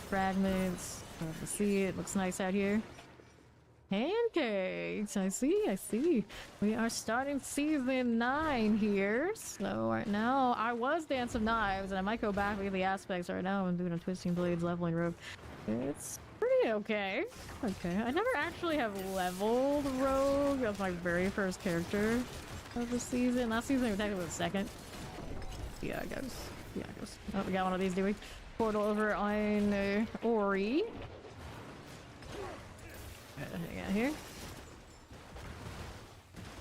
Speaker 2: Fragments. Love to see it. Looks nice out here. Pancakes. I see. We are starting season 9 here. So right now, I was Dance of Knives, and I might go back with the aspects right now. I'm doing a Twisting Blades leveling rope. It's pretty okay. Okay. I never actually have leveled Rogue. That's my very first character of the season. Last season, it was the second. Yeah, it goes. Oh, we got one of these, do we? Portal over on Ori. Hang out here.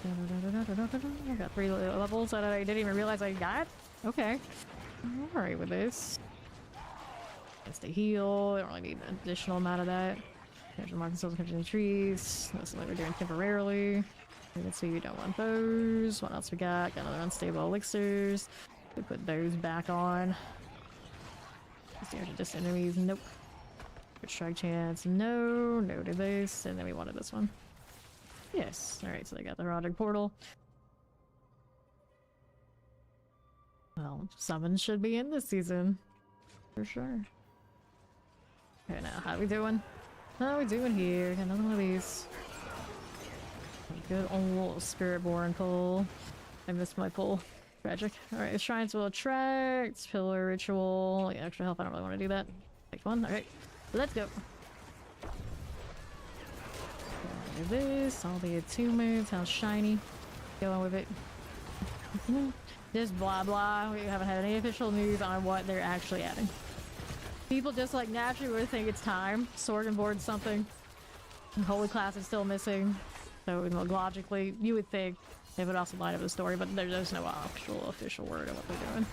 Speaker 2: I got 3 levels that I didn't even realize I got. Okay. I'm alright with this. Just to heal. I don't really need an additional amount of that. Capture marking cells, capture the trees. That's what we're doing temporarily. Let's see, we don't want those. What else we got? Got another unstable elixirs. We put those back on. Just enemies, nope. Good strike chance, no to this, and then we wanted this one. Yes, alright, so they got the Roderick portal. Well, summons should be in this season. For sure. Okay, now, how we doing? How we doing here? Got another one of these. Good old Spiritborn pull. I missed my pull. Tragic. Alright, shrines will attract. Pillar ritual. Yeah, extra health, I don't really want to do that. Take one. Alright, let's go. Do this. All the attunements. How shiny. Going with it. Just blah blah. We haven't had any official news on what they're actually adding. People just like naturally would think it's time. Sword and board something. Holy class is still missing. So logically, you would think They would also line up the story, but there's no actual official word of what they're doing.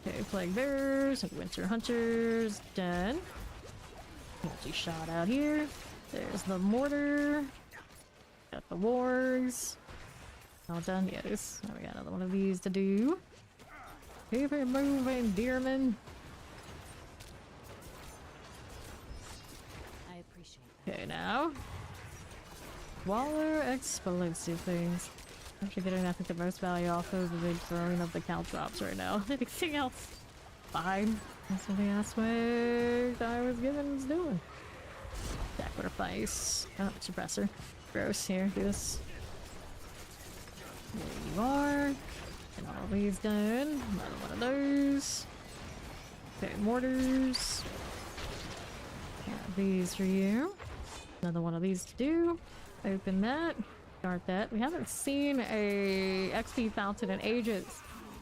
Speaker 2: Okay, Plague Bearers and Winter Hunters, done. Multi-shot out here. There's the mortar. Got the wargs. All done, yes. Now we got another one of these to do. Keep it moving, dearman.
Speaker 4: I appreciate that.
Speaker 2: Okay, now. Waller explosive things. I'm actually getting, I think, the most value off of the big throwing of the caltrops right now. Anything else? Fine. That's what the aspect I was given is doing. Sacrifice. Oh, suppressor. Gross. Here, do this. There you are. And all these done. Another one of those. Okay, mortars. Got these for you. Another one of these to do. Open that. Start that. We haven't seen a XP fountain in ages.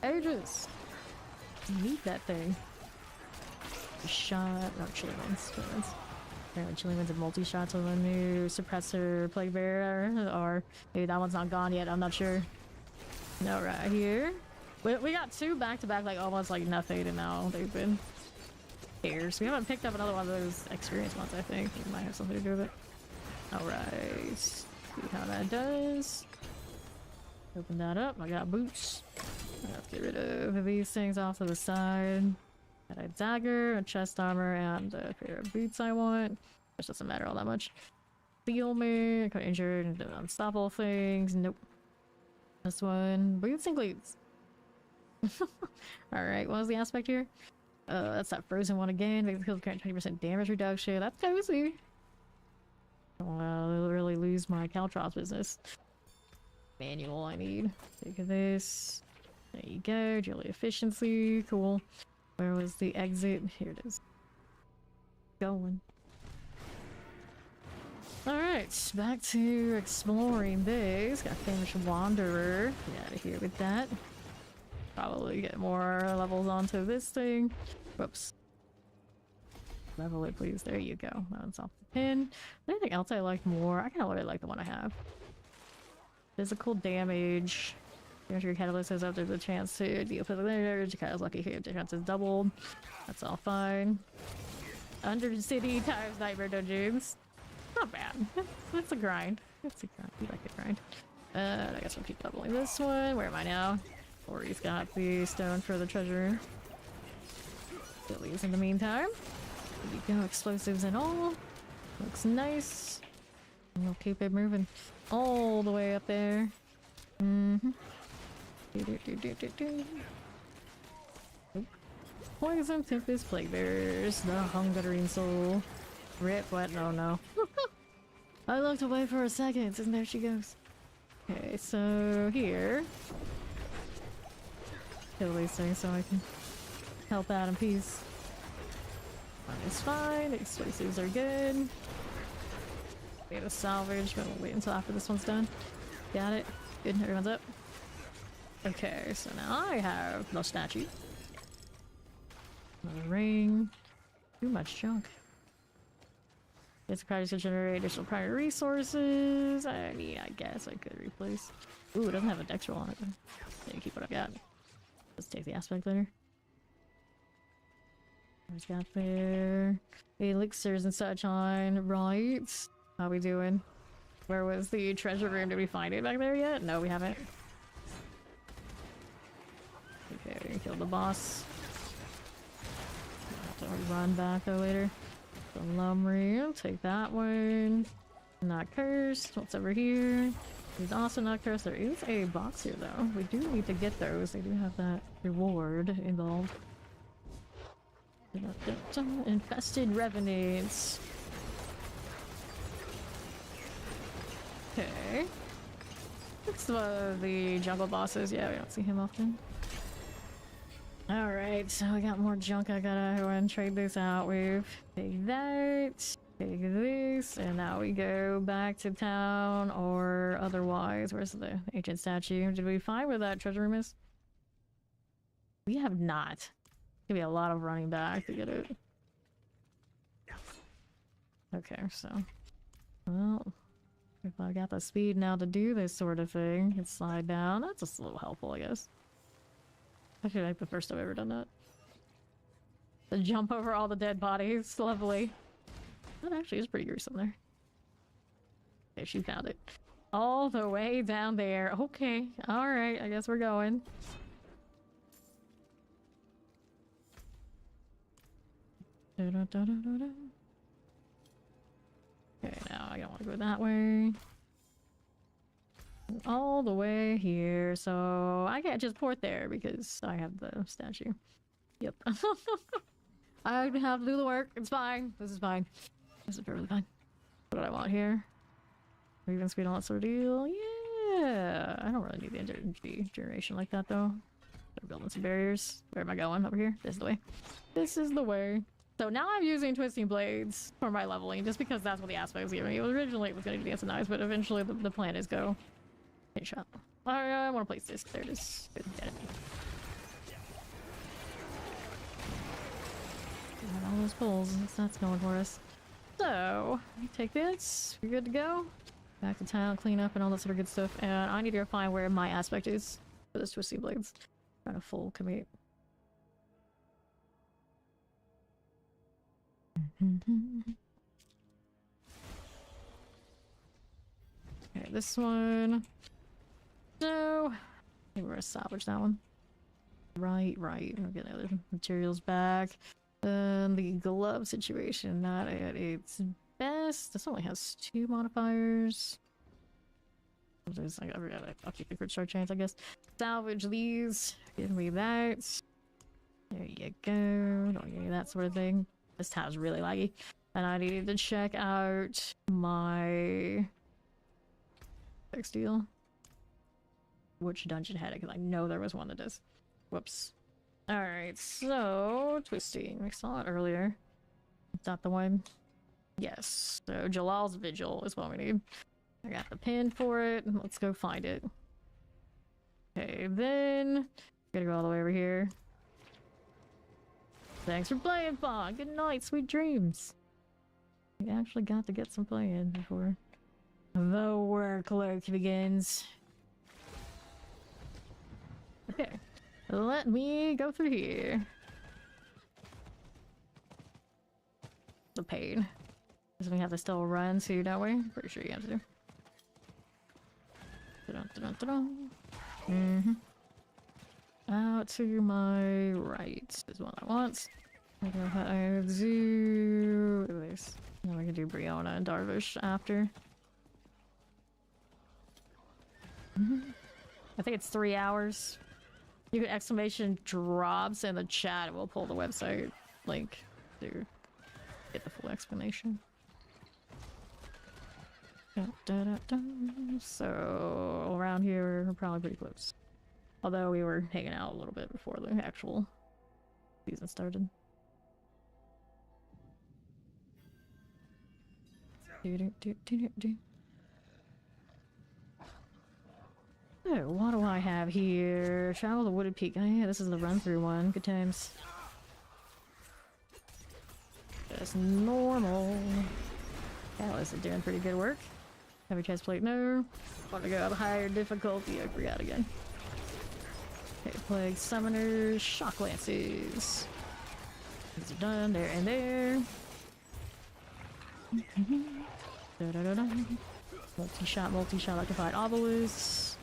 Speaker 2: Ages! I need that thing. Shot. No, chili wins. Apparently chili wins a multi-shot to the new suppressor plague bearer. Or maybe that one's not gone yet. I'm not sure. No, right here. We got two back-to-back, like almost like nothing, and now they've been pairs. We haven't picked up another one of those experience ones, I think. It might have something to do with it. Alright. See how that does. Open that up. I got boots. Let's get rid of these things off to the side. Got a dagger, a chest armor, and a pair of boots I want. Which doesn't matter all that much. Heal me. Got injured and unstoppable things. Nope. This one. Boots and cleats. Alright, what was the aspect here? That's that frozen one again. Makes the kills grant 20% damage reduction. That's cozy. I'll really lose my caltrops business. Manual I need. Take this. There you go. Daily efficiency. Cool. Where was the exit? Here it is. Going. Alright, back to exploring this. Got Famished Wanderer. Get out of here with that. Probably get more levels onto this thing. Whoops. Level it, please. There you go. That's off the pin. Anything else I like more? I kind of really like the one I have. Physical damage. Your catalyst says if there's a chance to deal physical damage. Your catalyst lucky here. The chance is doubled. That's all fine. Undercity times Nightmare Dungeons. Not bad. It's a grind. It's a grind. We like a grind. I guess we'll keep leveling this one. Where am I now? Ori's got the stone for the treasure. At least in the meantime. There you go, explosives and all. Looks nice. And we'll keep it moving all the way up there. Poison Tempest Plague Bearers, the Hungering Soul. Rip, what? No, no. I looked away for a second, and there she goes. Okay, so here. Kill these things so I can help out in peace. One is fine, explosives are good. We have a salvage, but we'll wait until after this one's done. Got it. Good, everyone's up. Okay, so now I have no statue. Another ring. Too much junk. It's required to generate additional prior resources. I mean, I guess I could replace. Ooh, it doesn't have a dex roll on it. Yeah, keep what I got. Let's take the aspect later. What's got there? Elixirs and such on. Right. How we doing? Where was the treasure room? Did we find it back there yet? No, we haven't. Okay, we can kill the boss. I'll have to run back though later. The Lumry, take that one. Not cursed. What's over here? He's also not cursed. There is a box here though. We do need to get those. They do have that reward involved. Infested revenants. Okay. That's the jungle bosses. Yeah, we don't see him often. Alright, so we got more junk I gotta go and trade this out with. Take that, take this, and now we go back to town or otherwise. Where's the ancient statue? Did we find where that treasure room is? We have not. It's gonna be a lot of running back to get it. Okay, so. Well. If I got the speed now to do this sort of thing, I can slide down. That's just a little helpful, I guess. Actually, like the first time I've ever done that. To jump over all the dead bodies. Lovely. That actually is pretty gruesome there. Okay, she found it. All the way down there. Okay. Alright, I guess we're going. Da-da-da-da-da-da. Okay, now I don't want to go that way. All the way here, so I can't just port there because I have the statue. Yep. I have to do the work. It's fine. This is fine. This is perfectly fine. What do I want here? Even speed, all that sort of deal. Yeah. I don't really need the energy generation like that though. They're building some barriers. Where am I going? Over here? This is the way. This is the way. So now I'm using twisting blades for my leveling, just because that's what the aspect was giving me. Originally it was going to be dance and knives, but eventually the plan is go. Hit shot. I want to place this. There it is. Good. Get it. Got all those pulls. That's going for us. So, take this. We're good to go. Back to town, clean up, and all that sort of good stuff. And I need to go find where my aspect is for this twisting blades. Trying to full commit. Okay, this one. So, I think we're gonna salvage that one. Right. We're getting other materials back. Then the glove situation, not at its best. This only has 2 modifiers. There's like, I'll keep the crit strike chance, I guess. Salvage these. Give me that. There you go. Don't give me that sort of thing. This tab's really laggy. And I needed to check out my deal. Which dungeon had it? Because I know there was one that does. Whoops. Alright, so twisting. We saw it earlier. Is that the one? Yes. So Jalal's Vigil is what we need. I got the pin for it. Let's go find it. Okay, then gotta go all the way over here. Thanks for playing, Fawn. Good night, sweet dreams. We actually got to get some play in before the workload begins. Okay, let me go through here. The pain. Because we have to still run too, don't we? Pretty sure you have to. Out to my right is what I want. I do this. Then we can do Brianna and Darvish after. I think it's 3 hours. You can exclamation drops in the chat and we'll pull the website link to get the full explanation. So around here we're probably pretty close. Although we were hanging out a little bit before the actual season started. Oh, what do I have here? Travel the Wooded Peak. Oh yeah, this is the run-through one. Good times. Just normal. Alice is doing pretty good work. Heavy chest plate, no. Want to go with higher difficulty? I forgot again. Okay, Plague Summoners, Shock Lances. These are done, there and there. Multi-shot, electrified obelisks.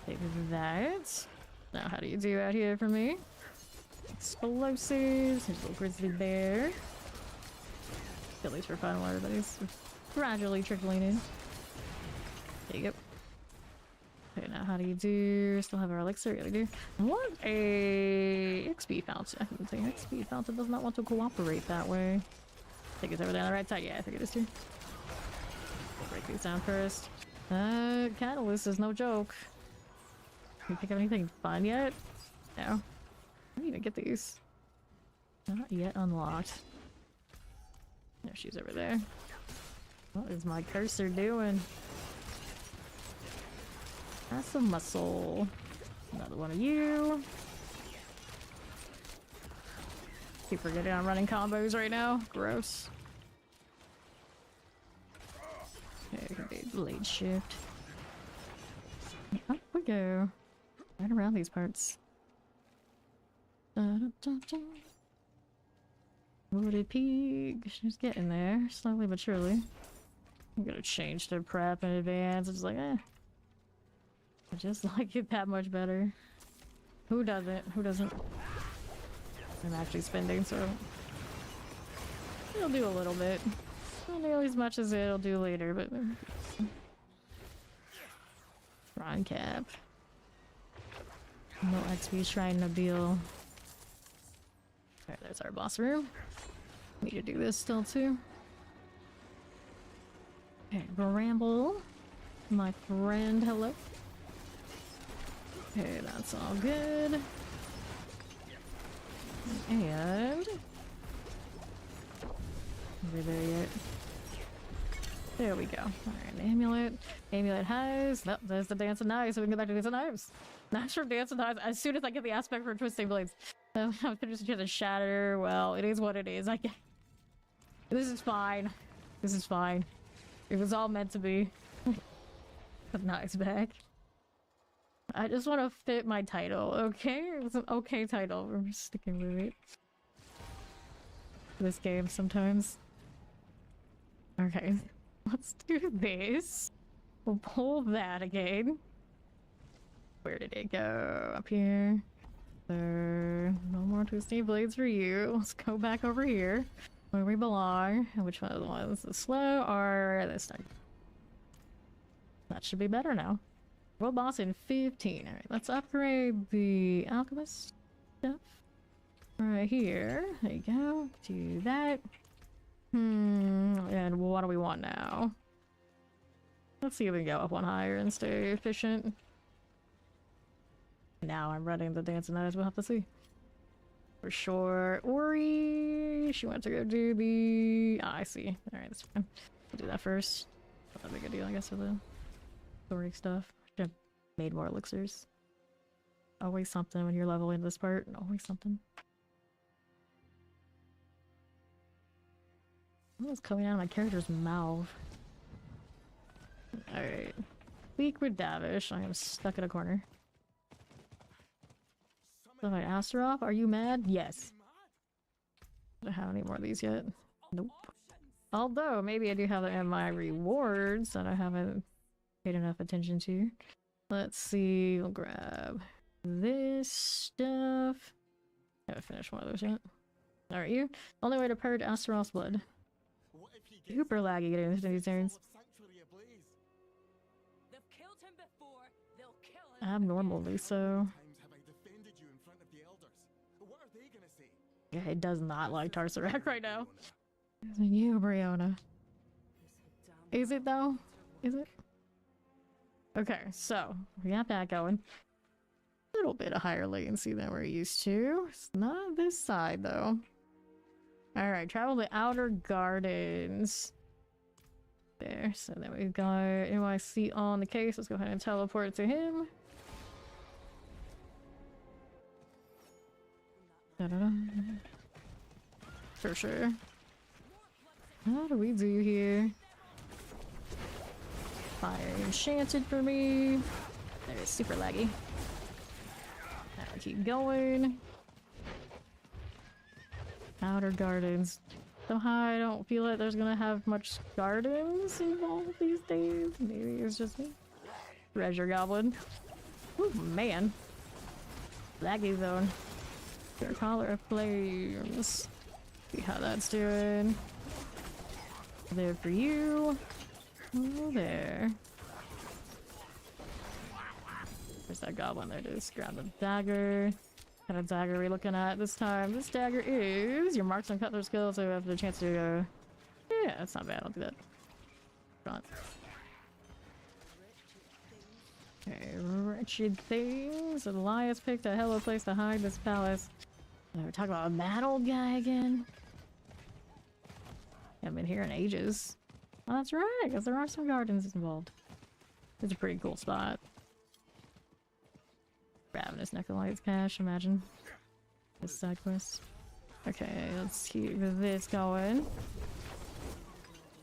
Speaker 2: Take that. Now, how do you do out here for me? Explosives. There's a little grizzly bear. At least for fun, everybody's gradually trickling in. There you go. Okay, now how do you do? Still have our elixir? Yeah, we do. What a XP fountain. I think the XP fountain does not want to cooperate that way. I think it's over there on the right side. Yeah, I think it is too. We'll break these down first. Catalyst is no joke. Can you pick up anything fun yet? No. I need to get these. Not yet unlocked. No, she's over there. What is my cursor doing? That's a muscle. Another one of you. Keep forgetting I'm running combos right now. Gross. Okay, late shift. Up we go. Right around these parts. Wooded Peak. She's getting there, slowly but surely. I'm gonna change the prep in advance. It's like, I just like it that much better. Who doesn't? Who doesn't? I'm actually spending, so it'll do a little bit. Not nearly as much as it'll do later, but Ron cap. No XP shrine Nabil. Alright, there's our boss room. Need to do this still too. Okay, Bramble. My friend, hello. Okay, that's all good. And over there yet. There we go. Alright, amulet. Amulet has. Nope, there's the dancing knives, so we can go back to dancing knives. Not sure dancing knives. As soon as I get the aspect for twisting blades. I'm just gonna shatter. Well, it is what it is. I guess. This is fine. This is fine. It was all meant to be. But knives back. I just want to fit my title, okay? It's an okay title. We're sticking with it. This game sometimes. Okay, let's do this. We'll pull that again. Where did it go? Up here. There. No more twisty blades for you. Let's go back over here where we belong. Which one of the ones? The slow or this time? That should be better now. World boss in 15. Alright, let's upgrade the alchemist stuff. Right here. There you go. Do that. And what do we want now? Let's see if we can go up one higher and stay efficient. Now I'm running the dancing knives. We'll have to see. For sure. Ori, she went to go do the... Oh, I see. Alright, that's fine. We'll do that first. Not that big a deal, I guess, for the story stuff. Should have made more elixirs. Always something when you're leveling this part. Always something. What was coming out of my character's mouth? Alright. Weak with Davish. I am stuck in a corner. So I asked her off. Are you mad? Yes. I don't have any more of these yet. Nope. Although, maybe I do have them in my rewards that I haven't paid enough attention to. Let's see. We'll grab this stuff. I haven't finished one of those yet. Alright, you. Only way to purge Astaroth's blood. Super laggy getting into these turns. Abnormally so. Yeah, it does not like Tarsarak right now. It's you, Brianna. Is it though? Is it? Okay, so we got that going. A little bit of higher latency than we're used to. It's not this side though. Alright, travel to Outer Gardens. There, so then we've got NYC on the case. Let's go ahead and teleport to him. Da-da-da. For sure. How do we do here? Fire enchanted for me. That is super laggy. I'll keep going. Outer Gardens. Somehow I don't feel like there's gonna have much gardens involved these days. Maybe it's just me. Treasure Goblin. Ooh, man. Laggy zone. Your collar of flames. See how that's doing. There for you. Oh, there. There's that goblin there. Just grab the dagger. What kind of dagger are we looking at this time? This dagger is your marksman cutler skill, so we have the chance to yeah, that's not bad. I'll do that. Come on. Okay, wretched things. Elias picked a hell of a place to hide this palace. We're talking about a mad old guy again. Haven't been here in ages. Oh, that's right, because there are some gardens involved. It's a pretty cool spot. Ravenous Necrolight's cache, imagine. This side quest. Okay, let's keep this going.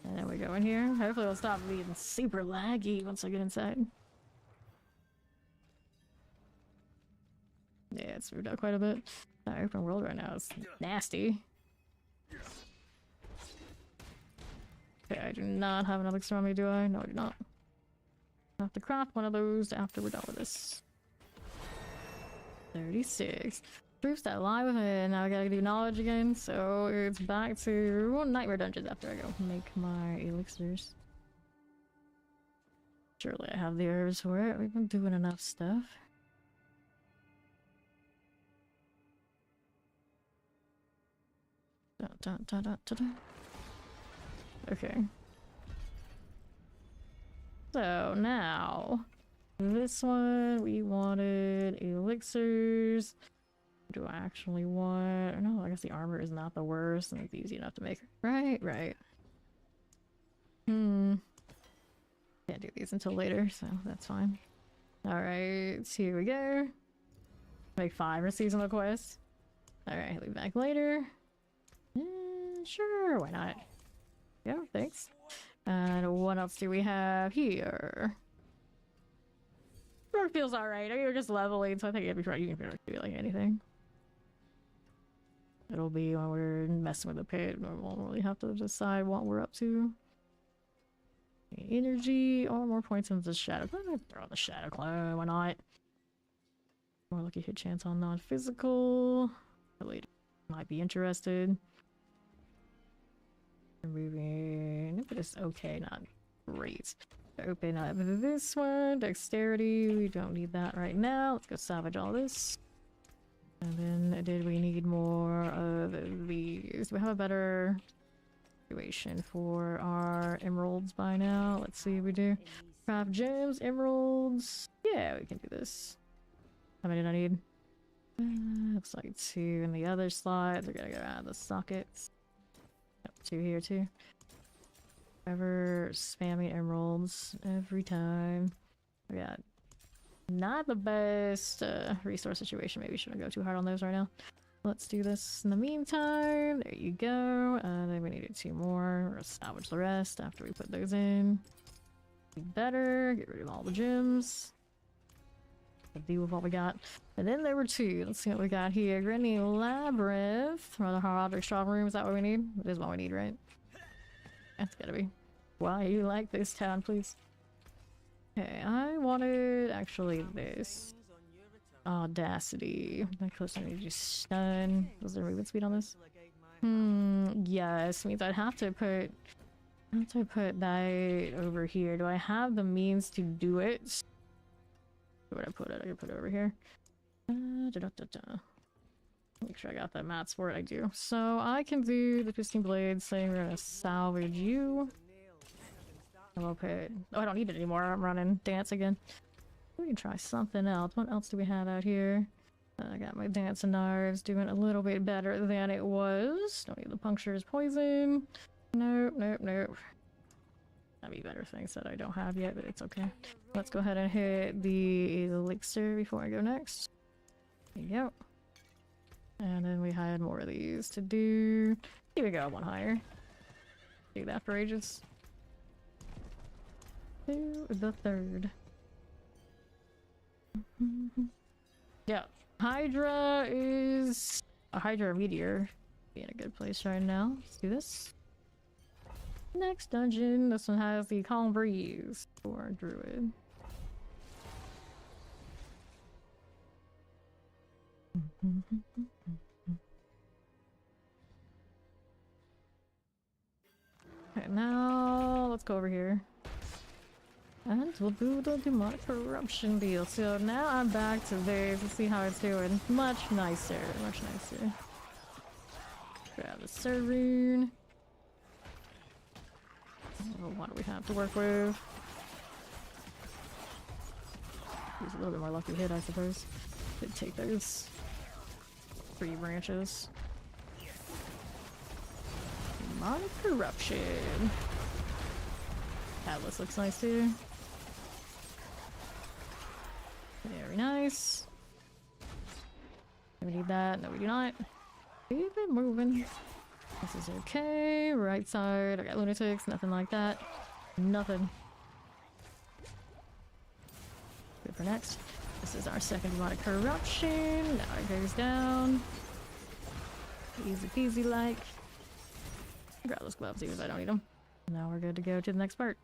Speaker 2: And then we go in here. Hopefully it'll stop being super laggy once I get inside. Yeah, it's moved out quite a bit. That open world right now is nasty. Okay, I do not have another extra on me, do I? No, I do not. I have to craft one of those after we're done with this. 36. Proofs that lie within. Now I gotta do knowledge again, so it's back to nightmare dungeons after I go make my elixirs. Surely I have the herbs for it. We've been doing enough stuff. Okay. So now, this one we wanted elixirs. Do I actually want? No, I guess the armor is not the worst, and it's easy enough to make. Right, right. Can't do these until later, so that's fine. All right, here we go. Make 5 seasonal quests. All right, leave back later. Sure, why not? Yeah, thanks. And what else do we have here? Rook feels alright. I mean, we're just leveling, so I think it'd be fine. You can do like anything. It'll be when we're messing with the pit. We won't really have to decide what we're up to. Energy or more points in the shadow. Throw on the shadow clone, why not? More lucky hit chance on non-physical. Later might be interested. Moving, but it's okay, not great. Open up this one, dexterity. We don't need that right now. Let's go salvage all this. And then, did we need more of these? Do we have a better situation for our emeralds by now? Let's see if we do. Craft gems, emeralds. Yeah, we can do this. How many did I need? Looks like 2 in the other slots. We're gonna go out of the sockets. 2 here too. Ever spamming emeralds every time. We got not the best resource situation. Maybe shouldn't go too hard on those right now. Let's do this in the meantime. There you go. And then we needed 2 more. We're gonna salvage the rest after we put those in. Be better. Get rid of all the gems. Deal with what we got. And then there were 2. Let's see what we got here. Granny Labyrinth. Rather hard strong room. Is that what we need? It is what we need, right? That's gotta be. Why you like this town, please? Okay, I wanted actually this. Audacity. That close to just stun. Was there movement speed on this? Yes. Means I'd have to put that over here. Do I have the means to do it? Where would I put it? I can put it over here. Make sure I got that mats for it. I do. So I can do the piston blade, saying we're gonna salvage you. I'll put. Oh, I don't need it anymore. I'm running dance again. We can try something else. What else do we have out here? I got my dancing knives doing a little bit better than it was. Don't need the punctures poison. Nope, nope, nope. That'd be better things that I don't have yet, but it's okay. Let's go ahead and hit the elixir before I go next. There you go. And then we had more of these to do. Here we go, 1 higher. Do that for ages. To the 3rd. Yeah, Hydra is a Hydra meteor. Be in a good place right now. Let's do this. Next dungeon. This one has the Calm Breeze for Druid. Okay, now let's go over here. And we'll do the demonic corruption deal. So now I'm back to this. Let's see how it's doing. Much nicer. Much nicer. Grab the Serene. Oh, what do we have to work with? Use a little bit more lucky hit, I suppose. Could take those 3 branches. Demonic corruption. Atlas looks nice too. Very nice. Do we need that? No, we do not. Keep it moving. This is okay. Right side, I got lunatics, nothing like that. Nothing. Good for next. This is our second demonic corruption. Now it goes down. Easy peasy like. Grab those gloves even if I don't need them. Now we're good to go to the next part.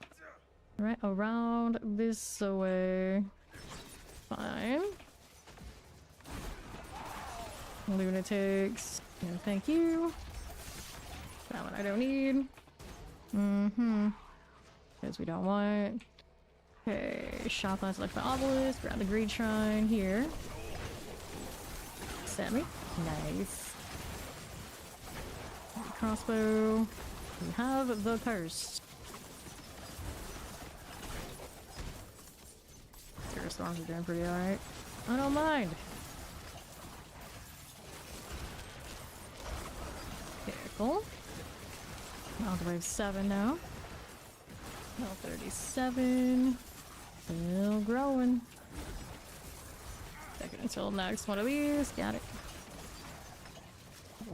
Speaker 2: Right around this way. Fine. Lunatics. No, thank you. That one I don't need. Because we don't want. Okay, shop last like the obelisk. Grab the greed shrine here. Stab me. Nice. Crossbow. We have the curse. Spirit storms are doing pretty alright. I don't mind. Okay, cool. Now to wave 7 now. Level 37. Still growing. Second until next one of these. Got it.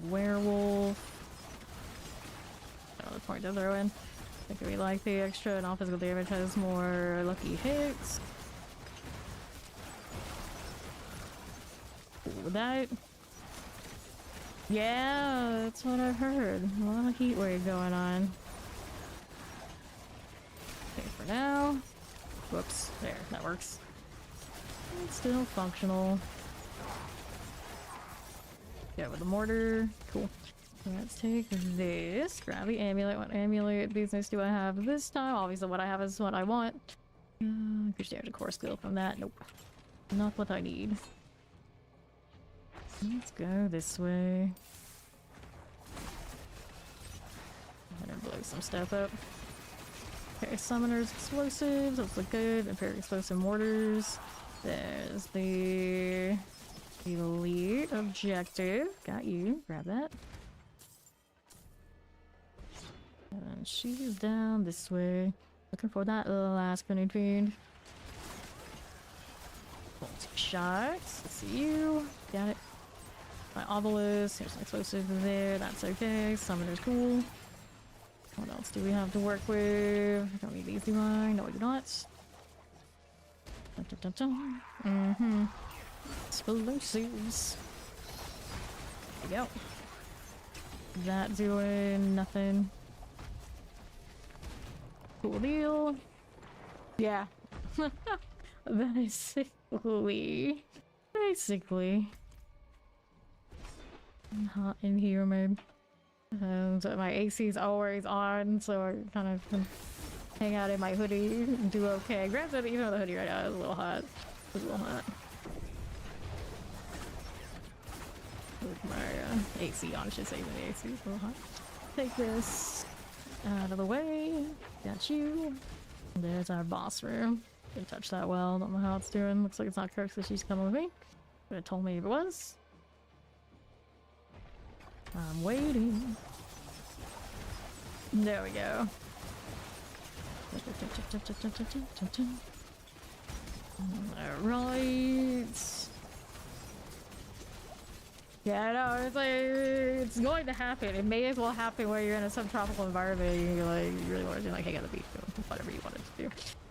Speaker 2: Werewolf. Another point to throw in. I think we like the extra non-physical damage has more lucky hits. With that. Yeah, that's what I've heard. A lot of heat wave going on. Okay, for now. Whoops. There, that works. It's still functional. Yeah, with the mortar. Cool. Let's take this. Grab the amulet. What amulet business do I have this time? Obviously, what I have is what I want. Increase damage, core skill from that. Nope. Not what I need. Let's go this way. I'm gonna blow some stuff up. Okay, summoners, explosives. Those look good. Imperial explosive mortars. There's the elite objective. Got you. Grab that. And she's down this way. Looking for that last grenade fiend. Multi-shots. Let's see you. Got it. My obelisk. There's an explosive there. That's okay. Summoner's cool. What else do we have to work with? Don't need these, do I? No, I do not. Dun, dun, dun, dun. Explosives. There we go. That doing nothing. Cool deal. Yeah. Basically. I'm hot in here, man. And my AC's always on, so I kind of can hang out in my hoodie and do okay. Granted, even though the hoodie right now is a little hot. It's a little hot. With my AC on, I should say, when the AC is a little hot. Take this out of the way. Got you. There's our boss room. Didn't touch that well. Don't know how it's doing. Looks like it's not cursed, so she's coming with me. But it told me if it was. I'm waiting. There we go. Alright. Yeah, I know, it's like, it's going to happen. It may as well happen where you're in a subtropical environment and you're like, you really want to do like hang out at the beach, whatever you wanted to do.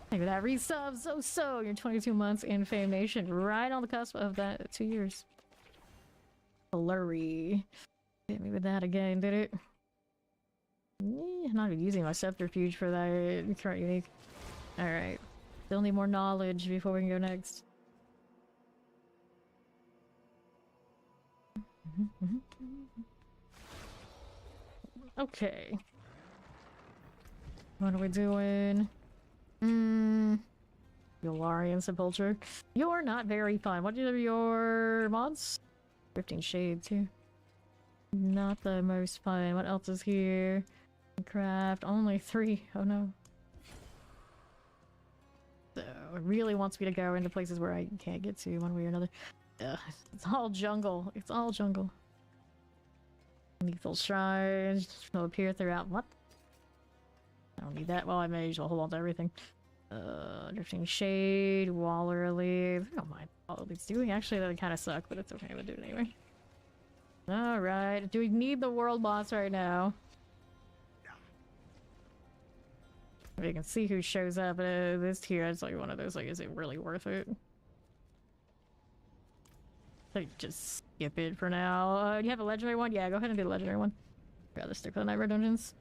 Speaker 2: Thank you for that resub, so you're 22 months in Fame Nation, right on the cusp of that 2 years. Blurry. Hit me with that again, did it? Not even using my subterfuge for that current unique. Alright. Still need more knowledge before we can go next. Okay. What are we doing? Yolarian Sepulture. You're not very fun. What are your mods? 15 Shade too. Not the most fun. What else is here? Craft. Only 3. Oh no. So it really wants me to go into places where I can't get to one way or another. Ugh, it's all jungle. It's all jungle. Lethal shrines will appear throughout. What? I don't need that. Well, I may as well hold on to everything. Drifting Shade, Waller Leaf. I don't mind all of these doing. Actually, that kind of suck, but it's okay. We'll do it anyway. Alright, do we need the world boss right now? You can see who shows up. This tier is like one of those, like, is it really worth it? Like, just skip it for now. You have a legendary one? Yeah, go ahead and do the legendary one. I'd rather stick with the Nightmare Dungeons.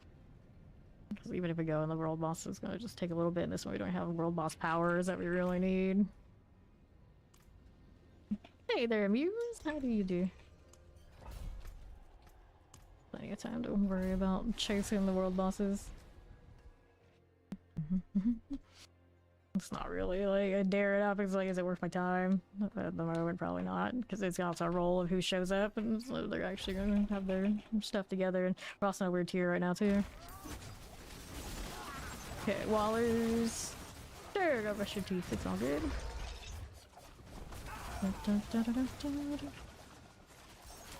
Speaker 2: Because even if we go in the world boss, it's gonna just take a little bit. And this one we don't have world boss powers that we really need. Hey there, Muse. How do you do? Plenty of time to worry about chasing the world bosses. It's not really like I dare it up. It's like, is it worth my time? At the moment, probably not, because it's got a role of who shows up, and so they're actually gonna have their stuff together. And we're also in a weird tier right now too. Okay, Wallers. Sure, go brush your teeth. It's all good.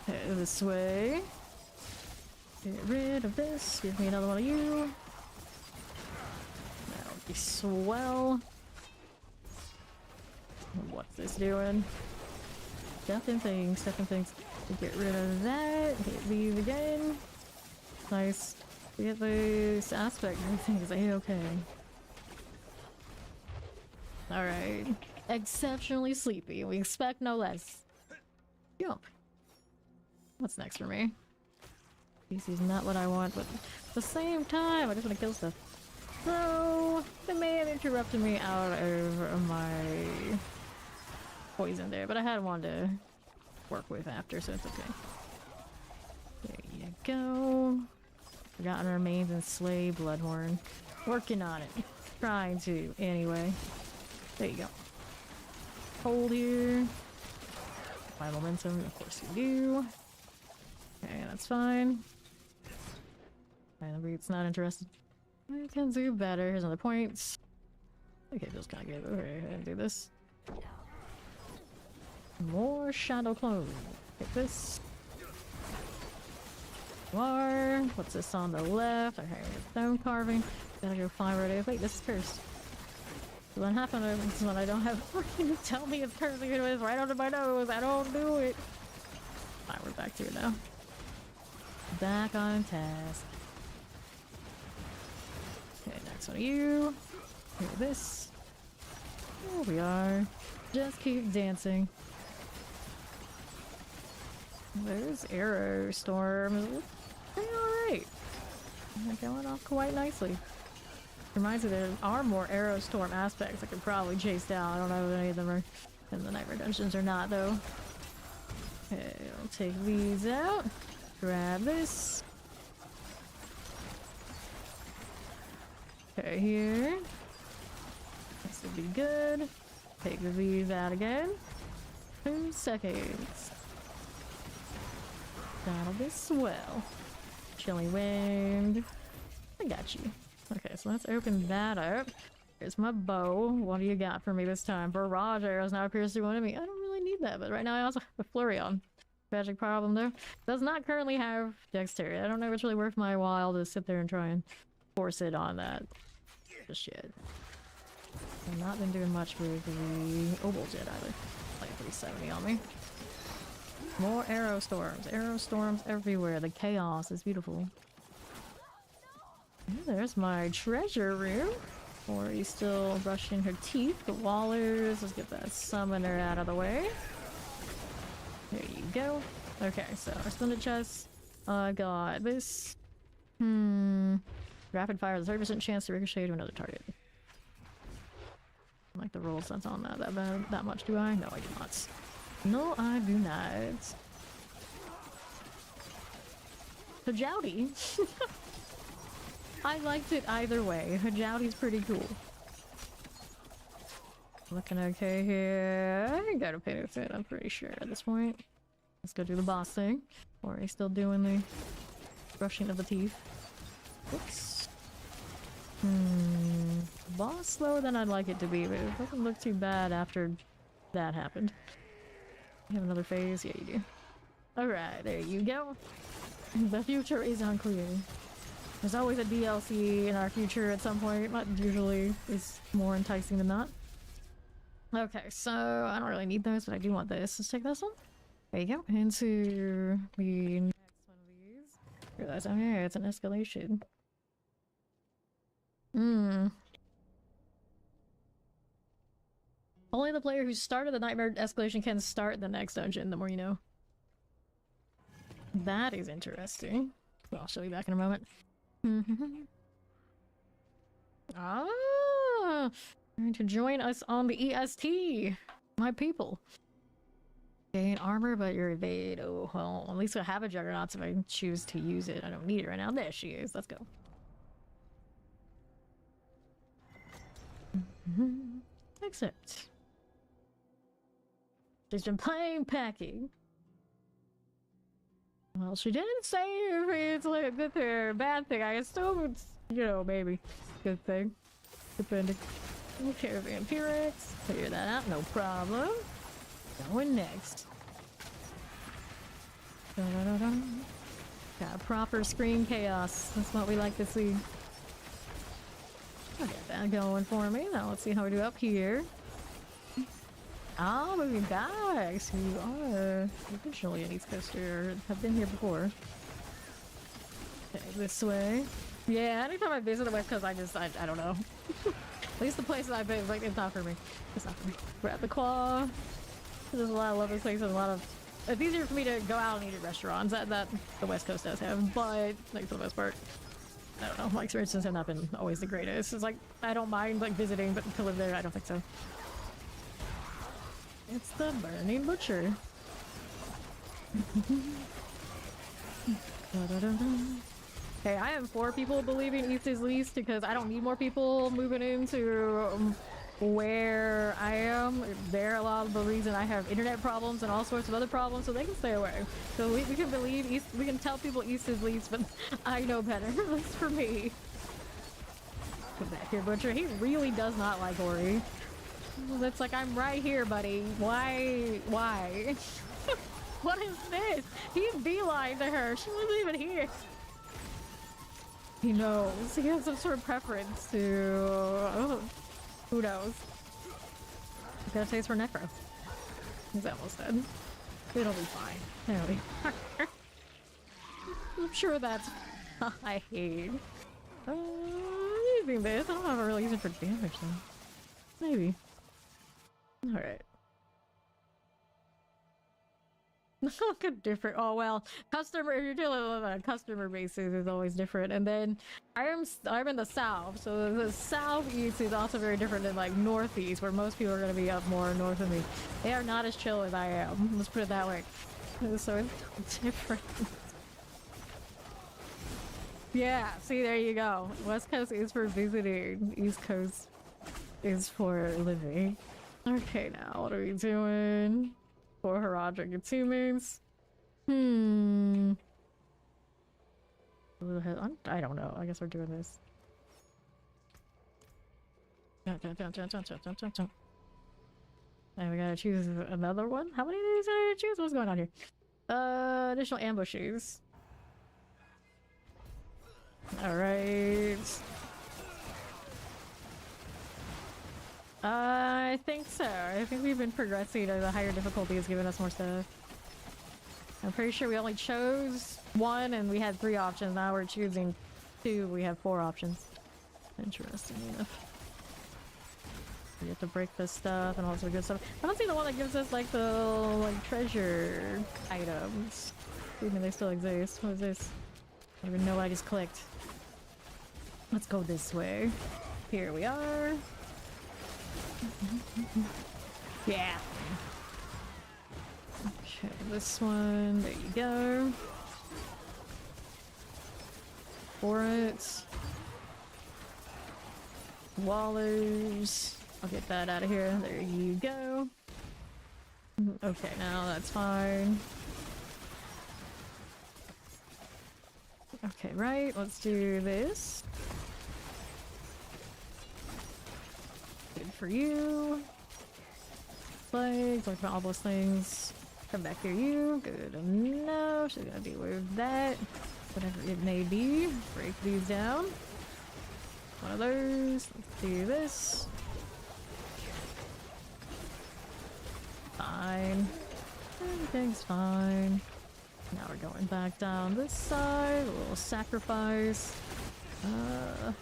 Speaker 2: Okay, this way. Get rid of this. Give me another one of you. That would be swell. What's this doing? Stuffing things, stuffing things. Get rid of that. Hit these again. Nice. Get this aspect. Everything is a-okay. Alright. Exceptionally sleepy. We expect no less. Jump. What's next for me? This is not what I want, but at the same time, I just want to kill stuff. So, they may have interrupted me out of my poison there, but I had one to work with after, so it's okay. There you go. Forgotten Remains and Slay Bloodhorn. Working on it. Trying to, anyway. There you go. Hold here. My momentum, of course you do. Okay, that's fine. And the Brute's not interested. I can do better. Here's another point. Okay, feels kind of good. Okay, and do this. More Shadow Clone. Take this. War. What's this on the left? Okay, stone carving. Gotta go find where it is. Wait, this is cursed. What happens when I don't have freaking tell me it's cursed? It was right under my nose. I don't do it. Alright, we're back to it now. Back on task. Okay, next one you. Here this. Here we are. Just keep dancing. There's arrow storms. Pretty alright. They're going off quite nicely. Reminds me there are more arrow storm aspects I could probably chase down. I don't know if any of them are in the Nightmare Dungeons or not though. Okay, I'll take these out. Grab this. Okay, here. This would be good. Take these out again. 2 seconds. That'll be swell. Chilling wind. I got you. Okay, so let's open that up. Here's my bow. What do you got for me this time? Barrage arrows now appears to one enemy. I don't really need that, but right now I also have a flurry on. Tragic problem though. Does not currently have dexterity. I don't know if it's really worth my while to sit there and try and force it on that just yet. I've not been doing much with the Obol Jet either. Like 370 on me. More arrow storms everywhere. The chaos is beautiful. And there's my treasure room. Or he's still brushing her teeth. The Wallers. Let's get that summoner out of the way. There you go. Okay, so our splendid chest. I got this. Rapid fire has a 30% chance to ricochet to another target. I like the rolls that's on that much, do I? No, I do not. No, I do not. Hajouti. I liked it either way. Hajouti's pretty cool. Looking okay here. I gotta pay a fit, I'm pretty sure at this point. Let's go do the boss thing. Or are you still doing the brushing of the teeth? Oops. Boss slower than I'd like it to be, but it doesn't look too bad after that happened. You have another phase? Yeah, you do. Alright, there you go. The future is unclear. There's always a DLC in our future at some point, but usually is more enticing than not. Okay, so I don't really need those, but I do want this. Let's take this one. There you go. Into the next one of these. Realize, oh yeah, it's an escalation. Only the player who started the nightmare escalation can start the next dungeon, the more you know. That is interesting. Well, I'll show you back in a moment. Ah! Going to join us on the EST! My people. Gain armor, but you're evade. Oh, well, at least I have a juggernaut if I choose to use it. I don't need it right now. There she is. Let's go. Except she's been playing packing. Well, she didn't say if it's like a good thing or a bad thing. I assume it's, you know, maybe good thing. Depending. Okay, vampirics. Figure that out, no problem. Going next. Got proper screen chaos. That's what we like to see. I'll get that going for me. Now let's see how we do up here. Oh, moving guys who are originally an East Coaster have been here before. Okay, this way. Yeah, anytime I visit the West Coast, I don't know. At least the places I've been, like, it's not for me. It's not for me. We're at the Claw. There's a lot of lovely places, a lot of... It's easier for me to go out and eat at restaurants that the West Coast does have, but, like, for the most part, I don't know. My experiences have not been always the greatest. It's like, I don't mind, like, visiting, but to live there, I don't think so. It's the Burning Butcher. Hey, I am for people believing East is least because I don't need more people moving into where I am. They're a lot of the reason I have internet problems and all sorts of other problems, so they can stay away. So we can believe East, we can tell people East is least, but I know better. At least for me. Come back here, Butcher. He really does not like Ori. It's like, I'm right here, buddy. Why? Why? What is this? He beeline to her. She wasn't even here. He knows. He has some sort of preference to... Oh, who knows? He's got a taste for necro. He's almost dead. It'll be fine. It'll be fine. I'm sure that's... I hate. Using this. I don't have a really use it for damage, though. Maybe. Alright. Look at different. Oh well, customer. If you're dealing with a customer basis, is always different. And then I'm in the south, so the southeast is also very different than like northeast, where most people are going to be up more north of me. They are not as chill as I am. Let's put it that way. So it's different. Yeah. See, there you go. West Coast is for visiting. East Coast is for living. Okay, now what are we doing? For Herodric and teammates. I don't know. I guess we're doing this. And we gotta choose another one. How many of these are to choose? What's going on here? Additional ambushes. Alright. I think so. I think we've been progressing as a higher difficulty has given us more stuff. I'm pretty sure we only chose one and we had 3 options. Now we're choosing 2. We have 4 options. Interesting enough. We have to break this stuff and all sorts of good stuff. I don't see the one that gives us like the treasure items. Even they still exist. What is this? I don't even know what I just clicked. Let's go this way. Here we are. Yeah. Okay, this one. There you go. For it. Wallers. I'll get that out of here. There you go. Okay, now that's fine. Okay, right. Let's do this. Good for you. Flags, like all those things. Come back here, you. Good enough. She's gonna deal with that. Whatever it may be. Break these down. One of those. Let's do this. Fine. Everything's fine. Now we're going back down this side. A little sacrifice. I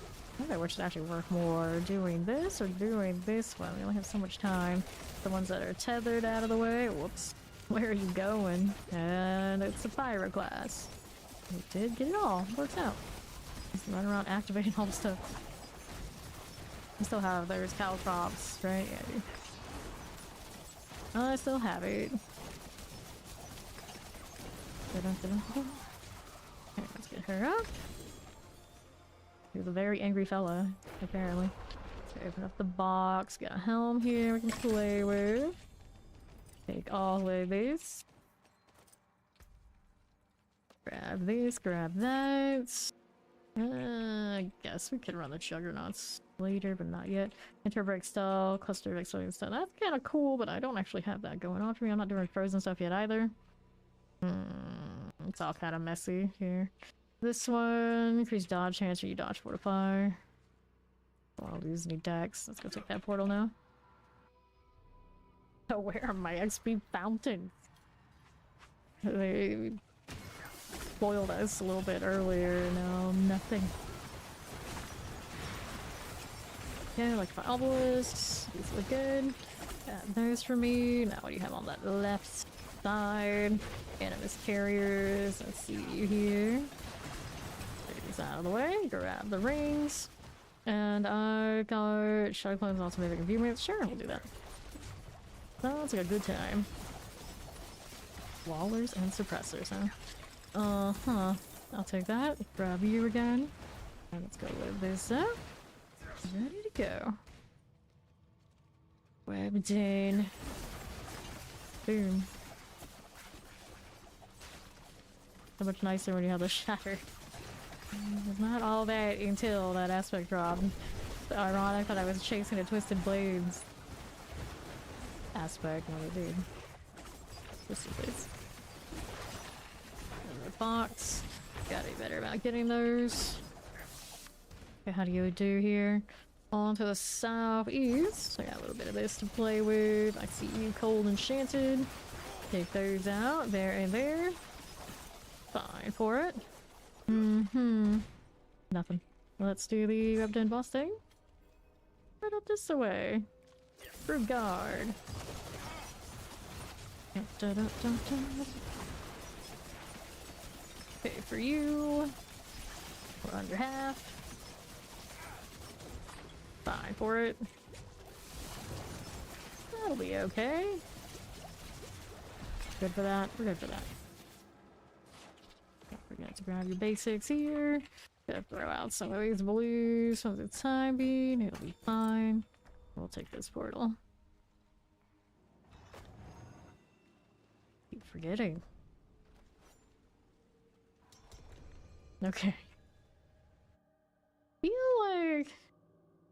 Speaker 2: think we should actually work more doing this or doing this one. We only have so much time. The ones that are tethered out of the way. Whoops. Where are you going? And it's a pyro class. We did get it all. Works out. Just run around activating all the stuff. I still have those cow props, right? Yeah, I do. I still have it. Okay, let's get her up. He's a very angry fella, apparently. Let's open up the box. Got a helm here we can play with. Take all of this. Grab this, grab that. I guess we could run the Juggernauts later, but not yet. Interbreak style, cluster of exploding stuff. That's kind of cool, but I don't actually have that going on for me. I'm not doing frozen stuff yet either. It's all kind of messy here. This one, increase dodge chance or you dodge fortify. I'll lose any decks. Let's go take that portal now. Oh, where are my XP fountains? They spoiled us a little bit earlier. No, nothing. Okay, like my obelisks. These look good. Got those for me. Now what do you have on that left side? Animus carriers. Let's see you here. Take these out of the way. Grab the rings. And I got shadow clones also maybe a few minutes. Sure, we'll do that. Sounds like a good time. Wallers and suppressors, huh? Uh-huh. I'll take that. Grab you again. And let's go with this up. Ready to go. Webbed in. Boom. So much nicer when you have the shatter. It's not all that until that aspect dropped. It's ironic that I was chasing a Twisted Blades aspect when it did. Twisted Blades. Another box. Gotta be better about getting those. Okay, how do you do here? On to the southeast. I got a little bit of this to play with. I see you cold enchanted. Take those out. There and there. Fine for it. Nothing. Let's do the webbed in boss thing. Right up this way. For guard. Okay, for you. We're under half. Fine for it. That'll be okay. Good for that. We're good for that. Don't forget to grab your basics here. Gotta throw out some of these blues for the time being. It'll be fine. We'll take this portal. Keep forgetting. Okay. Feel like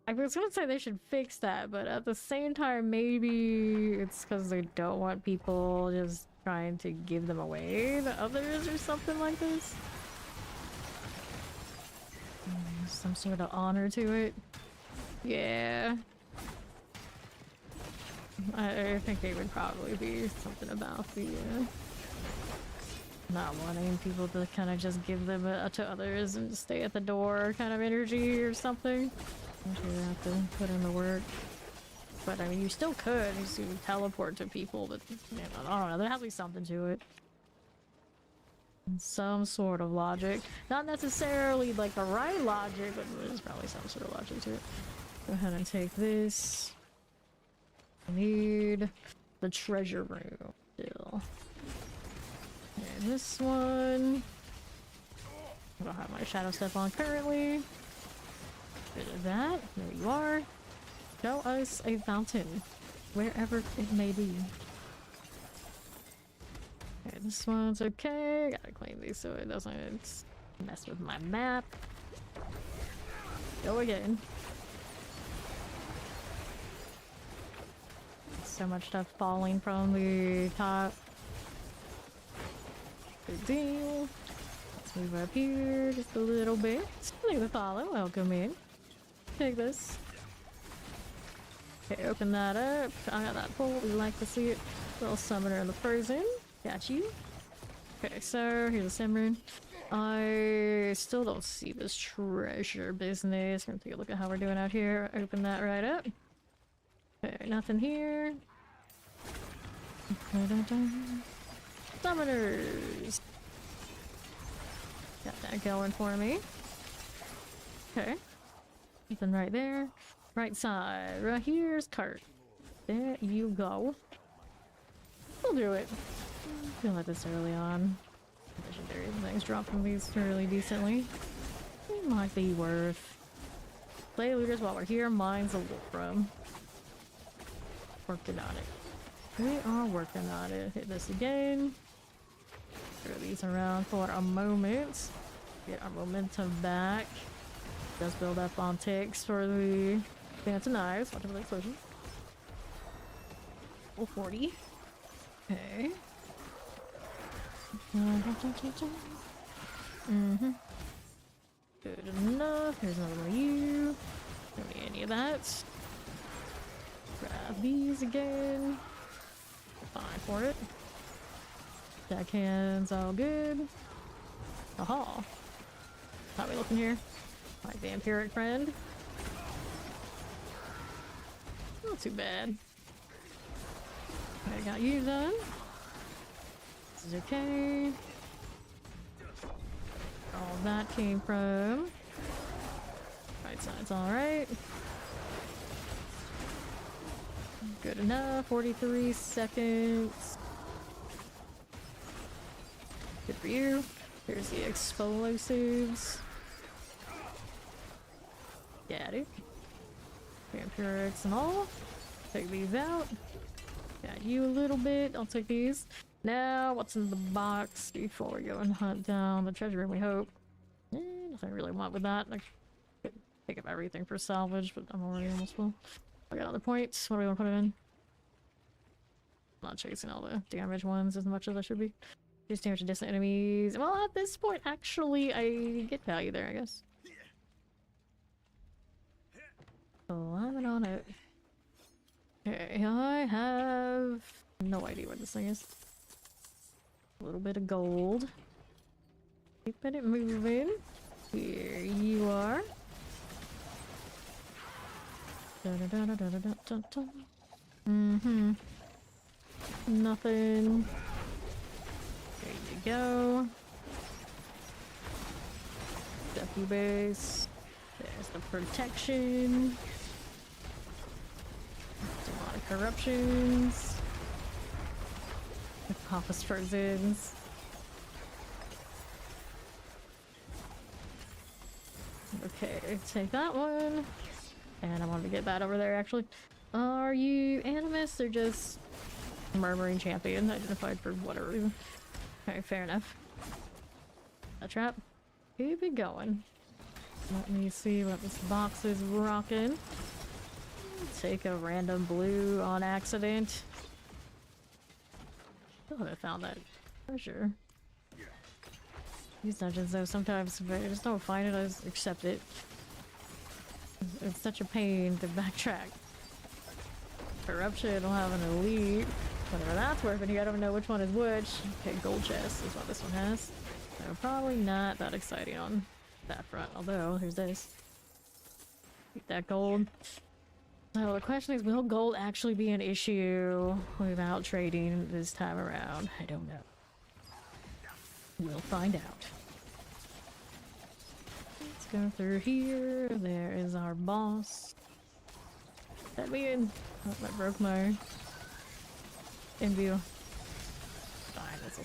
Speaker 2: I was gonna say they should fix that, but at the same time, maybe it's because they don't want people just trying to give them away to others or something like this. Some sort of honor to it. Yeah. I think it would probably be something about the not wanting people to kind of just give them to others and stay at the door kind of energy or something. I'm sure they have to put in the work. But I mean, you still could. You could teleport to people, but you know, I don't know. There has to be something to it. Some sort of logic. Not necessarily like the right logic, but there's probably some sort of logic to it. Go ahead and take this. I need the treasure room still. And this one. I don't have my shadow step on currently. Rid of that. There you are. Show us a fountain. Wherever it may be. Okay, this one's okay. Gotta clean these so it doesn't mess with my map. Go again. So much stuff falling from the top. Good deal. Let's move up here just a little bit. Leave the follow. Welcome in. Take this. Okay, open that up. I got that pull. We like to see it. Little summoner in the frozen. Got you. Okay, so here's a Simran. I still don't see this treasure business. I'm gonna take a look at how we're doing out here. Open that right up. Okay, nothing here. Summoners! Got that going for me. Okay. Nothing right there. Right side. Right here's cart. There you go. We'll do it. I feel like this early on. Legendary things drop from these fairly decently. It might be worth. Play looters while we're here. Mine's a Wolfram. Working on it. We are working on it. Hit this again. Throw these around for a moment. Get our momentum back. Does build up on ticks for the Phantom Knives. Watch out for the explosion. 40. Okay. Good enough. Here's another one of you. Don't need any of that. Grab these again. Fine for it. Deckhands all good. Aha. How we looking here? My vampiric friend. Not too bad. I got you done. This is okay. All that came from. Right side's alright. Good enough. 43 seconds. Good for you. Here's the explosives. Got it. Vampirics and all. Take these out. Got you a little bit. I'll take these. Now, what's in the box before we go and hunt down the treasure room, we hope? Nothing I really want with that. I could pick up everything for salvage, but I'm already almost full. I got other points. What do we want to put it in? I'm not chasing all the damage ones as much as I should be. Just damage to distant enemies. Well, at this point, actually, I get value there, I guess. So I'm on it. Okay, I have no idea what this thing is. A little bit of gold. Keeping it moving. Here you are. Mm-hmm. Nothing. There you go. Ducky base. There's the protection. A lot of corruptions. The Papa's Frozen's. Okay, take that one. And I wanted to get that over there actually. Are you Animus or just Murmuring Champion identified for whatever reason? Okay, fair enough. A trap. Keep it going. Let me see what this box is rocking. Take a random blue on accident. Thought I found that treasure. These dungeons though, sometimes if I just don't find it, I just accept it. It's such a pain to backtrack. Corruption will have an elite. Whatever that's worth, and you don't know which one is which. Okay, gold chest is what this one has. So probably not that exciting on that front, although here's this. Keep that gold. So the question is, will gold actually be an issue without trading this time around? I don't know. We'll find out. Let's go through here. There is our boss. Let me in. Oh, that broke my in view. Fine, this will